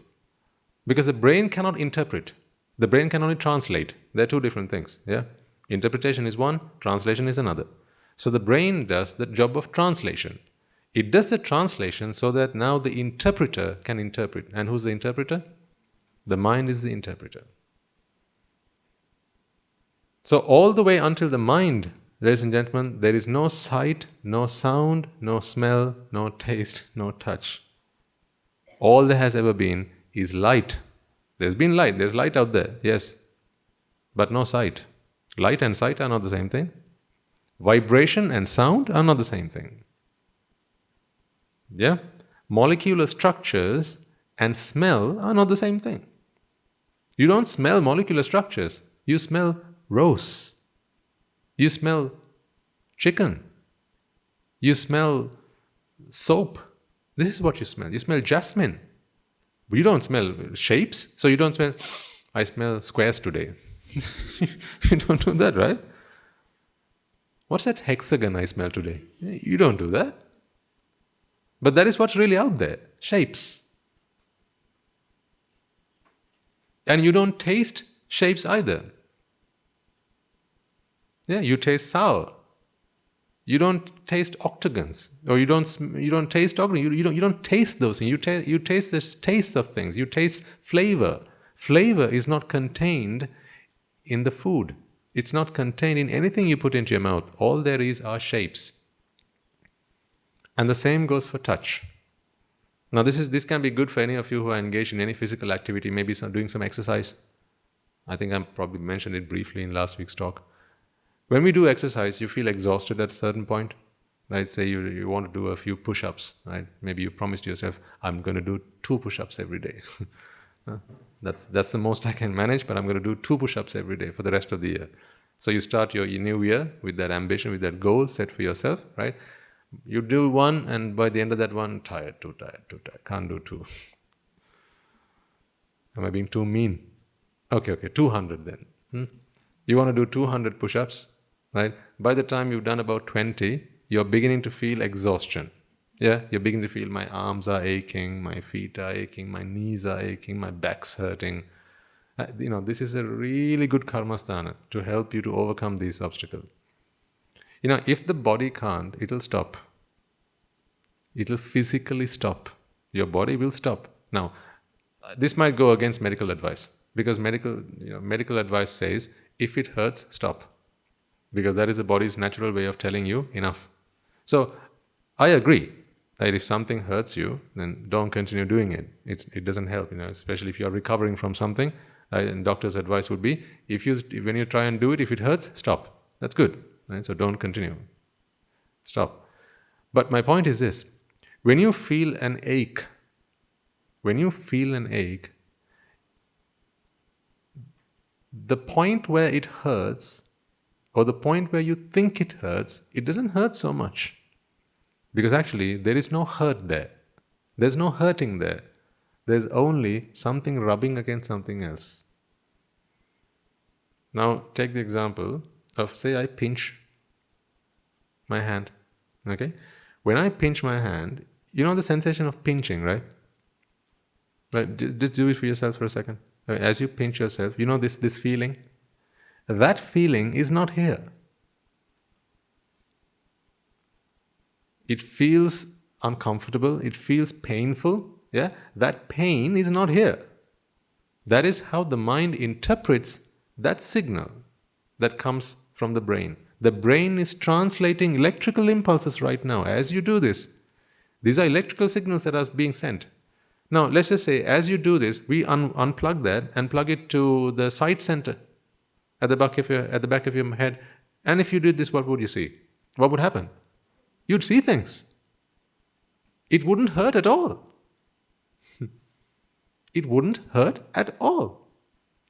because the brain cannot interpret. The brain can only translate. They're two different things. Yeah, interpretation is one, translation is another. So the brain does the job of translation. It does the translation so that now the interpreter can interpret. And who's the interpreter? The mind is the interpreter. So all the way until the mind, ladies and gentlemen, there is no sight, no sound, no smell, no taste, no touch. All there has ever been is light. There's been light. There's light out there, yes. But no sight. Light and sight are not the same thing. Vibration and sound are not the same thing. Yeah? Molecular structures and smell are not the same thing. You don't smell molecular structures. You smell rose. You smell chicken. You smell soap. This is what you smell. You smell jasmine. But you don't smell shapes. So you don't smell, I smell squares today. You don't do that, right? What's that hexagon I smell today? You don't do that. But that is what's really out there. Shapes. And you don't taste shapes either. Yeah, you taste sour. You don't taste octagons, or you don't taste octagons. You don't taste those things. You taste the taste of things. You taste flavor. Flavor is not contained in the food. It's not contained in anything you put into your mouth. All there is are shapes. And the same goes for touch. Now this can be good for any of you who are engaged in any physical activity, maybe doing some exercise. I think I probably mentioned it briefly in last week's talk. When we do exercise, you feel exhausted at a certain point. Right? Say you want to do a few push-ups. Right? Maybe you promised yourself, I'm going to do 2 push-ups every day. That's the most I can manage, but I'm going to do 2 push-ups every day for the rest of the year. So you start your new year with that ambition, with that goal set for yourself, right? You do 1, and by the end of that 1, too tired, can't do 2. Am I being too mean? Okay, 200 then. You want to do 200 push-ups, right? By the time you've done about 20, you're beginning to feel exhaustion. Yeah, you're beginning to feel my arms are aching, my feet are aching, my knees are aching, my back's hurting. This is a really good karmasthana to help you to overcome these obstacles. If the body can't, it'll stop. It'll physically stop. Your body will stop. Now, this might go against medical advice, because medical advice says, if it hurts, stop. Because that is the body's natural way of telling you enough. So, I agree that if something hurts you, then don't continue doing it. It doesn't help, especially if you are recovering from something. And doctor's advice would be, when you try and do it, if it hurts, stop. That's good. Right? So don't continue. Stop. But my point is this. When you feel an ache, the point where it hurts, or the point where you think it hurts, it doesn't hurt so much. Because actually, there is no hurt there. There's no hurting there. There's only something rubbing against something else. Now, take the example of, say, I pinch my hand. Okay? When I pinch my hand, you know the sensation of pinching, right? Just do it for yourself for a second. As you pinch yourself, you know this feeling? That feeling is not here. It feels uncomfortable. It feels painful. Yeah? That pain is not here. That is how the mind interprets that signal that comes from the brain. The brain is translating electrical impulses right now as you do this. These are electrical signals that are being sent. Now, let's just say, as you do this, we unplug that and plug it to the sight center at the back of your head. And if you did this, what would you see? What would happen? You'd see things. It wouldn't hurt at all. It wouldn't hurt at all.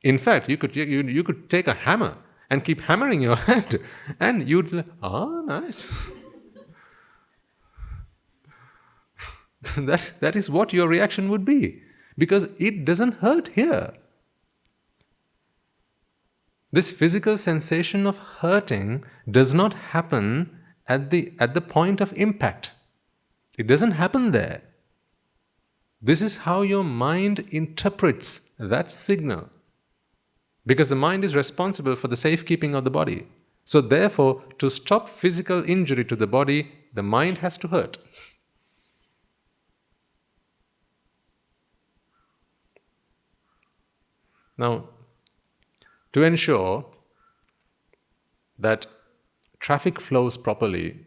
In fact, you could take a hammer and keep hammering your head, and you'd, nice. That is what your reaction would be, because it doesn't hurt here. This physical sensation of hurting does not happen at the point of impact. It doesn't happen there. This is how your mind interprets that signal. Because the mind is responsible for the safekeeping of the body. So therefore, to stop physical injury to the body, the mind has to hurt. Now, to ensure that traffic flows properly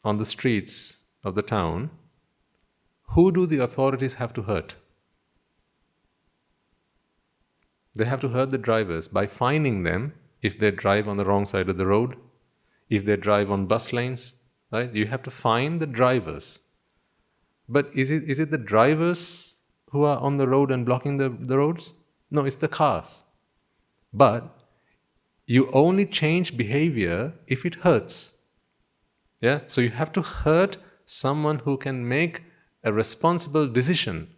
on the streets of the town, who do the authorities have to hurt? They have to hurt the drivers by fining them if they drive on the wrong side of the road, if they drive on bus lanes, right? You have to fine the drivers. But is it the drivers who are on the road and blocking the roads? No, it's the cars. But you only change behavior if it hurts. Yeah? So you have to hurt someone who can make a responsible decision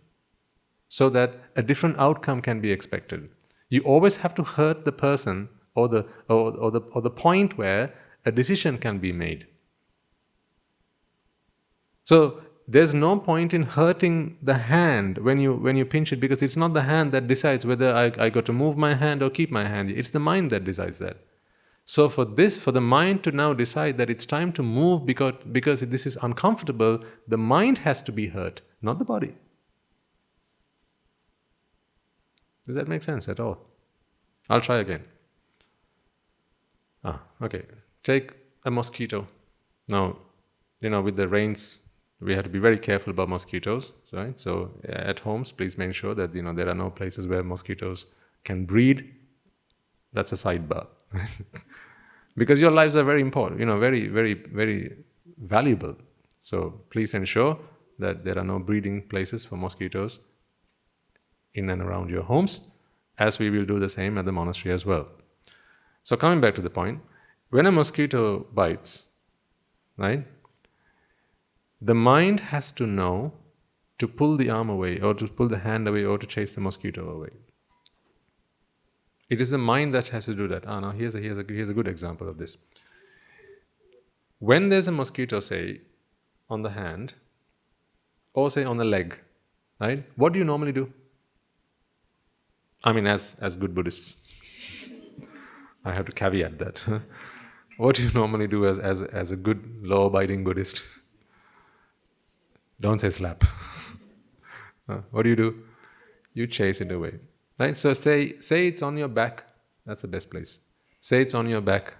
so that a different outcome can be expected. You always have to hurt the person or the point where a decision can be made. So there's no point in hurting the hand when you pinch it, because it's not the hand that decides whether I got to move my hand or keep my hand. It's the mind that decides that. So for the mind to now decide that it's time to move because this is uncomfortable, the mind has to be hurt, not the body. Does that make sense at all? I'll try again. Okay. Take a mosquito. Now, with the rains, we have to be very careful about mosquitoes, right? So at homes, please make sure that there are no places where mosquitoes can breed. That's a sidebar. Because your lives are very important, very, very, very valuable. So please ensure that there are no breeding places for mosquitoes in and around your homes, as we will do the same at the monastery as well. So coming back to the point, when a mosquito bites, right, the mind has to know to pull the arm away, or to pull the hand away, or to chase the mosquito away. It is the mind that has to do that. Now here's a good example of this. When there's a mosquito, say, on the hand, or say on the leg, right? What do you normally do? I mean, as good Buddhists, I have to caveat that. What do you normally do as a good law-abiding Buddhist? Don't say slap. What do? You chase it away. Right? So say it's on your back. That's the best place. Say it's on your back.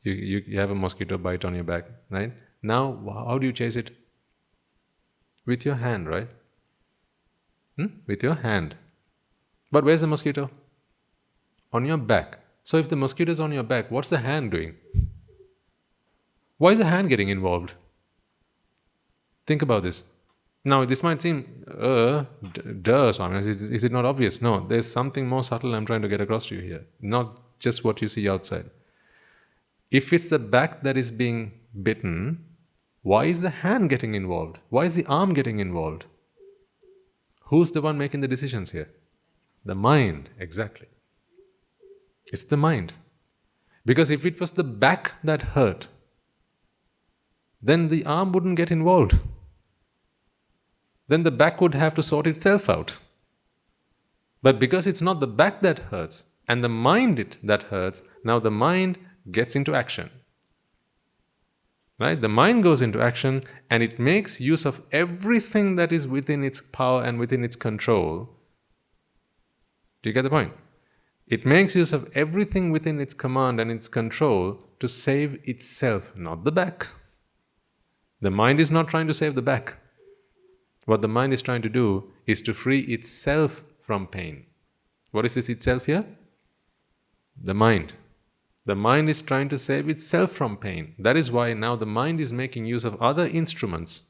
You have a mosquito bite on your back. Right? Now, how do you chase it? With your hand, right? With your hand. But where's the mosquito? On your back. So if the mosquito is on your back, what's the hand doing? Why is the hand getting involved? Think about this. Now, this might seem, duh, Swami, is it not obvious? No, there's something more subtle I'm trying to get across to you here. Not just what you see outside. If it's the back that is being bitten, why is the hand getting involved? Why is the arm getting involved? Who's the one making the decisions here? The mind, exactly. It's the mind. Because if it was the back that hurt, then the arm wouldn't get involved. Then the back would have to sort itself out. But because it's not the back that hurts, and the mind that hurts, now the mind gets into action. Right? The mind goes into action, and it makes use of everything that is within its power and within its control. Do you get the point? It makes use of everything within its command and its control to save itself, not the back. The mind is not trying to save the back. What the mind is trying to do is to free itself from pain. What is this itself here? The mind. The mind is trying to save itself from pain. That is why now the mind is making use of other instruments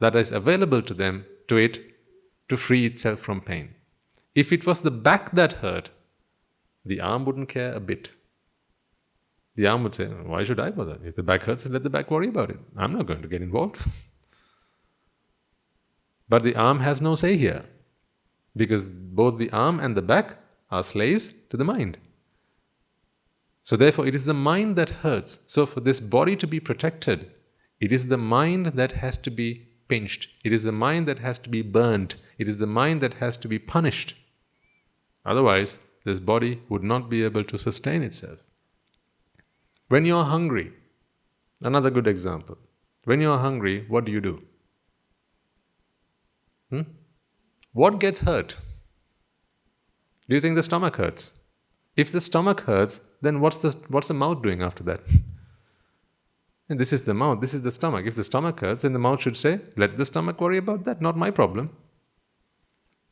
that is available to it to free itself from pain. If it was the back that hurt, the arm wouldn't care a bit. The arm would say, why should I bother? If the back hurts, let the back worry about it. I'm not going to get involved. But the arm has no say here, because both the arm and the back are slaves to the mind. So therefore, it is the mind that hurts. So for this body to be protected, it is the mind that has to be pinched. It is the mind that has to be burnt. It is the mind that has to be punished. Otherwise, this body would not be able to sustain itself. When you are hungry, another good example. When you are hungry, what do? What gets hurt? Do you think the stomach hurts? If the stomach hurts, then what's the mouth doing after that? And this is the mouth, this is the stomach. If the stomach hurts, then the mouth should say, let the stomach worry about that, not my problem.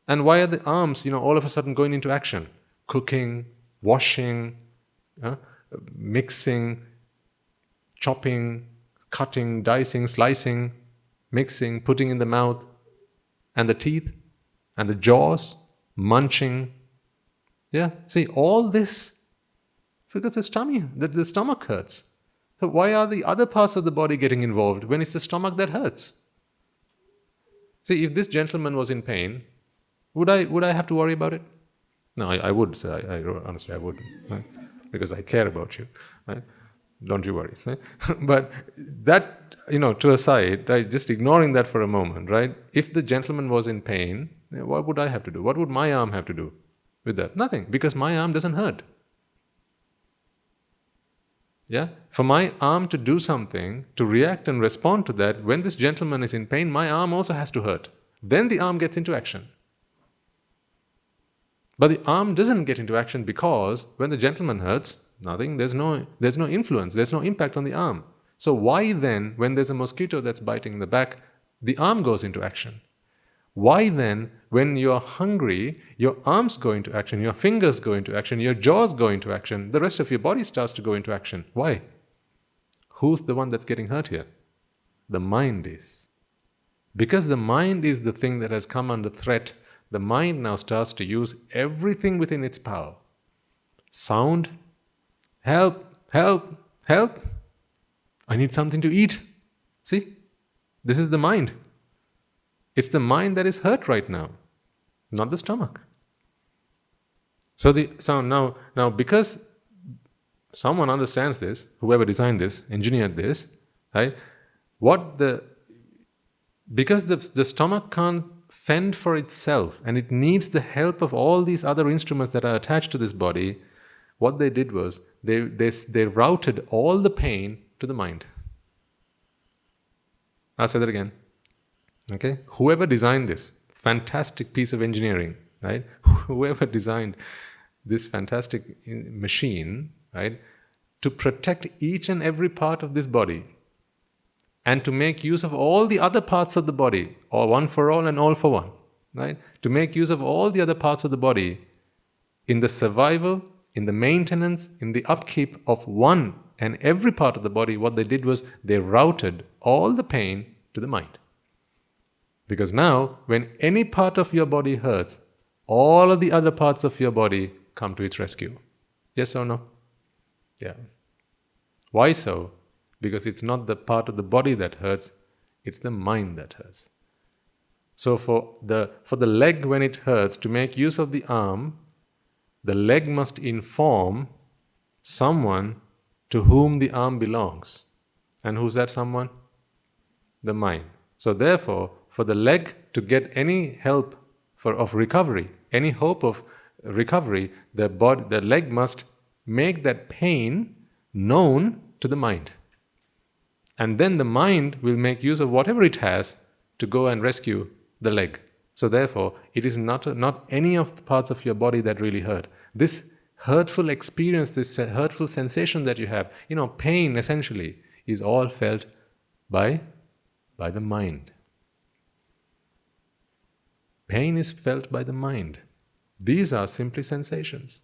And why are the arms, all of a sudden going into action? Cooking, washing, mixing, chopping, cutting, dicing, slicing, mixing, putting in the mouth, and the teeth, and the jaws, munching. Yeah, see, all this, because the stomach hurts. So why are the other parts of the body getting involved when it's the stomach that hurts? See, if this gentleman was in pain, would I have to worry about it? No, I would, sir. Honestly, I would. Right? Because I care about you. Right? Don't you worry. Right? But that, to a side, right, just ignoring that for a moment, right? If the gentleman was in pain, what would I have to do? What would my arm have to do with that? Nothing, because my arm doesn't hurt. Yeah? For my arm to do something, to react and respond to that, when this gentleman is in pain, my arm also has to hurt. Then the arm gets into action. But the arm doesn't get into action because when the gentleman hurts, nothing, there's no influence, there's no impact on the arm. So why then, when there's a mosquito that's biting in the back, the arm goes into action? Why then, when you're hungry, your arms go into action, your fingers go into action, your jaws go into action, the rest of your body starts to go into action? Why? Who's the one that's getting hurt here? The mind is. Because the mind is the thing that has come under threat, the mind now starts to use everything within its power. Sound, help, help, help. I need something to eat. See? This is the mind. It's the mind that is hurt right now, not the stomach. So now because someone understands this, whoever designed this, engineered this, right? Because the stomach can't fend for itself and it needs the help of all these other instruments that are attached to this body, what they did was they routed all the pain to the mind. I'll say that again. Okay? Whoever designed this fantastic piece of engineering, right? Whoever designed this fantastic machine, right? To protect each and every part of this body and to make use of all the other parts of the body, or one for all and all for one, right? To make use of all the other parts of the body in the survival, in the maintenance, in the upkeep of one and every part of the body, what they did was they routed all the pain to the mind. Because now, when any part of your body hurts, all of the other parts of your body come to its rescue. Yes or no? Yeah. Why so? Because it's not the part of the body that hurts, it's the mind that hurts. So for the leg, when it hurts, to make use of the arm, the leg must inform someone to whom the arm belongs. And who's that someone? The mind. So therefore, for the leg to get any help of recovery, any hope of recovery, the leg must make that pain known to the mind. And then the mind will make use of whatever it has to go and rescue the leg. So therefore, it is not any of the parts of your body that really hurt. This hurtful experience, this hurtful sensation that you have, pain essentially, is all felt by the mind. Pain is felt by the mind. These are simply sensations.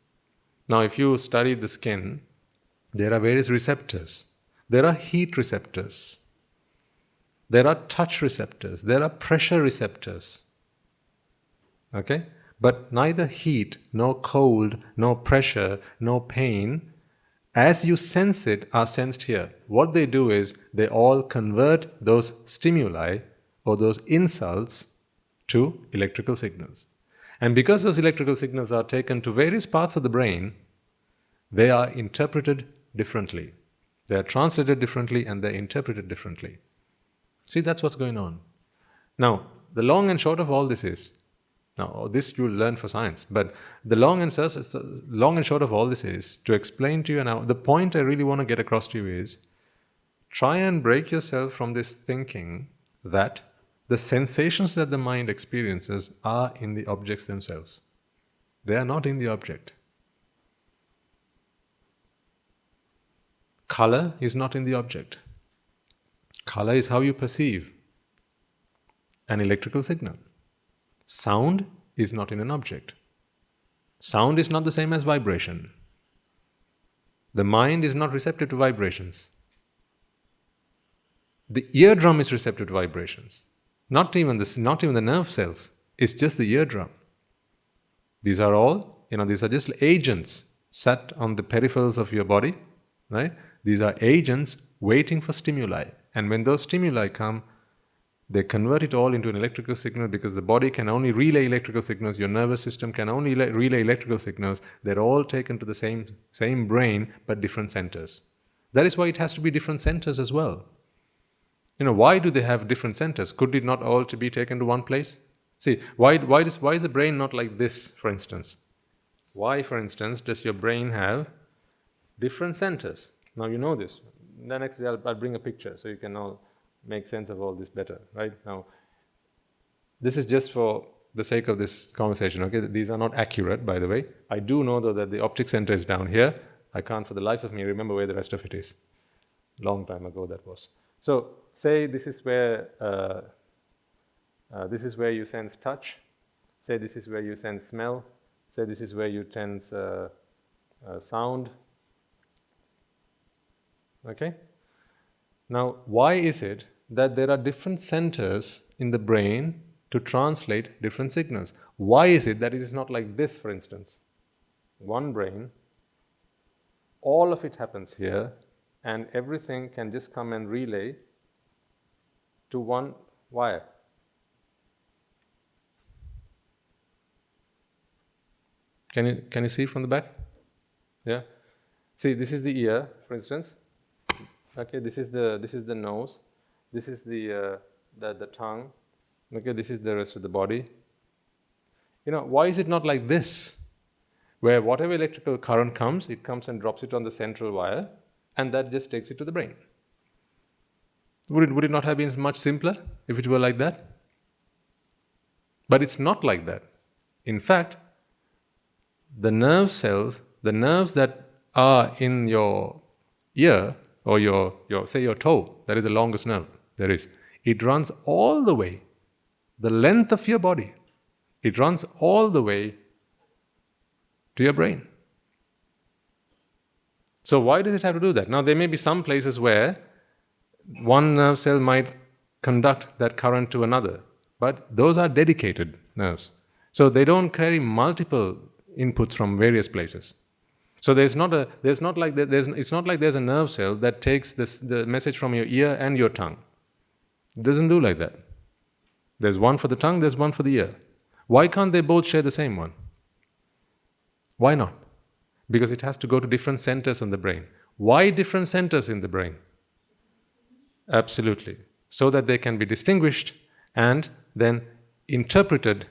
Now, if you study the skin, there are various receptors. There are heat receptors. There are touch receptors. There are pressure receptors. Okay? But neither heat, nor cold, nor pressure, nor pain, as you sense it, are sensed here. What they do is, they all convert those stimuli or those insults to electrical signals. And because those electrical signals are taken to various parts of the brain, they are interpreted differently. They are translated differently and they're interpreted differently. See, that's what's going on. Now, the long and short of all this is, now this you'll learn for science, but the long and short of all this is to explain to you now, the point I really want to get across to you is, try and break yourself from this thinking that the sensations that the mind experiences are in the objects themselves. They are not in the object. Color is not in the object. Color is how you perceive an electrical signal. Sound is not in an object. Sound is not the same as vibration. The mind is not receptive to vibrations. The eardrum is receptive to vibrations. Not even the nerve cells. It's just the eardrum. These are all, these are just agents sat on the peripherals of your body, right? These are agents waiting for stimuli. And when those stimuli come, they convert it all into an electrical signal, because the body can only relay electrical signals, your nervous system can only relay electrical signals. They're all taken to the same brain, but different centers. That is why it has to be different centers as well. Why do they have different centers? Could it not all to be taken to one place? See, why is the brain not like this, for instance? Why, for instance, does your brain have different centers? Now you know this. Then next I'll bring a picture so you can all make sense of all this better, right? Now, this is just for the sake of this conversation, okay? These are not accurate, by the way. I do know, though, that the optic center is down here. I can't for the life of me remember where the rest of it is. Long time ago that was. So, say this is where you sense touch. Say this is where you sense smell. Say this is where you sense sound. Okay? Now, why is it that there are different centers in the brain to translate different signals? Why is it that it is not like this, for instance? One brain, all of it happens here, and everything can just come and relay to one wire. Can you see from the back? Yeah? See, this is the ear, for instance. Okay, this is the nose. This is the tongue. Okay, this is the rest of the body. Why is it not like this? Where whatever electrical current comes, it comes and drops it on the central wire, and that just takes it to the brain. Would it not have been much simpler if it were like that? But it's not like that. In fact, the nerve cells, the nerves that are in your ear, or your toe, that is the longest nerve there is. It runs all the way, the length of your body. It runs all the way to your brain. So why does it have to do that? Now, there may be some places where one nerve cell might conduct that current to another, but those are dedicated nerves. So they don't carry multiple inputs from various places. So it's not like there's a nerve cell that takes the message from your ear and your tongue. It doesn't do like that. There's one for the tongue, there's one for the ear. Why can't they both share the same one? Why not? Because it has to go to different centers in the brain. Why different centers in the brain? Absolutely. So that they can be distinguished and then interpreted,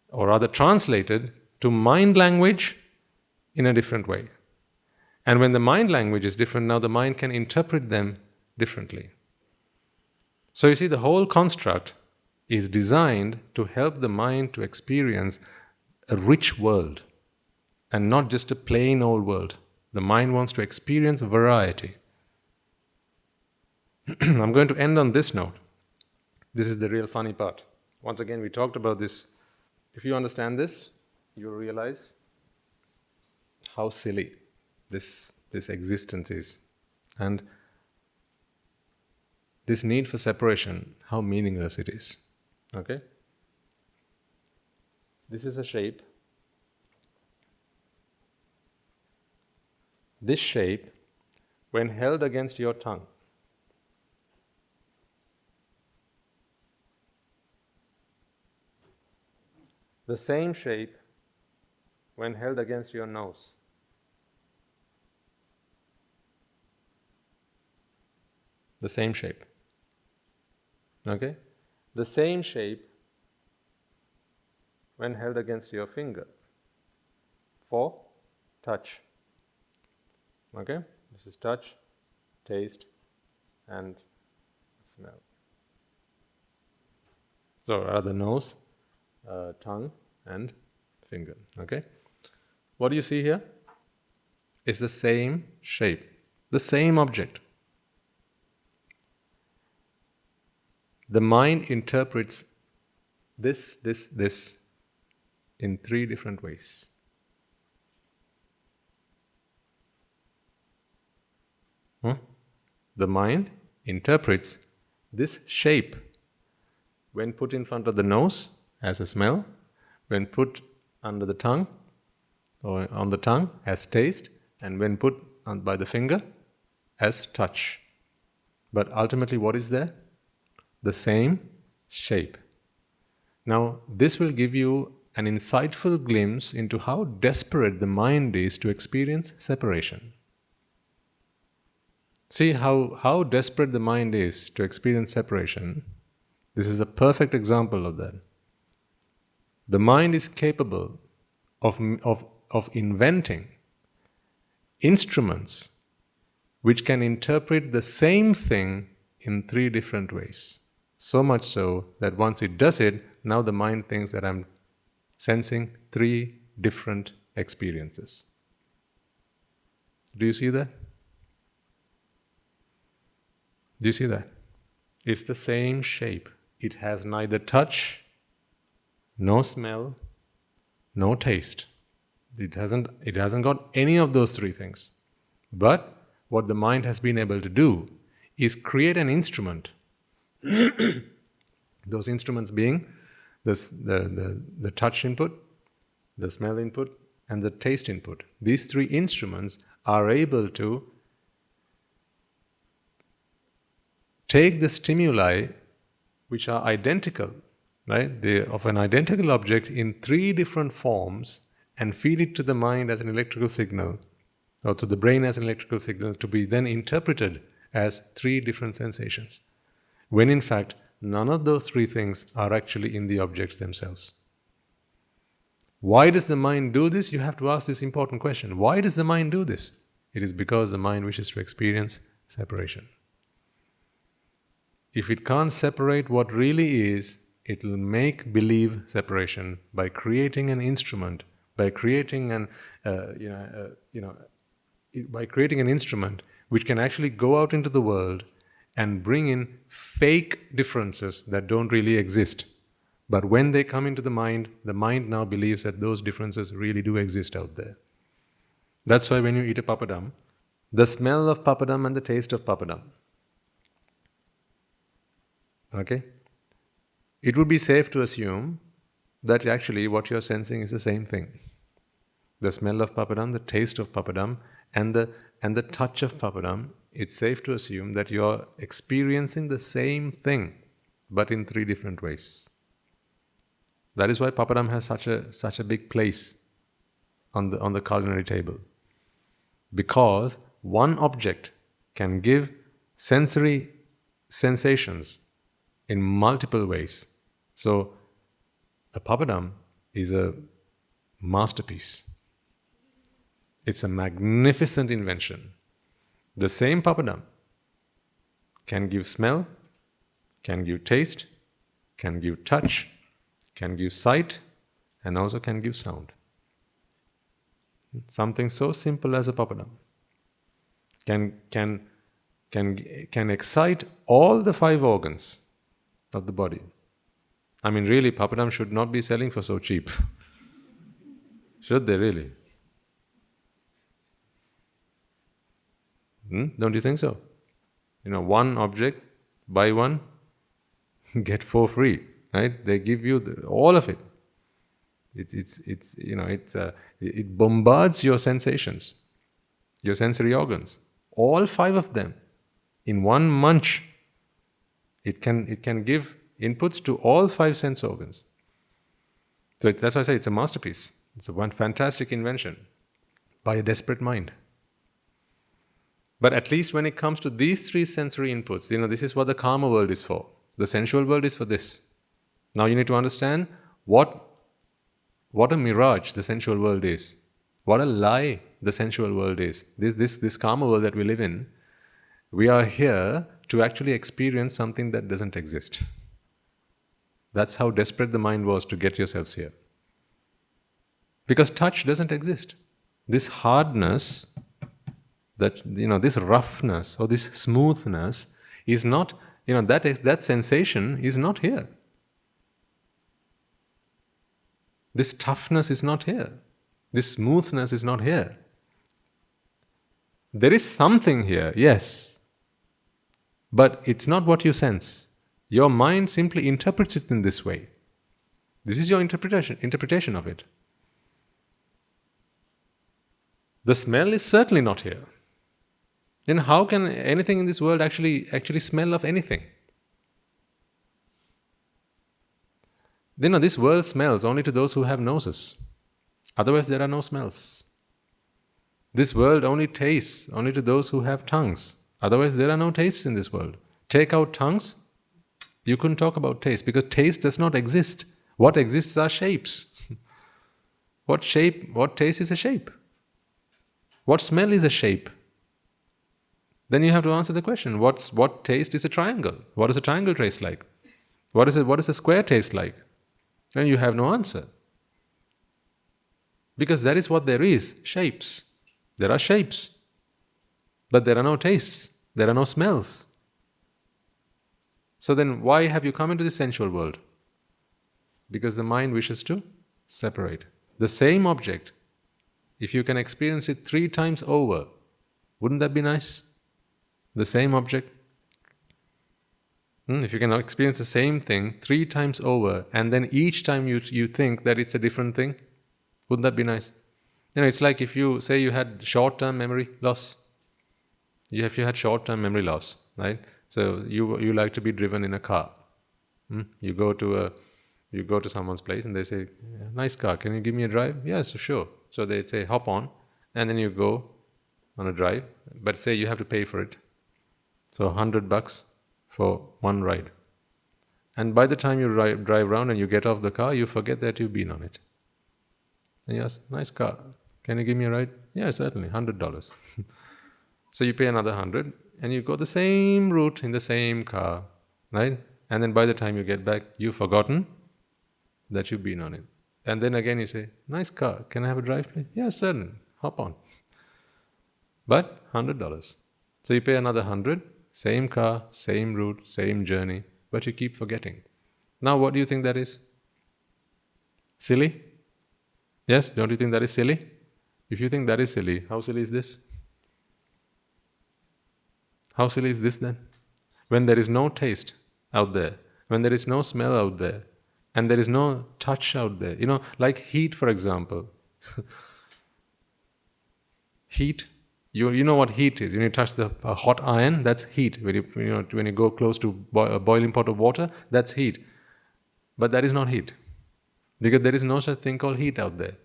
or rather translated, to mind language in a different way. And when the mind language is different, now the mind can interpret them differently. So you see, the whole construct is designed to help the mind to experience a rich world and not just a plain old world. The mind wants to experience variety. I'm going to end on this note. This is the real funny part. Once again, we talked about this. If you understand this, you'll realize how silly this existence is. And this need for separation, how meaningless it is. Okay? This is a shape. This shape, when held against your tongue, the same shape when held against your nose, the same shape. Okay? The same shape when held against your finger for touch. Okay? This is touch, taste, and smell. So, rather nose, tongue, and finger. Okay? What do you see here? It's the same shape, the same object. The mind interprets this in three different ways. The mind interprets this shape when put in front of the nose as a smell, when put under the tongue or on the tongue as taste, and when put on by the finger as touch. But ultimately, what is there? The same shape. Now, this will give you an insightful glimpse into how desperate the mind is to experience separation. See how desperate the mind is to experience separation. This is a perfect example of that. The mind is capable of inventing instruments which can interpret the same thing in 3 different ways. So much so that once it does it, now the mind thinks that I'm sensing 3 different experiences. Do you see that? Do you see that? It's the same shape. It has neither touch, no smell, no taste. It hasn't got any of those 3 things. But what the mind has been able to do is create an instrument. Those instruments being the touch input, the smell input, and the taste input. These 3 instruments are able to take the stimuli which are identical, right? They of an identical object in 3 different forms and feed it to the mind as an electrical signal, or to the brain as an electrical signal, to be then interpreted as 3 different sensations. When in fact, none of those 3 things are actually in the objects themselves. Why does the mind do this? You have to ask this important question. Why does the mind do this? It is because the mind wishes to experience separation. If it can't separate what really is, it will make believe separation by creating an instrument, by creating by creating an instrument which can actually go out into the world and bring in fake differences that don't really exist. But when they come into the mind now believes that those differences really do exist out there. That's why when you eat a papadam, the smell of papadam and the taste of papadam, okay? It would be safe to assume that actually what you're sensing is the same thing. The smell of papadam, the taste of papadam, and the touch of papadam, it's safe to assume that you're experiencing the same thing, but in 3 different ways. That is why papadam has such a big place on the culinary table. Because one object can give sensory sensations in multiple ways. So, a papadam is a masterpiece. It's a magnificent invention. The same papadam can give smell, can give taste, can give touch, can give sight, and also can give sound. Something so simple as a papadam can excite all the 5 organs of the body. I mean, really, papadam should not be selling for so cheap. Should they really? Don't you think so? One object, buy one, get 4 free, right? They give you all of it. It bombards your sensations, your sensory organs, all 5 of them in one munch. It can give inputs to all 5 sense organs. So that's why I say it's a masterpiece. It's one fantastic invention by a desperate mind. But at least when it comes to these 3 sensory inputs, this is what the Káma world is for. The sensual world is for this. Now you need to understand what a mirage the sensual world is. What a lie the sensual world is. This Káma world that we live in, we are here to actually experience something that doesn't exist. That's how desperate the mind was to get yourselves here. Because touch doesn't exist. This hardness, this roughness or this smoothness is not, that sensation is not here. This toughness is not here. This smoothness is not here. There is something here, yes, but it's not what you sense. Your mind simply interprets it in this way. This is your interpretation of it. The smell is certainly not here. Then how can anything in this world actually smell of anything? This world smells only to those who have noses. Otherwise, there are no smells. This world only tastes only to those who have tongues. Otherwise, there are no tastes in this world. Take out tongues, you couldn't talk about taste, because taste does not exist. What exists are shapes. What taste is a shape? What smell is a shape? Then you have to answer the question, what taste is a triangle? What does a triangle taste like? What does a square taste like? And you have no answer. Because that is what there is, shapes. There are shapes. But there are no tastes. There are no smells. So then why have you come into the sensual world? Because the mind wishes to separate. The same object, if you can experience it 3 times over, wouldn't that be nice? The same object. If you can experience the same thing 3 times over, and then each time you think that it's a different thing, wouldn't that be nice? It's like if you say you had short-term memory loss. If you had short-term memory loss, right? So you like to be driven in a car. You go to someone's place and they say, "Nice car, can you give me a drive?" "Yes, sure." So they say, "Hop on," and then you go on a drive. But say you have to pay for it. So $100 for one ride. And by the time you drive around and you get off the car, you forget that you've been on it. And you ask, "Nice car, can you give me a ride?" "Yeah, certainly, $100. So you pay another 100 and you go the same route in the same car, right? And then by the time you get back, you've forgotten that you've been on it. And then again you say, "Nice car, can I have a drive, please?" "Yeah, certainly, hop on." But $100. So you pay another 100, same car, same route, same journey, but you keep forgetting. Now what do you think that is? Silly? Yes, don't you think that is silly? If you think that is silly, how silly is this? How silly is this then? When there is no taste out there, when there is no smell out there, and there is no touch out there. Like heat, for example. Heat, you know what heat is. When you touch the hot iron, that's heat. When you go close to a boiling pot of water, that's heat. But that is not heat. Because there is no such thing called heat out there.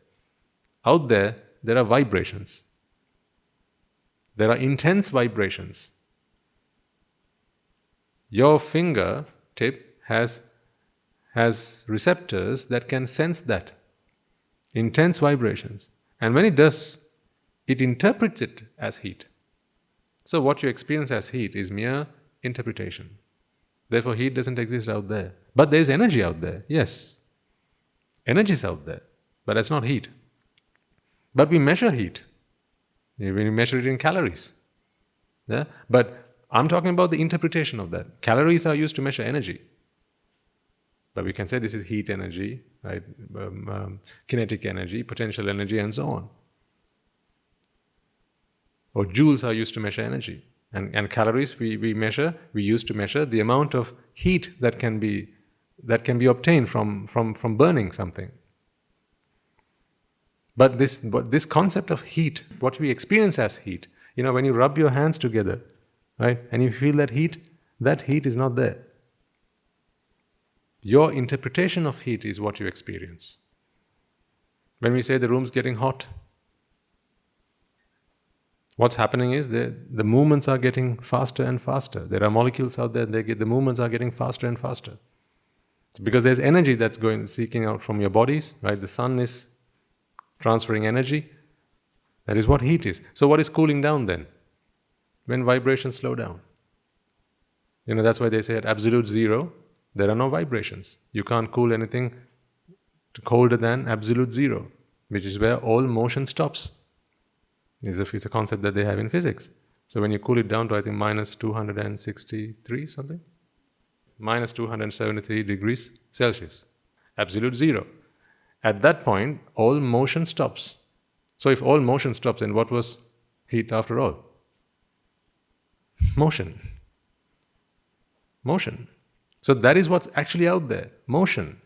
Out there, there are vibrations. There are intense vibrations. Your finger tip has receptors that can sense that. Intense vibrations. And when it does, it interprets it as heat. So what you experience as heat is mere interpretation. Therefore, heat doesn't exist out there. But there is energy out there, yes. Energy is out there, but that's not heat. But we measure heat. We measure it in calories. Yeah? But I'm talking about the interpretation of that. Calories are used to measure energy. But we can say this is heat energy, right? Kinetic energy, potential energy, and so on. Or joules are used to measure energy. And calories we use to measure the amount of heat that can be obtained from burning something. But this concept of heat, what we experience as heat, when you rub your hands together, right, and you feel that heat is not there. Your interpretation of heat is what you experience. When we say the room's getting hot, what's happening is the movements are getting faster and faster. There are molecules out there, the movements are getting faster and faster. It's because there's energy that's seeking out from your bodies, right? The sun is transferring energy. That is what heat is. So what is cooling down then? When vibrations slow down. That's why they say at absolute zero, there are no vibrations. You can't cool anything colder than absolute zero, which is where all motion stops. It's a concept that they have in physics. So when you cool it down to, I think, minus 263 something, minus 273 degrees Celsius, absolute zero. At that point, all motion stops. So if all motion stops, then what was heat after all? Motion. So that is what's actually out there, motion.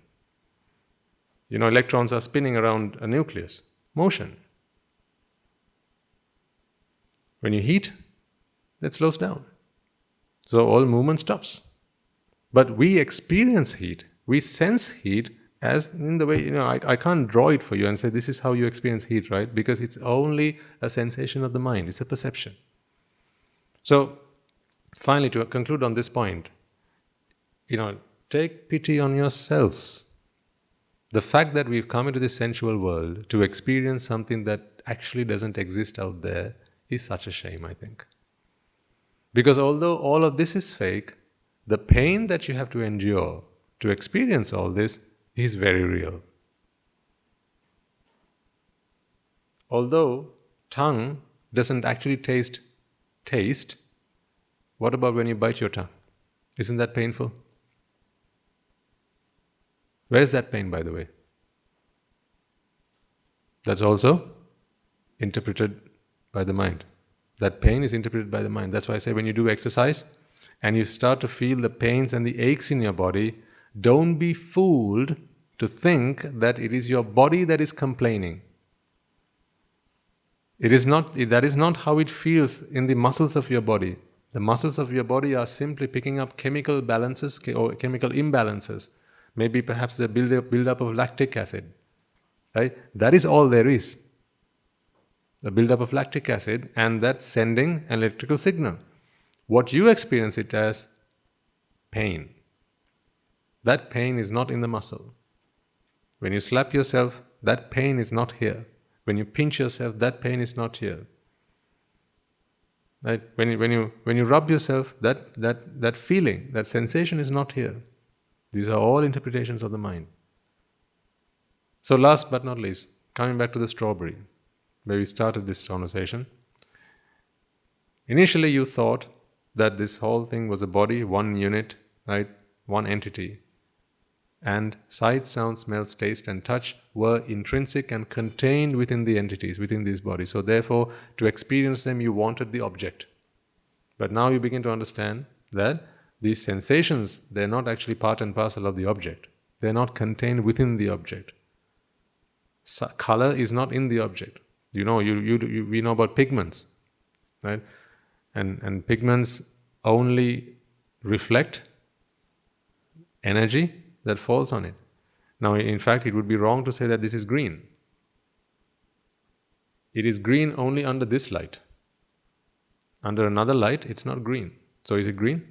Electrons are spinning around a nucleus, motion. When you heat, it slows down. So all movement stops. But we experience heat. We sense heat as in the way, I can't draw it for you and say this is how you experience heat, right? Because it's only a sensation of the mind. It's a perception. So finally, to conclude on this point, take pity on yourselves. The fact that we've come into this sensual world to experience something that actually doesn't exist out there is such a shame, I think. Because although all of this is fake, the pain that you have to endure to experience all this is very real. Although tongue doesn't actually taste, what about when you bite your tongue? Isn't that painful? Where's that pain, by the way? That's also interpreted by the mind. That pain is interpreted by the mind. That's why I say when you do exercise and you start to feel the pains and the aches in your body, don't be fooled to think that it is your body that is complaining. That is not how it feels in the muscles of your body. The muscles of your body are simply picking up chemical balances or chemical imbalances. Maybe perhaps the build-up of lactic acid. Right? That is all there is. The build-up of lactic acid, and that's sending an electrical signal. What you experience it as pain. That pain is not in the muscle. When you slap yourself, that pain is not here. When you pinch yourself, that pain is not here. Right? When you rub yourself, that feeling, that sensation is not here. These are all interpretations of the mind. So last but not least, coming back to the strawberry, where we started this conversation. Initially you thought that this whole thing was a body, one unit, right? One entity. And sight, sound, smells, taste and touch were intrinsic and contained within the entities, within these bodies. So therefore, to experience them, you wanted the object. But now you begin to understand that these sensations, they're not actually part and parcel of the object. They're not contained within the object. Color is not in the object. We know about pigments, right? And pigments only reflect energy that falls on it. Now, in fact, it would be wrong to say that this is green. It is green only under this light. Under another light, it's not green. So is it green?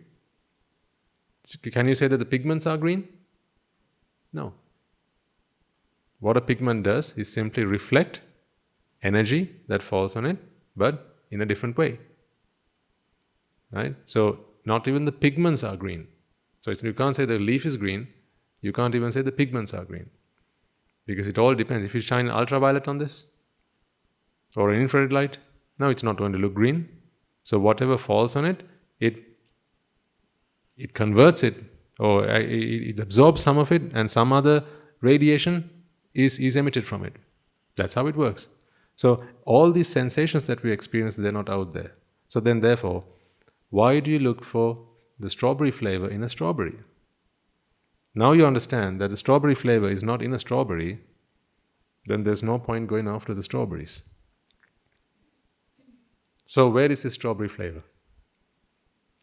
Can you say that the pigments are green? No. What a pigment does is simply reflect energy that falls on it, but in a different way. Right? So not even the pigments are green. So you can't say the leaf is green, you can't even say the pigments are green. Because it all depends. If you shine ultraviolet on this, or an infrared light, no, it's not going to look green. So whatever falls on it, it converts it, or it absorbs some of it, and some other radiation is emitted from it. That's how it works. So all these sensations that we experience, they're not out there. So then therefore, why do you look for the strawberry flavor in a strawberry? Now you understand that the strawberry flavor is not in a strawberry, then there's no point going after the strawberries. So where is this strawberry flavor?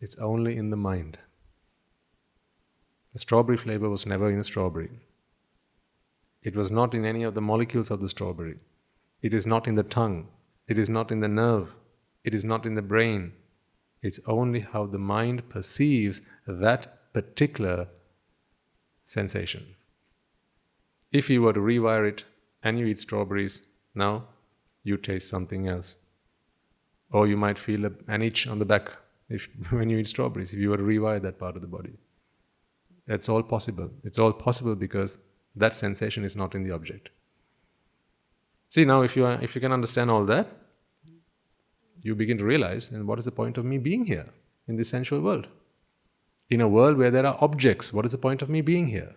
It's only in the mind. The strawberry flavor was never in a strawberry. It was not in any of the molecules of the strawberry. It is not in the tongue. It is not in the nerve. It is not in the brain. It's only how the mind perceives that particular sensation. If you were to rewire it and you eat strawberries, now you taste something else. Or you might feel an itch on the back when you eat strawberries, if you were to rewire that part of the body. That's all possible. It's all possible because that sensation is not in the object. See, now if you can understand all that, you begin to realize, and what is the point of me being here in this sensual world? In a world where there are objects, what is the point of me being here?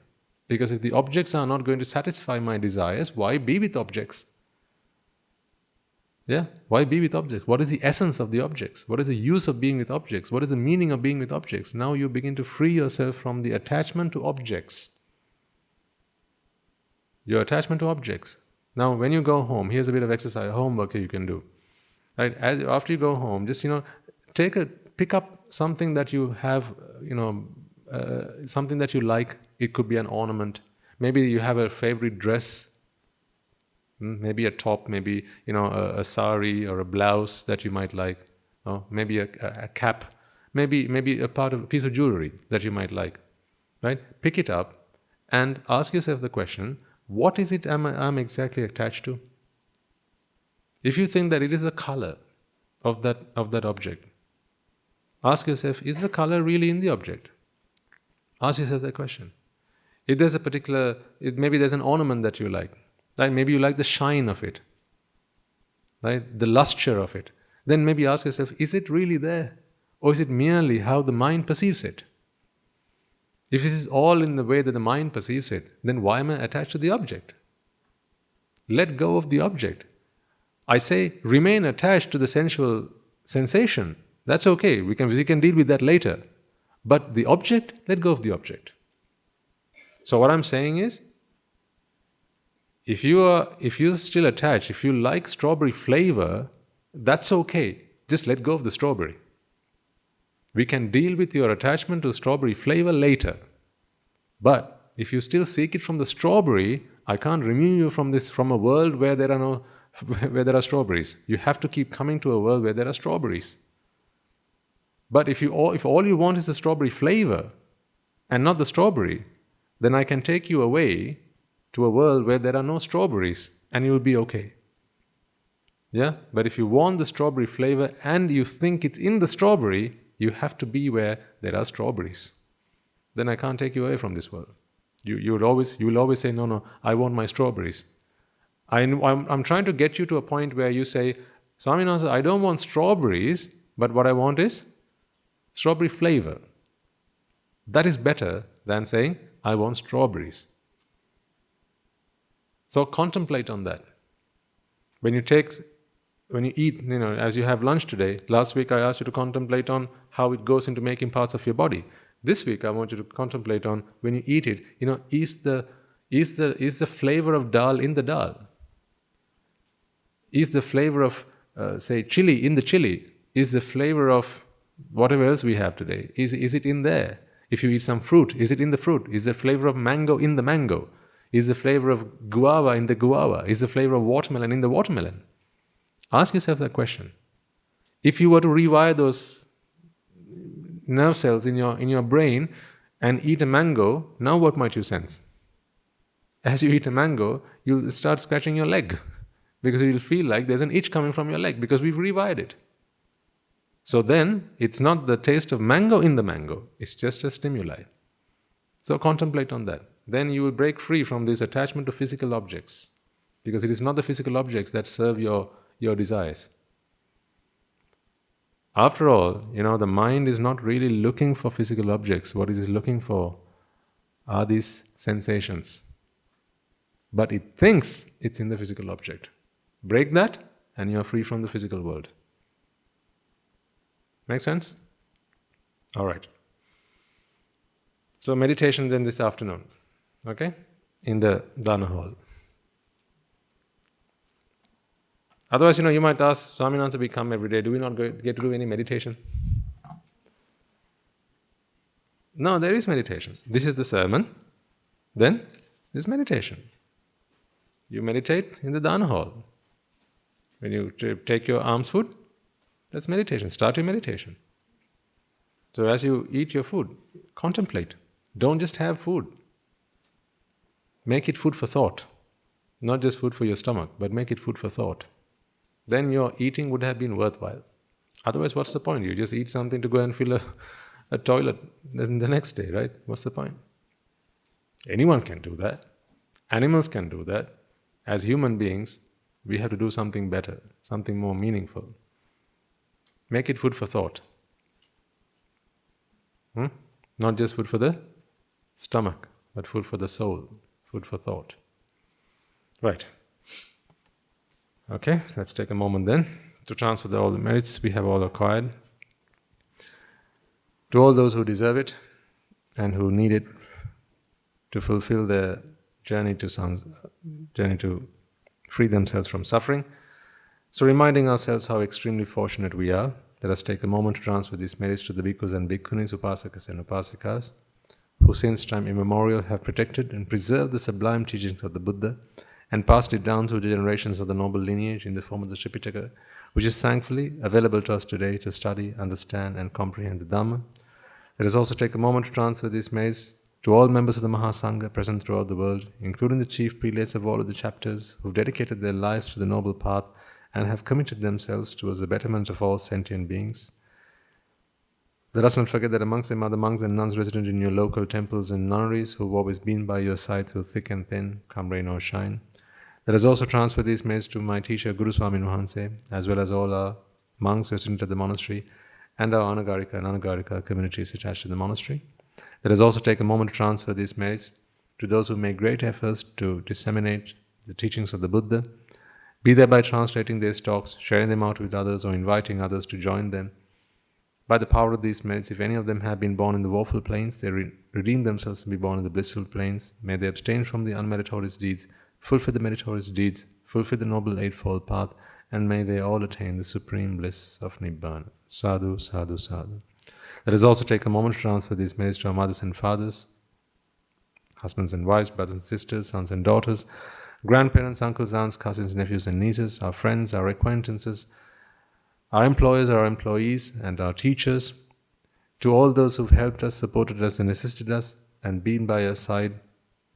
Because if the objects are not going to satisfy my desires, why be with objects? Yeah, why be with objects? What is the essence of the objects? What is the use of being with objects? What is the meaning of being with objects? Now you begin to free yourself from the attachment to objects. Your attachment to objects. Now when you go home, here's a bit of exercise, homework you can do. Right? After you go home, just take pick up something that you have, something that you like. It could be an ornament. Maybe you have a favorite dress, maybe a top, maybe a sari or a blouse that you might like, maybe a cap, maybe a piece of jewelry that you might like, right? Pick it up and ask yourself the question: what is it I'm exactly attached to? If you think that it is the color of that object, ask yourself: is the color really in the object? Ask yourself that question. If there's a particular, maybe there's an ornament that you like, right? Maybe you like the shine of it, right? The luster of it. Then maybe ask yourself: is it really there? Or is it merely how the mind perceives it? If it is all in the way that the mind perceives it, then why am I attached to the object? Let go of the object. I say, remain attached to the sensual sensation. That's okay. We can deal with that later. But the object, let go of the object. So what I'm saying is, if you're still attached, if you like strawberry flavor, that's okay. Just let go of the strawberry. We can deal with your attachment to strawberry flavor later. But if you still seek it from the strawberry, I can't remove you from a world where there are strawberries. You have to keep coming to a world where there are strawberries. But if all you want is the strawberry flavor and not the strawberry, then I can take you away to a world where there are no strawberries and you'll be okay. Yeah? But if you want the strawberry flavor and you think it's in the strawberry, you have to be where there are strawberries. Then I can't take you away from this world. You will always say, no, I want my strawberries. I'm trying to get you to a point where you say, Swaminatha, I don't want strawberries, but what I want is strawberry flavor. That is better than saying, I want strawberries. So contemplate on that. When you eat, as you have lunch today, last week I asked you to contemplate on how it goes into making parts of your body. This week I want you to contemplate on when you eat it, is the flavor of dal in the dal? Is the flavor of, say, chili in the chili? Is the flavor of whatever else we have today? Is it in there? If you eat some fruit, is it in the fruit? Is the flavor of mango in the mango? Is the flavor of guava in the guava? Is the flavor of watermelon in the watermelon? Ask yourself that question. If you were to rewire those nerve cells in your brain and eat a mango, now what might you sense? As you eat a mango, you'll start scratching your leg because you'll feel like there's an itch coming from your leg because we've rewired it. So then, it's not the taste of mango in the mango, it's just a stimuli. So contemplate on that. Then you will break free from this attachment to physical objects, because it is not the physical objects that serve your desires. After all, the mind is not really looking for physical objects. What it is looking for are these sensations. But it thinks it's in the physical object. Break that, and you are free from the physical world. Make sense? All right. So meditation then this afternoon, okay? In the Dana hall. Otherwise, you might ask, Swaminatha, we come every day. Do we not get to do any meditation? No, there is meditation. This is the sermon. Then, this is meditation. You meditate in the Dana hall. When you take your alms food, that's meditation. Start your meditation. So as you eat your food, contemplate. Don't just have food. Make it food for thought. Not just food for your stomach, but make it food for thought. Then your eating would have been worthwhile. Otherwise, what's the point? You just eat something to go and fill a toilet the next day, right? What's the point? Anyone can do that. Animals can do that. As human beings, we have to do something better, something more meaningful. Make it food for thought. Not just food for the stomach, but food for the soul, food for thought. Right. Okay, let's take a moment then to transfer all the merits we have all acquired to all those who deserve it and who need it to fulfill their journey to free themselves from suffering. So reminding ourselves how extremely fortunate we are Let us take a moment to transfer these merits to the bhikkhus and bhikkhunis, upasakas and upasikas, who since time immemorial have protected and preserved the sublime teachings of the Buddha and passed it down through the generations of the noble lineage in the form of the Tripitaka, which is thankfully available to us today to study, understand and comprehend the Dhamma. Let us also take a moment to transfer these merits to all members of the Mahasangha present throughout the world, including the chief prelates of all of the chapters who have dedicated their lives to the noble path and have committed themselves towards the betterment of all sentient beings. Let us not forget that amongst them are the monks and nuns resident in your local temples and nunneries who have always been by your side through thick and thin, come rain or shine. Let us also transfer these merits to my teacher Guru Swami Nuhanse, as well as all our monks resident at the monastery and our anagarika and anagarika communities attached to the monastery. Let us also take a moment to transfer these merits to those who make great efforts to disseminate the teachings of the Buddha, be they by translating their talks, sharing them out with others, or inviting others to join them. By the power of these merits, if any of them have been born in the woeful planes, they redeem themselves and be born in the blissful planes. May they abstain from the unmeritorious deeds, fulfill the meritorious deeds, fulfill the noble eightfold path, and may they all attain the supreme bliss of Nibbana. Sadhu, sadhu, sadhu. Let us also take a moment to transfer these merits to our mothers and fathers, husbands and wives, brothers and sisters, sons and daughters, grandparents, uncles, aunts, cousins, nephews and nieces, our friends, our acquaintances, our employers, our employees, and our teachers, to all those who've helped us, supported us, and assisted us, and been by our side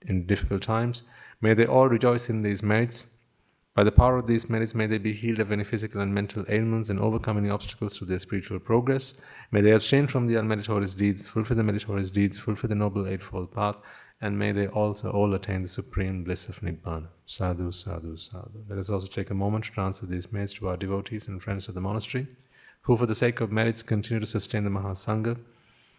in difficult times. May they all rejoice in these merits. By the power of these merits, may they be healed of any physical and mental ailments and overcome any obstacles to their spiritual progress. May they abstain from the unmeritorious deeds, fulfill the meritorious deeds, fulfill the noble eightfold path, and may they also all attain the supreme bliss of Nibbana. Sadhu, sadhu, sadhu. Let us also take a moment to transfer these merits to our devotees and friends of the monastery, who for the sake of merits continue to sustain the Mahasangha.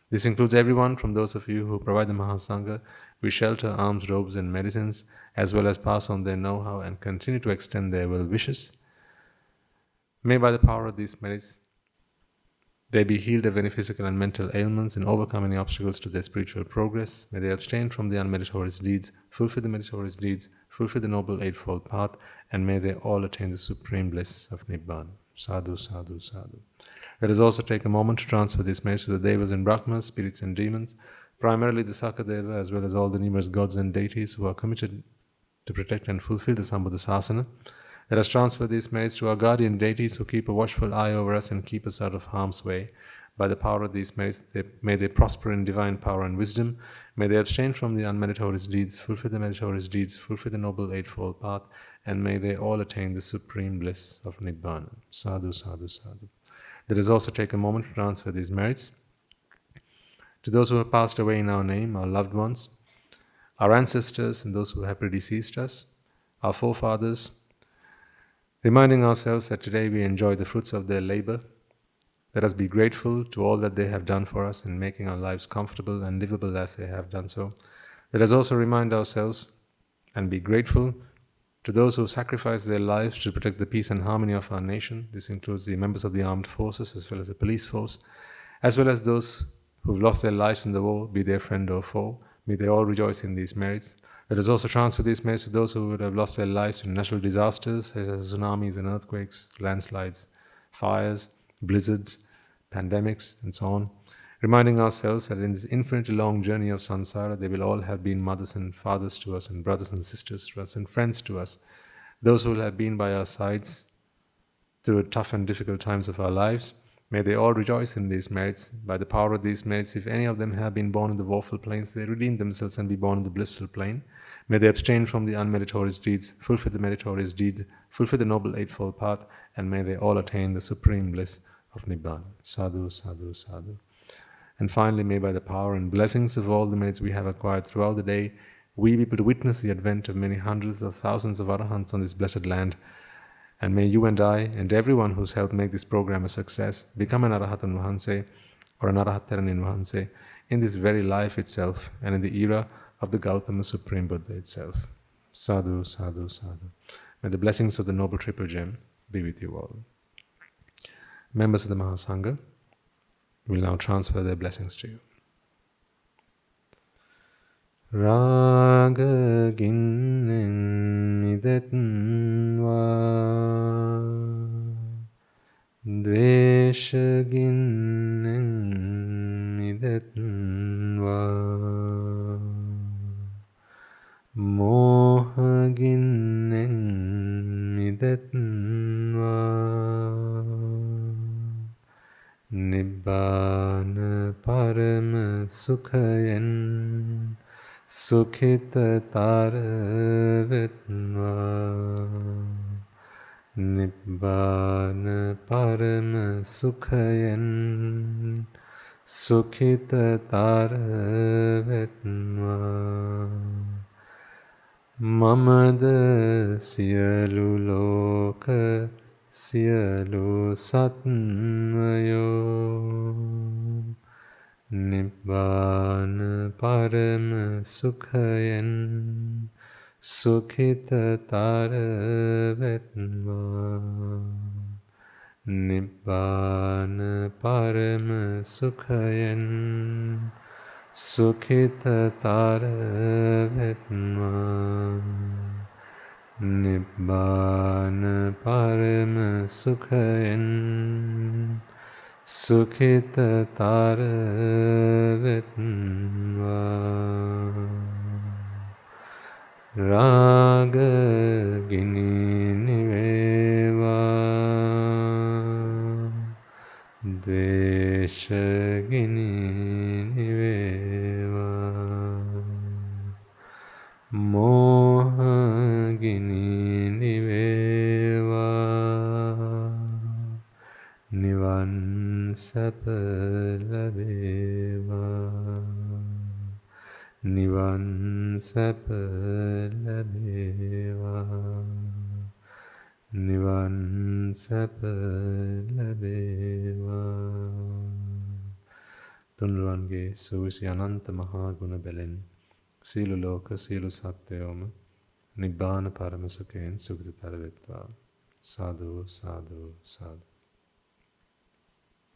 This includes everyone from those of you who provide the Mahasangha with shelter, alms, robes and medicines, as well as pass on their know-how and continue to extend their well wishes. May by the power of these merits, they be healed of any physical and mental ailments and overcome any obstacles to their spiritual progress. May they abstain from the unmeritorious deeds, fulfill the meritorious deeds, fulfill the noble eightfold path, and may they all attain the supreme bliss of Nibbana. Sadhu, sadhu, sadhu. Let us also take a moment to transfer these merits to the devas and brahmas, spirits and demons, primarily the Sakadeva, as well as all the numerous gods and deities who are committed to protect and fulfill the Sambuddha Sasana. Let us transfer these merits to our guardian deities who keep a watchful eye over us and keep us out of harm's way. By the power of these merits, may they prosper in divine power and wisdom. May they abstain from the unmeritorious deeds, fulfill the meritorious deeds, fulfill the noble eightfold path, and may they all attain the supreme bliss of Nibbana. Sadhu, sadhu, sadhu. Let us also take a moment to transfer these merits to those who have passed away in our name, our loved ones, our ancestors and those who have predeceased us, our forefathers, reminding ourselves that today we enjoy the fruits of their labor. Let us be grateful to all that they have done for us in making our lives comfortable and livable as they have done so. Let us also remind ourselves and be grateful to those who sacrificed their lives to protect the peace and harmony of our nation. This includes the members of the armed forces as well as the police force, as well as those who have lost their lives in the war, be they friend or foe. May they all rejoice in these merits. Let us also transfer these merits to those who would have lost their lives in natural disasters such as tsunamis and earthquakes, landslides, fires, blizzards, pandemics, and so on. Reminding ourselves that in this infinitely long journey of samsara, they will all have been mothers and fathers to us, and brothers and sisters to us, and friends to us. Those who will have been by our sides through tough and difficult times of our lives. May they all rejoice in these merits. By the power of these merits, if any of them have been born in the woeful planes, they redeem themselves and be born in the blissful plane. May they abstain from the unmeritorious deeds, fulfill the meritorious deeds, fulfill the noble eightfold path, and may they all attain the supreme bliss of Nibbana. Sadhu, sadhu, sadhu. And finally, may by the power and blessings of all the merits we have acquired throughout the day, we be able to witness the advent of many hundreds of thousands of arahants on this blessed land. And may you and I, and everyone who's helped make this program a success, become an Arahatan Vahanse, or an Arahataranin Vahanse, in this very life itself, and in the era of the Gautama Supreme Buddha itself. Sadhu, sadhu, sadhu. May the blessings of the Noble Triple Gem be with you all. Members of the Mahasangha will now transfer their blessings to you. Raga ginen midetva ද්වේෂගින්නෙන් මිදෙත්වා මෝහගින්නෙන් මිදෙත්වා නිබ්බාන පරම සුඛයෙන් සුඛිතතර වෙත්වා නිබ්බාන පරම සුඛයෙන් සුඛිතතර වෙත්වා මමද සියලු ලෝක සියලු සත්වයෝ නිබ්බාන පරම සුඛයෙන් සුඛිතතර වෙත්වා නිබ්බාන පරම සුඛයෙන් සුඛිතතර වෙත්වා නිබ්බාන පරම සුඛයෙන් සුඛිතතර වෙත්වා රාගගිනි නිවේවා ද්වේෂගිනි නිවේවා මෝහගිනි නිවේවා නිවන් සැප ලැබේවා නිවන් සැප ලැබේවා නිවන් සැප ලැබේවා තුන්රුවන්ගේ සූවිසි අනන්ත මහා ගුණ බැලෙන් සියලු ලෝක සියලු සත්වයෝම නිබ්බාන පරම සුඛයෙන් සුඛිතතර වෙත්වා සාදු සාදු සාදු